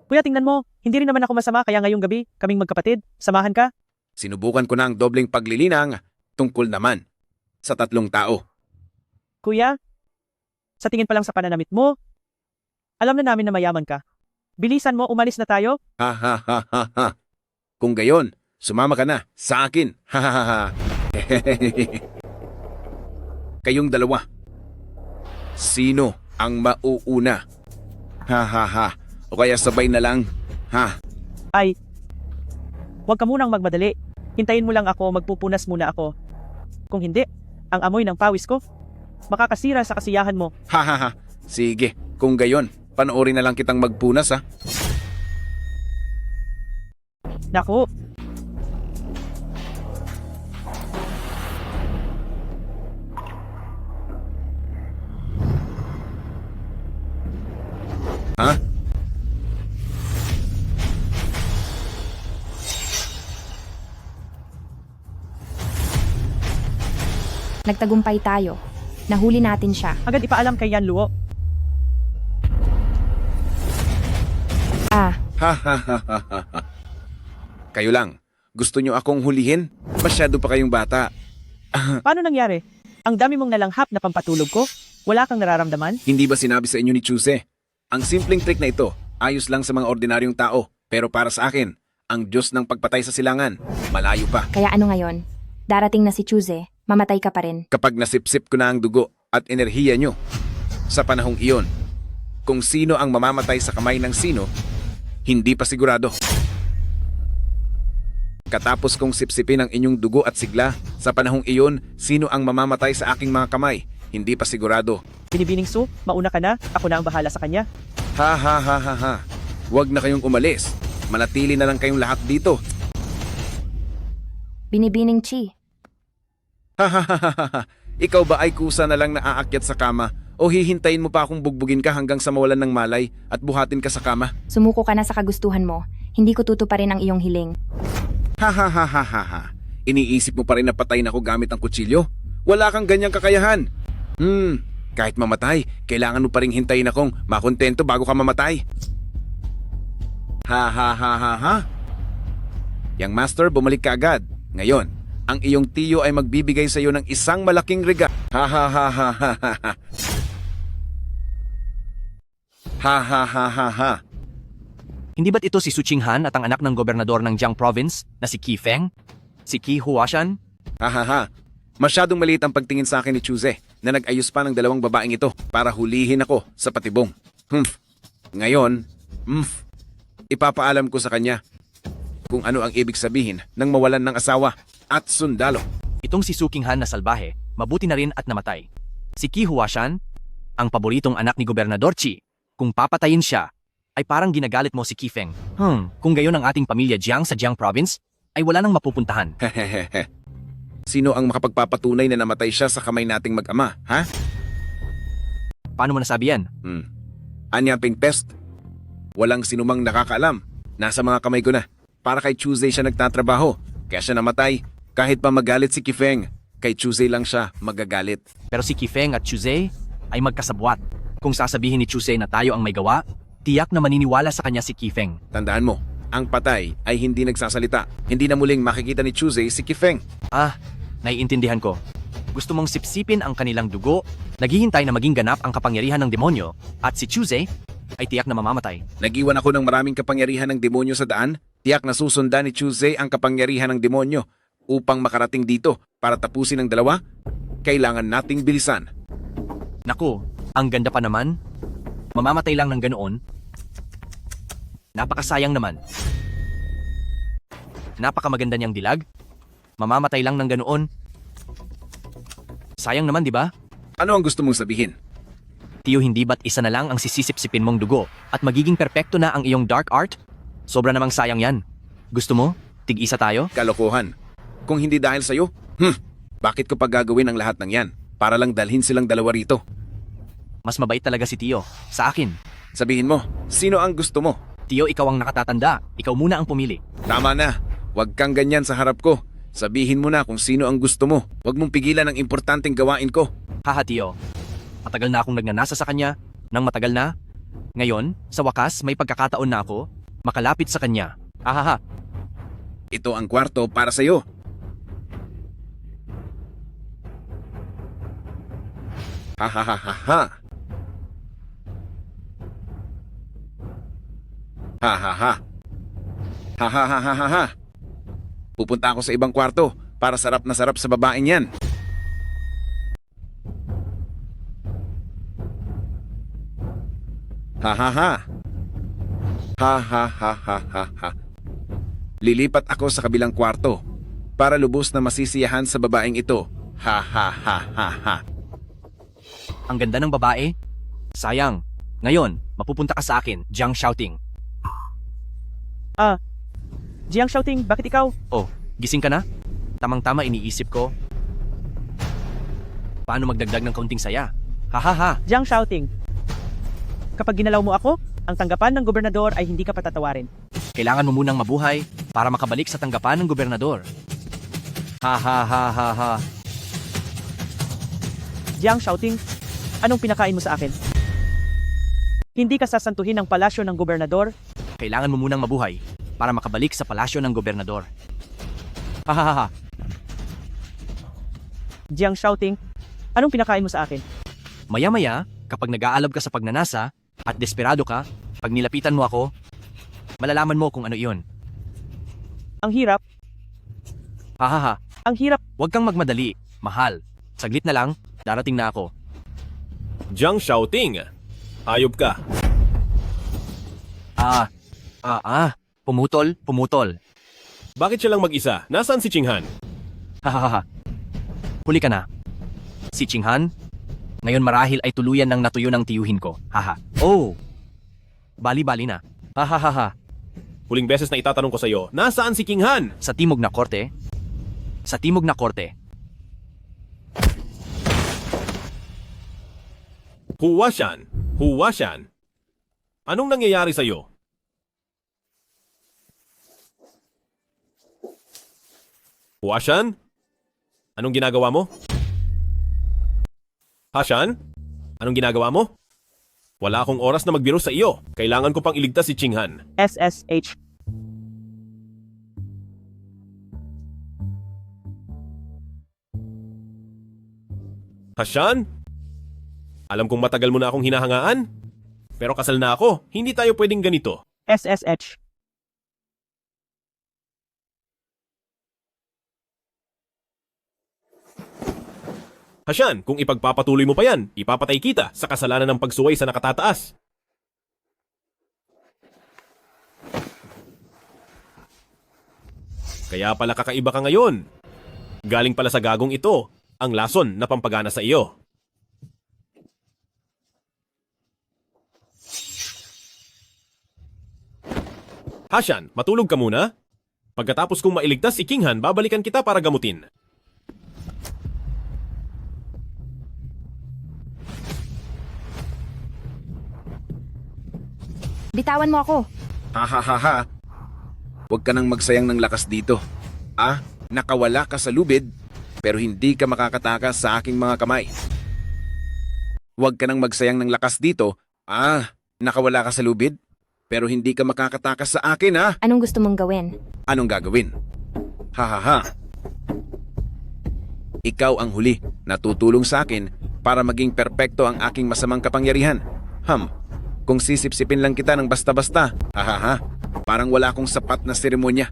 Kuya, tingnan mo. Hindi rin naman ako masama kaya ngayong gabi kaming magkapatid. Samahan ka? Sinubukan ko na ang dobleng paglilinang tungkol naman sa 3 tao. Kuya, sa tingin pa lang sa pananamit mo, alam na namin na mayaman ka. Bilisan mo, umalis na tayo. Ha. Kung gayon, sumama ka na sa akin. Ha. Kayong dalawa. Sino ang mauuna? Ha. O kaya sabay na lang. Ha. Ay, huwag ka munang magmadali. Hintayin mo lang ako, magpupunas muna ako. Kung hindi, ang amoy ng pawis ko, makakasira sa kasiyahan mo. Ha. Sige, kung gayon, panoorin na lang kitang magpunas ha. Naku, ha? Nagtagumpay tayo. Nahuli natin siya. agad ipaalam kay Yan Luo. Ah, Ha. Kayo lang, gusto nyo akong hulihin? Masyado pa kayong bata. Paano nangyari? Ang dami mong nalanghap na pampatulog ko? Wala kang nararamdaman? Hindi ba sinabi sa inyo ni Chuse? Ang simpleng trick na ito, ayos lang sa mga ordinaryong tao. Pero para sa akin, ang Diyos ng pagpatay sa silangan, malayo pa. kaya ano ngayon? Darating na si Chuze, mamatay ka pa rin. Kapag nasipsip ko na ang dugo at enerhiya nyo, Sa panahong iyon, kung sino ang mamamatay sa kamay ng sino, hindi pa sigurado. Katapos kong sipsipin ang inyong dugo at sigla, sa panahong iyon, sino ang mamamatay sa aking mga kamay, hindi pa sigurado. Binibining Su, mauna ka na, ako na ang bahala sa kanya. Ha ha ha ha ha. Huwag na kayong umalis. Manatili na lang kayong lahat dito. Binibining Chi. Ha ha ha ha ha. Ikaw ba ay kusa na lang na aakyat sa kama o hihintayin mo pa akong bugbugin ka hanggang sa mawalan ng malay at buhatin ka sa kama? Sumuko ka na sa kagustuhan mo. Hindi ko tutuparin ang iyong hiling. Ha ha ha ha ha ha. Iniisip mo pa rin na patayin ako gamit ang kutsilyo? Wala kang ganyang kakayahan. Kahit mamatay, kailangan mo pa rin hintayin akong makontento bago ka mamatay. Ha ha ha ha ha. Yang master, bumalik ka agad. Ngayon, ang iyong tiyo ay magbibigay sa iyo ng isang malaking regalo. Ha ha ha ha ha ha ha. Ha ha ha ha ha. Hindi ba't ito si Su Qinghan at ang anak ng gobernador ng Jiang Province na si Qi Feng? Si Qi Huashan? Ha ha ha. Masyadong maliit ang pagtingin sa akin ni Chuze na nag-ayos pa ng dalawang babaeng ito para hulihin ako sa patibong. Ngayon, ipapaalam ko sa kanya kung ano ang ibig sabihin ng mawalan ng asawa at sundalo. Itong si Su Qinghan na salbahe, mabuti na rin at namatay. Si Qi Huashan, ang paboritong anak ni Gobernador Qi, kung papatayin siya, ay parang ginagalit mo si Qi Feng. Kung gayon ang ating pamilya Jiang sa Jiang Province, ay wala nang mapupuntahan. Hehehehe. Sino ang makapagpapatunay na namatay siya sa kamay nating mag-ama, ha? Paano mo nasabi yan? Anyaping pest. Walang sinumang nakakaalam. Nasa mga kamay ko na. Para kay Tuesday siya nagtatrabaho. Kaya siya namatay. Kahit pa magalit si Kifeng, kay Tuesday lang siya magagalit. Pero si Qi Feng at Chuzhe ay magkasabwat. Kung sasabihin ni Chuzhe na tayo ang may gawa, tiyak na maniniwala sa kanya si Qi Feng. Tandaan mo, ang patay ay hindi nagsasalita. Hindi na muling makikita ni Tuesday si Kifeng. Naiintindihan ko. Gusto mong sipsipin ang kanilang dugo, naghihintay na maging ganap ang kapangyarihan ng demonyo, at si Chuzhe ay tiyak na mamamatay. Nag-iwan ako ng maraming kapangyarihan ng demonyo sa daan. Tiyak na susundan ni Tuesday ang kapangyarihan ng demonyo. Upang makarating dito para tapusin ang dalawa, kailangan nating bilisan. Naku, ang ganda pa naman. Mamamatay lang ng ganoon. Napakasayang naman. Napakamaganda niyang dilag. Mamamatay lang ng ganoon. Sayang naman, di ba? Ano ang gusto mong sabihin? Tiyo, hindi ba't isa na lang ang sisisip-sipin mong dugo at magiging perpekto na ang iyong dark art? Sobra namang sayang yan. Gusto mo? Tig-isa tayo? Kalokohan. Kung hindi dahil sa'yo, bakit ko pa gagawin ang lahat ng yan? Para lang dalhin silang dalawa rito. Mas mabait talaga si Tiyo. Sa akin. Sabihin mo, sino ang gusto mo? Tiyo, ikaw ang nakatatanda. Ikaw muna ang pumili. Tama na. Huwag kang ganyan sa harap ko. Sabihin mo na kung sino ang gusto mo. Huwag mong pigilan ang importanteng gawain ko. Haha, Tiyo. Matagal na akong nagnanasa sa kanya. Nang matagal na. Ngayon, sa wakas, may pagkakataon na ako makalapit sa kanya. Ahaha. Ito ang kwarto para sa'yo. Ha ha ha ha ha. Ha ha ha. Ha ha ha ha ha ha. Pupunta ako sa ibang kwarto para sarap na sarap sa babaeng yan. Ha ha ha. Ha ha ha ha ha ha. Lilipat ako sa kabilang kwarto para lubos na masisiyahan sa babaeng ito. Ha ha ha ha ha. Ang ganda ng babae. Sayang. Ngayon, mapupunta ka sa akin, Jiang Shouting. Jiang Shouting, bakit ikaw? Oh, gising ka na? Tamang-tama iniisip ko. Paano magdagdag ng kaunting saya? Hahaha. Jiang Shouting, kapag ginalaw mo ako, ang tanggapan ng gobernador ay hindi ka patatawarin. Kailangan mo munang mabuhay para makabalik sa tanggapan ng gobernador. Ha. Jiang Shouting, anong pinakain mo sa akin? Hindi ka sasantuhin ng palasyo ng gobernador? Kailangan mo munang mabuhay para makabalik sa palasyo ng gobernador. Hahaha. Jiang Shouting, anong pinakain mo sa akin? Maya-maya, kapag nag-aalab ka sa pagnanasa at desperado ka, pag nilapitan mo ako, malalaman mo kung ano iyon. Ang hirap. Hahaha. Ang hirap. Huwag kang magmadali, mahal. Saglit na lang, darating na ako. Jiang Shaoting. Hayop ka. Pumutol. Bakit siya lang mag-isa? Nasaan si Qinghan? Hahaha. Huli ka na. Si Qinghan, ngayon marahil ay tuluyan ng natuyo ng tiyuhin ko. Haha. Oh! Bali-bali na. Hahaha. Huling beses na itatanong ko sa iyo, nasaan si Qinghan? Sa timog na korte? Sa timog na korte. Huwashan. Anong nangyayari sa iyo? Huwashan? Anong ginagawa mo? Hashan? Anong ginagawa mo? Wala akong oras na magbiro sa iyo. Kailangan ko pang iligtas si Qinghan. SSH. Hashan? Alam kong matagal mo na akong hinahangaan. Pero kasal na ako. Hindi tayo pwedeng ganito. SSH. Hashan, kung ipagpapatuloy mo pa yan, ipapatay kita sa kasalanan ng pagsuway sa nakatataas. Kaya pala kakaiba ka ngayon. Galing pala sa gagong ito, ang lason na pampagana sa iyo. Hashan, matulog ka muna. Pagkatapos kong mailigtas si Qinghan, babalikan kita para gamutin. Bitawan mo ako. Hahaha. Huwag ka nang magsayang ng lakas dito. Nakawala ka sa lubid, pero hindi ka makakatakas sa aking mga kamay. Huwag ka nang magsayang ng lakas dito. Nakawala ka sa lubid, pero hindi ka makakatakas sa akin, Anong gusto mong gawin? Anong gagawin? Hahaha. Ikaw ang huli na tutulong sa akin para maging perpekto ang aking masamang kapangyarihan. Kung sisipsipin lang kita ng basta-basta, parang wala akong sapat na seremonya.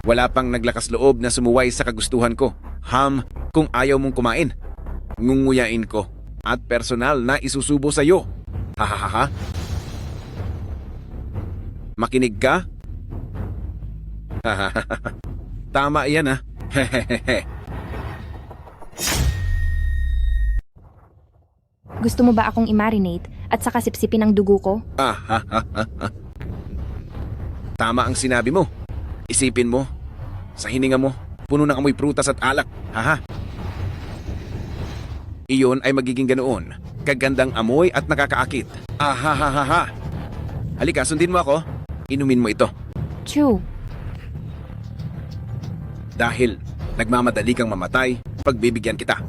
Wala pang naglakas loob na sumuway sa kagustuhan ko. Kung ayaw mong kumain, ngunguyain ko at personal na isusubo sa iyo. Makinig ka? Tama yan, Gusto mo ba akong i-marinate at saka sipsipin ang dugo ko? Tama ang sinabi mo. Isipin mo, sa hininga mo, puno ng amoy prutas at alak. Iyon ay magiging ganoon. Kagandang amoy at nakakaakit. Halika, sundin mo ako. Inumin mo ito. Chew. Dahil nagmamadali kang mamatay, pagbibigyan kita.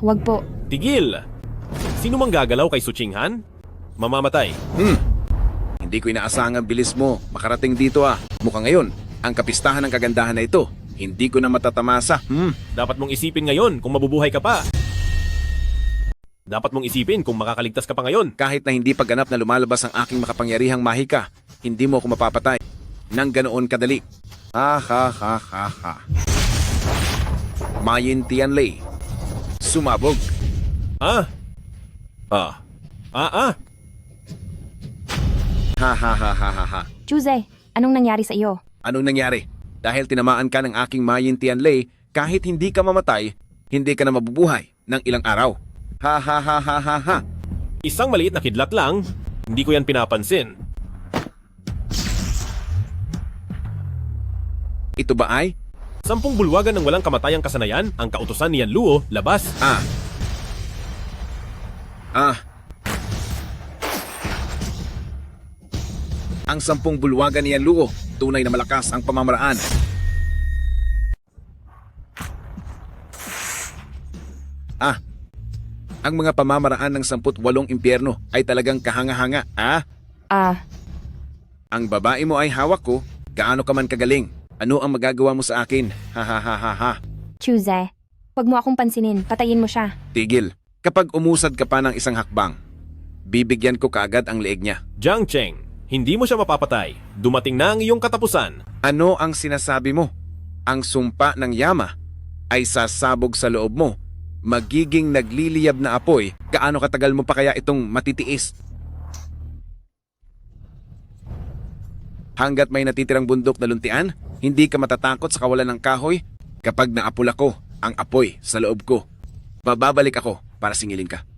Wag po. Tigil! Sino mang gagalaw kay Su Qinghan? Mamamatay. Hindi ko inaasang ang bilis mo makarating dito. Mukhang ngayon, ang kapistahan ng kagandahan na ito, hindi ko na matatamasa. Dapat mong isipin ngayon kung mabubuhay ka pa. Dapat mong isipin kung makakaligtas ka pa ngayon. Kahit na hindi pagganap na lumalabas ang aking makapangyarihang mahika, hindi mo ako mapapatay. Nang ganoon kadali. Mayin Tianlei. Sumabog. Chuze, anong nangyari sa iyo? Anong nangyari? Dahil tinamaan ka ng aking Mayin Tianlei, kahit hindi ka mamatay, hindi ka na mabubuhay ng ilang araw. Isang maliit na kidlat lang, hindi ko yan pinapansin. Ito ba ay? 10 bulwagan ng walang kamatayang kasanayan, ang kautusan ni Yan Luo, labas. Ang 10 bulwagan ni Yan Luo, tunay na malakas ang pamamaraan. Ang mga pamamaraan ng 18 impyerno ay talagang kahanga-hanga. Ang babae mo ay hawak ko, gaano ka man kagaling. Ano ang magagawa mo sa akin? Chuze, wag mo akong pansinin, patayin mo siya. Tigil. Kapag umusad ka pa ng isang hakbang, bibigyan ko kaagad ang leeg niya. Jiang Cheng, hindi mo siya mapapatay. Dumating na ang iyong katapusan. Ano ang sinasabi mo? Ang sumpa ng Yama ay sasabog sa loob mo. Magiging nagliliyab na apoy, gaano katagal mo pa kaya itong matitiis? Hanggat may natitirang bundok na luntian, hindi ka matatakot sa kawalan ng kahoy kapag naapula ko ang apoy sa loob ko. Bababalik ako para singilin ka.